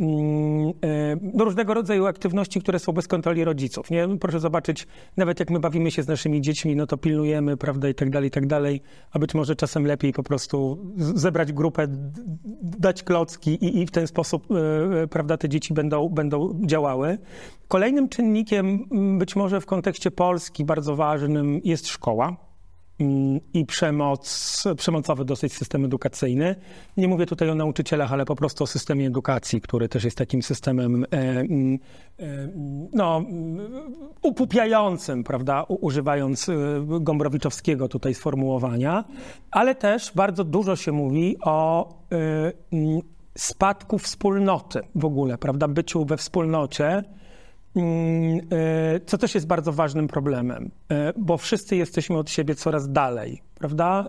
Speaker 2: różnego rodzaju aktywności, które są bez kontroli rodziców. Nie? Proszę zobaczyć, nawet jak my bawimy się z naszymi dziećmi, no to pilnujemy, prawda, i tak dalej, a być może czasem lepiej po prostu zebrać grupę, dać klocki i w ten sposób, prawda, te dzieci będą działały. Kolejnym czynnikiem, być może w kontekście Polski bardzo ważnym, jest szkoła i przemocowy dosyć system edukacyjny. Nie mówię tutaj o nauczycielach, ale po prostu o systemie edukacji, który też jest takim systemem upupiającym, prawda, używając Gombrowiczowskiego tutaj sformułowania, ale też bardzo dużo się mówi o spadku wspólnoty w ogóle, prawda, byciu we wspólnocie, co też jest bardzo ważnym problemem, bo wszyscy jesteśmy od siebie coraz dalej, prawda?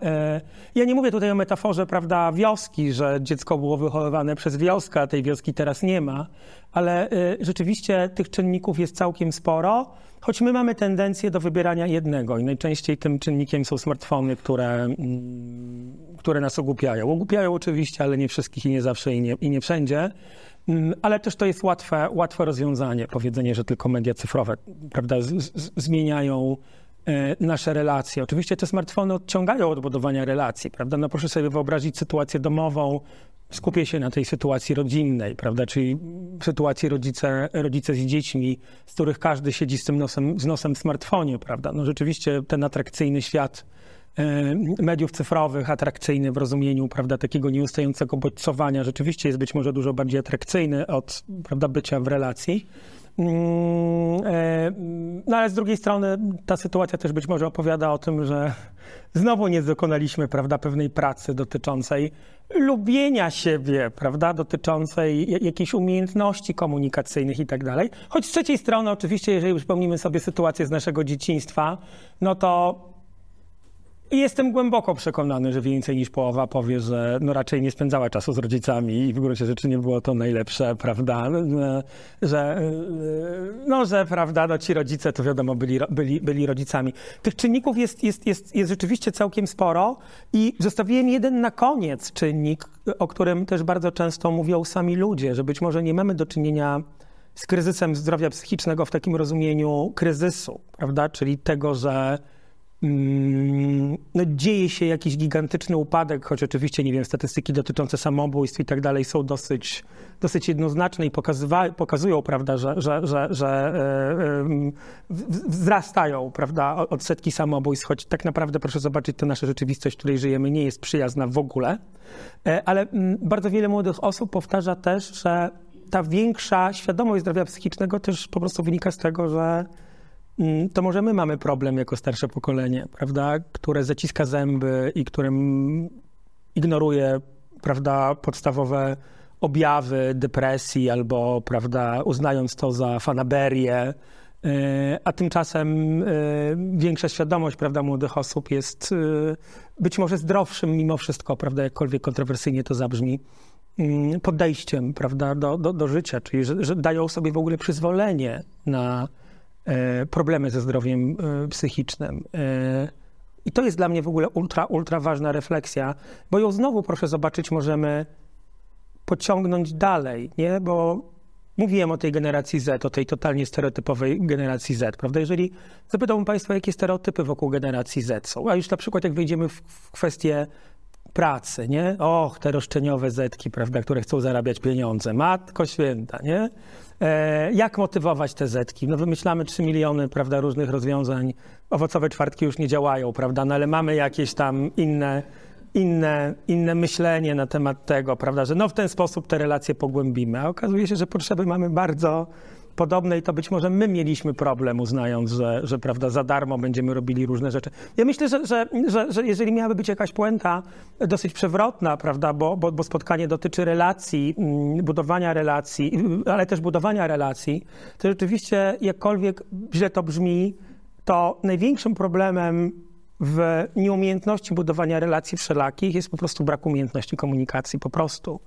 Speaker 2: Ja nie mówię tutaj o metaforze, prawda, wioski, że dziecko było wychowywane przez wioskę, a tej wioski teraz nie ma, ale rzeczywiście tych czynników jest całkiem sporo, choć my mamy tendencję do wybierania jednego i najczęściej tym czynnikiem są smartfony, które nas ogłupiają. Ogłupiają oczywiście, ale nie wszystkich i nie zawsze i nie wszędzie. Ale też to jest łatwe rozwiązanie, powiedzenie, że tylko media cyfrowe, prawda, zmieniają nasze relacje. Oczywiście te smartfony odciągają od budowania relacji, prawda? No proszę sobie wyobrazić sytuację domową, skupię się na tej sytuacji rodzinnej, prawda, czyli sytuacji rodzice z dziećmi, z których każdy siedzi z tym nosem w smartfonie, prawda? No rzeczywiście ten atrakcyjny świat mediów cyfrowych, atrakcyjny w rozumieniu, prawda, takiego nieustającego bodźcowania, rzeczywiście jest być może dużo bardziej atrakcyjny od, prawda, bycia w relacji. No ale z drugiej strony ta sytuacja też być może opowiada o tym, że znowu nie dokonaliśmy, prawda, pewnej pracy dotyczącej lubienia siebie, prawda, dotyczącej jakichś umiejętności komunikacyjnych i tak dalej. Choć z trzeciej strony oczywiście, jeżeli przypomnimy sobie sytuację z naszego dzieciństwa, no to jestem głęboko przekonany, że więcej niż połowa powie, że no raczej nie spędzała czasu z rodzicami i w gruncie rzeczy nie było to najlepsze, prawda, że prawda, no ci rodzice to wiadomo byli rodzicami. Tych czynników jest rzeczywiście całkiem sporo i zostawiłem jeden na koniec czynnik, o którym też bardzo często mówią sami ludzie, że być może nie mamy do czynienia z kryzysem zdrowia psychicznego w takim rozumieniu kryzysu, prawda, czyli tego, że no, dzieje się jakiś gigantyczny upadek, choć oczywiście, nie wiem, statystyki dotyczące samobójstw i tak dalej są dosyć jednoznaczne i pokazują, prawda, że wzrastają, prawda, odsetki samobójstw, choć tak naprawdę proszę zobaczyć, to nasza rzeczywistość, w której żyjemy, nie jest przyjazna w ogóle, ale bardzo wiele młodych osób powtarza też, że ta większa świadomość zdrowia psychicznego też po prostu wynika z tego, że to może my mamy problem jako starsze pokolenie, prawda, które zaciska zęby i którym ignoruje, prawda, podstawowe objawy depresji albo, prawda, uznając to za fanaberię, a tymczasem większa świadomość, prawda, młodych osób jest być może zdrowszym mimo wszystko, prawda, jakkolwiek kontrowersyjnie to zabrzmi, podejściem, prawda, do życia, czyli że dają sobie w ogóle przyzwolenie na problemy ze zdrowiem psychicznym. I to jest dla mnie w ogóle ultra ważna refleksja, bo ją znowu, proszę zobaczyć, możemy pociągnąć dalej, nie? Bo mówiłem o tej generacji Z, o tej totalnie stereotypowej generacji Z, prawda? Jeżeli zapytałbym Państwa, jakie stereotypy wokół generacji Z są, a już na przykład jak wejdziemy w kwestię pracy, nie? Och, te roszczeniowe Zetki, prawda, które chcą zarabiać pieniądze. Matko święta, nie? Jak motywować te Zetki? No wymyślamy 3 miliony, prawda, różnych rozwiązań. Owocowe czwartki już nie działają, prawda, no ale mamy jakieś tam inne inne myślenie na temat tego, prawda, że no w ten sposób te relacje pogłębimy, a okazuje się, że potrzeby mamy bardzo podobne i to być może my mieliśmy problem, uznając, że prawda, za darmo będziemy robili różne rzeczy. Ja myślę, że jeżeli miałaby być jakaś puenta dosyć przewrotna, prawda, bo spotkanie dotyczy relacji, budowania relacji, ale też budowania relacji, to rzeczywiście jakkolwiek źle to brzmi, to największym problemem w nieumiejętności budowania relacji wszelakich jest po prostu brak umiejętności komunikacji, po prostu.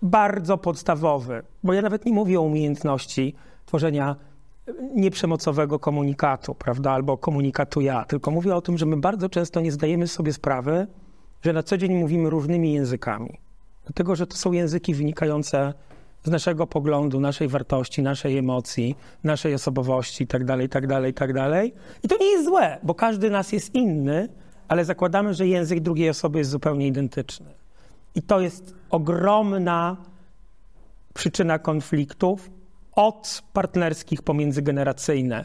Speaker 2: Bardzo podstawowy, bo ja nawet nie mówię o umiejętności tworzenia nieprzemocowego komunikatu, prawda, albo komunikatu ja, tylko mówię o tym, że my bardzo często nie zdajemy sobie sprawy, że na co dzień mówimy różnymi językami. Dlatego, że to są języki wynikające z naszego poglądu, naszej wartości, naszej emocji, naszej osobowości itd., itd., itd. I to nie jest złe, bo każdy nas jest inny, ale zakładamy, że język drugiej osoby jest zupełnie identyczny. I to jest ogromna przyczyna konfliktów, od partnerskich po międzygeneracyjne.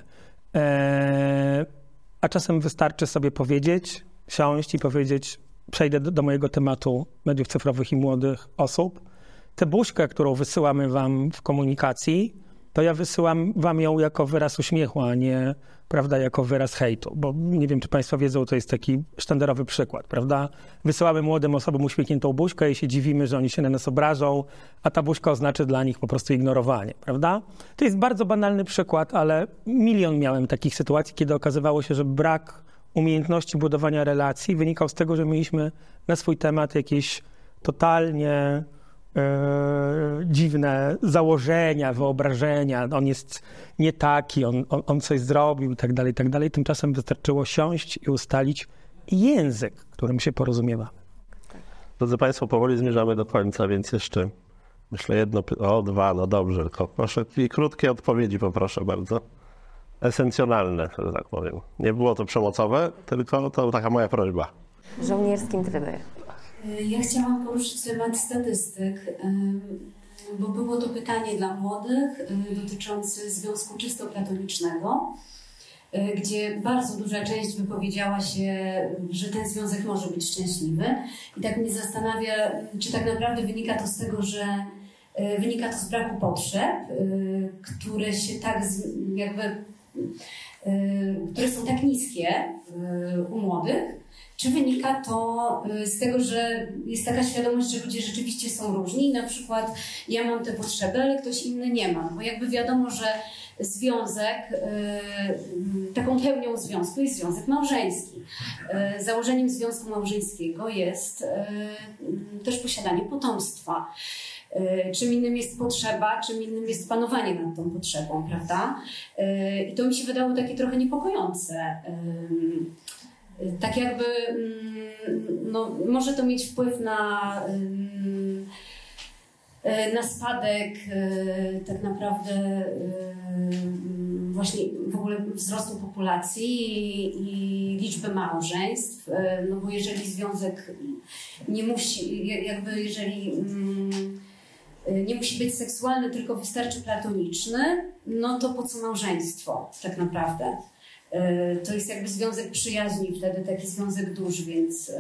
Speaker 2: A czasem wystarczy sobie powiedzieć, siąść i powiedzieć, przejdę do mojego tematu mediów cyfrowych i młodych osób. Tę buźkę, którą wysyłamy wam w komunikacji, to ja wysyłam wam ją jako wyraz uśmiechu, a nie, prawda, jako wyraz hejtu. Bo nie wiem, czy państwo wiedzą, to jest taki sztandarowy przykład, prawda? Wysyłamy młodym osobom uśmiechniętą buźkę i się dziwimy, że oni się na nas obrażą, a ta buźka oznacza dla nich po prostu ignorowanie, prawda? To jest bardzo banalny przykład, ale milion miałem takich sytuacji, kiedy okazywało się, że brak umiejętności budowania relacji wynikał z tego, że mieliśmy na swój temat jakieś totalnie dziwne założenia, wyobrażenia, on jest nie taki, on coś zrobił i tak dalej, i tak dalej. Tymczasem wystarczyło siąść i ustalić język, którym się porozumiewamy.
Speaker 1: Drodzy Państwo, powoli zmierzamy do końca, więc jeszcze myślę dwa, no dobrze, tylko proszę i krótkie odpowiedzi poproszę bardzo. Esencjonalne, że tak powiem. Nie było to przemocowe, tylko to taka moja prośba.
Speaker 3: W żołnierskim trybie.
Speaker 8: Ja chciałam poruszyć temat statystyk, bo było to pytanie dla młodych dotyczące związku czysto platonicznego, gdzie bardzo duża część wypowiedziała się, że ten związek może być szczęśliwy. I tak mnie zastanawia, czy tak naprawdę wynika to z tego, że wynika to z braku potrzeb, które się tak które są tak niskie u młodych, czy wynika to z tego, że jest taka świadomość, że ludzie rzeczywiście są różni i na przykład ja mam te potrzeby, ale ktoś inny nie ma. Bo jakby wiadomo, że związek, taką pełnią związku jest związek małżeński. Założeniem związku małżeńskiego jest też posiadanie potomstwa. Czym innym jest potrzeba, czym innym jest panowanie nad tą potrzebą, prawda? I to mi się wydało takie trochę niepokojące. Tak jakby, no, może to mieć wpływ na spadek tak naprawdę właśnie w ogóle wzrostu populacji i liczby małżeństw, no bo jeżeli związek nie musi, jeżeli nie musi być seksualny, tylko wystarczy platoniczny, no to po co małżeństwo tak naprawdę? To jest jakby związek przyjaźni, wtedy taki związek dusz, więc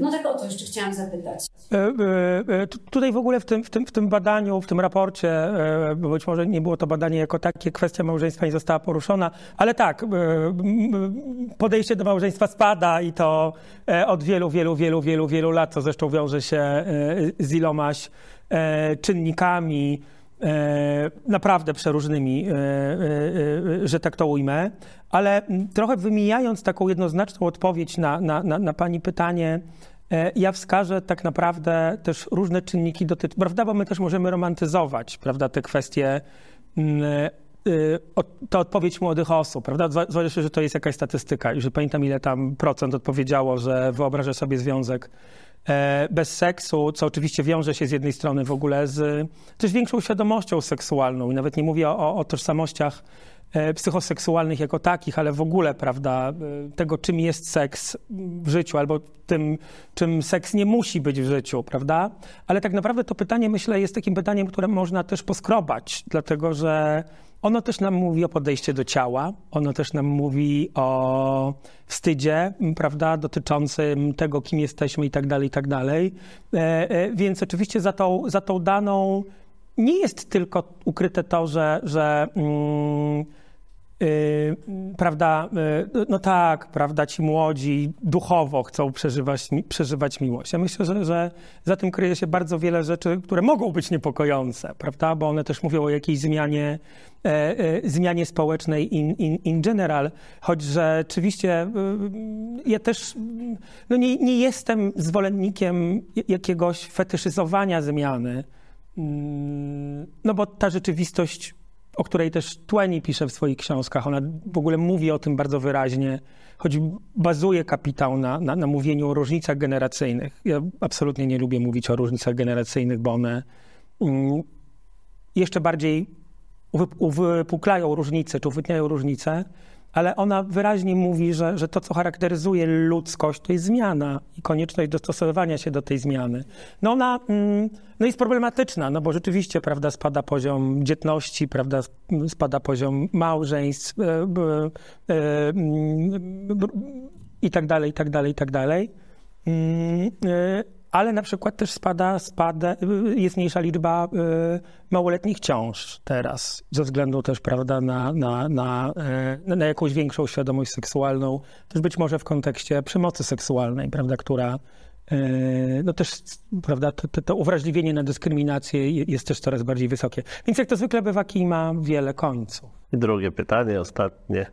Speaker 8: no tak o to jeszcze chciałam zapytać.
Speaker 2: Tutaj w ogóle w tym badaniu, w tym raporcie, bo być może nie było to badanie jako takie, kwestia małżeństwa nie została poruszona, ale tak, podejście do małżeństwa spada i to od wielu lat, co zresztą wiąże się z ilomaś czynnikami, naprawdę przeróżnymi, że tak to ujmę, ale trochę wymijając taką jednoznaczną odpowiedź na pani pytanie, ja wskażę tak naprawdę też różne czynniki prawda, bo my też możemy romantyzować, prawda, te kwestie, to odpowiedź młodych osób, prawda, zależy, że to jest jakaś statystyka i że pamiętam ile tam procent odpowiedziało, że wyobraża sobie związek bez seksu, co oczywiście wiąże się z jednej strony w ogóle z też większą świadomością seksualną i nawet nie mówię o tożsamościach psychoseksualnych jako takich, ale w ogóle, prawda, tego, czym jest seks w życiu, albo tym, czym seks nie musi być w życiu, prawda? Ale tak naprawdę to pytanie, myślę, jest takim pytaniem, które można też poskrobać, dlatego że Ono też nam mówi o podejściu do ciała, ono też nam mówi o wstydzie, prawda, dotyczącym tego, kim jesteśmy i tak dalej, i tak dalej. Więc oczywiście za tą daną nie jest tylko ukryte to, że prawda, no tak, prawda, ci młodzi duchowo chcą przeżywać miłość. Ja myślę, że za tym kryje się bardzo wiele rzeczy, które mogą być niepokojące, prawda, bo one też mówią o jakiejś zmianie społecznej in general, choć rzeczywiście ja też no nie jestem zwolennikiem jakiegoś fetyszyzowania zmiany, no bo ta rzeczywistość, o której też Twain pisze w swoich książkach, ona w ogóle mówi o tym bardzo wyraźnie, choć bazuje kapitał na mówieniu o różnicach generacyjnych. Ja absolutnie nie lubię mówić o różnicach generacyjnych, bo one jeszcze bardziej uwypuklają różnice, czy uwytniają różnice, ale ona wyraźnie mówi, że to, co charakteryzuje ludzkość, to jest zmiana i konieczność dostosowywania się do tej zmiany. No ona jest problematyczna, no bo rzeczywiście, prawda, spada poziom dzietności, prawda, spada poziom małżeństw i tak dalej, i tak dalej, i tak dalej. Ale na przykład też jest mniejsza liczba małoletnich ciąż teraz, ze względu też, prawda, na jakąś większą świadomość seksualną, też być może w kontekście przemocy seksualnej, prawda, która no też, prawda, to uwrażliwienie na dyskryminację jest też coraz bardziej wysokie. Więc jak to zwykle bywa, kij ma wiele końców.
Speaker 1: I drugie pytanie, ostatnie.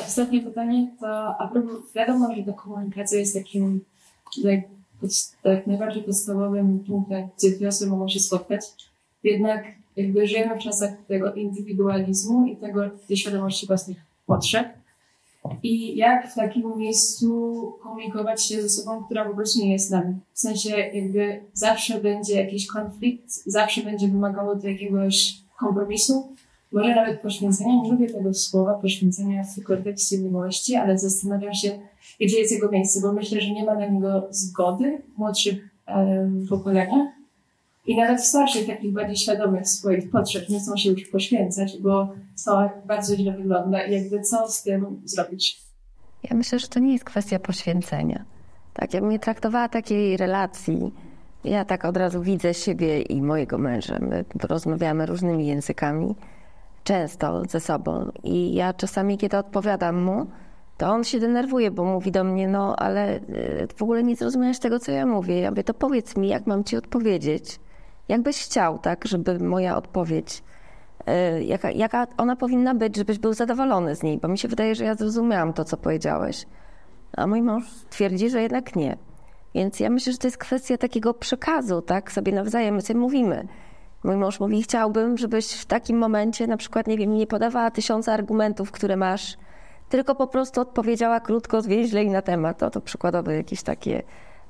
Speaker 7: Ostatnie pytanie to, a propos, wiadomo, że ta komunikacja jest takim tak najbardziej podstawowym punktem, gdzie dwie osoby mogą się spotkać. Jednak jakby żyjemy w czasach tego indywidualizmu i tej świadomości własnych potrzeb. I jak w takim miejscu komunikować się ze osobą, która po prostu nie jest nami? W sensie jakby zawsze będzie jakiś konflikt, zawsze będzie wymagało to jakiegoś kompromisu, może nawet poświęcenia. Nie lubię tego słowa, poświęcenia w kontekście miłości, ale zastanawiam się, gdzie jest jego miejsce, bo myślę, że nie ma na niego zgody w młodszych pokoleniach i nawet w starszych, takich bardziej świadomych swoich potrzeb nie chcą się już poświęcać, bo to bardzo źle wygląda i jakby co z tym zrobić?
Speaker 3: Ja myślę, że to nie jest kwestia poświęcenia. Tak, ja bym nie traktowała takiej relacji. Ja tak od razu widzę siebie i mojego męża. My rozmawiamy różnymi językami, często ze sobą i ja czasami, kiedy odpowiadam mu, to on się denerwuje, bo mówi do mnie, no ale w ogóle nie zrozumiałeś tego, co ja mówię. Ja mówię, to powiedz mi, jak mam ci odpowiedzieć. Jakbyś chciał, tak, żeby moja odpowiedź, jaka ona powinna być, żebyś był zadowolony z niej, bo mi się wydaje, że ja zrozumiałam to, co powiedziałeś. A mój mąż twierdzi, że jednak nie. Więc ja myślę, że to jest kwestia takiego przekazu, tak, sobie nawzajem, my sobie mówimy. Mój mąż mówi, chciałbym, żebyś w takim momencie na przykład, nie wiem, nie podawała 1000 argumentów, które masz, tylko po prostu odpowiedziała krótko, zwięźle i na temat. To przykładowe jakieś takie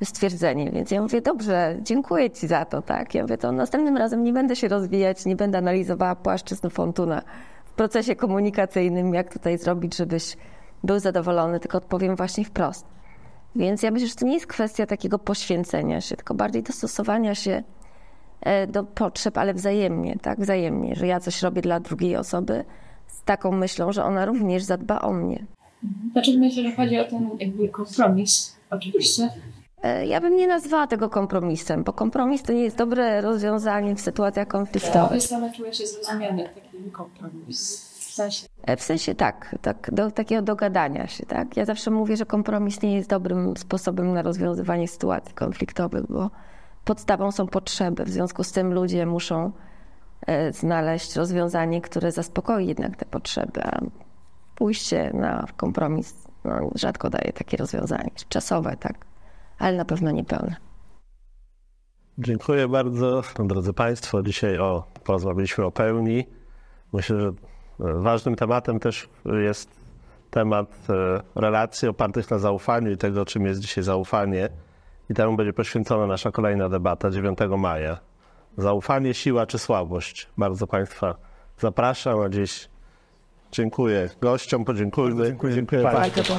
Speaker 3: stwierdzenie. Więc ja mówię, dobrze, dziękuję ci za to, tak? Ja mówię, to następnym razem nie będę się rozwijać, nie będę analizowała płaszczyzn Fontuna w procesie komunikacyjnym, jak tutaj zrobić, żebyś był zadowolony, tylko odpowiem właśnie wprost. Więc ja myślę, że to nie jest kwestia takiego poświęcenia się, tylko bardziej dostosowania się do potrzeb, ale wzajemnie, tak? Wzajemnie, że ja coś robię dla drugiej osoby z taką myślą, że ona również zadba o mnie.
Speaker 7: Znaczy myślę, że chodzi o ten jakby kompromis, oczywiście.
Speaker 3: Ja bym nie nazwała tego kompromisem, bo kompromis to nie jest dobre rozwiązanie w sytuacjach konfliktowych.
Speaker 7: Ja sama czuję się zrozumiany taki kompromis.
Speaker 3: W sensie tak, do takiego dogadania się, tak? Ja zawsze mówię, że kompromis nie jest dobrym sposobem na rozwiązywanie sytuacji konfliktowych, bo podstawą są potrzeby. W związku z tym ludzie muszą znaleźć rozwiązanie, które zaspokoi jednak te potrzeby, a pójście na kompromis rzadko daje takie rozwiązanie. Czasowe, tak, ale na pewno nie pełne.
Speaker 1: Dziękuję bardzo, drodzy Państwo. Dzisiaj porozmawialiśmy o pełni. Myślę, że ważnym tematem też jest temat relacji opartych na zaufaniu i tego, czym jest dzisiaj zaufanie. I temu będzie poświęcona nasza kolejna debata 9 maja. Zaufanie, siła czy słabość? Bardzo Państwa zapraszam, a dziś dziękuję gościom, podziękujmy. Dziękuję Państwu.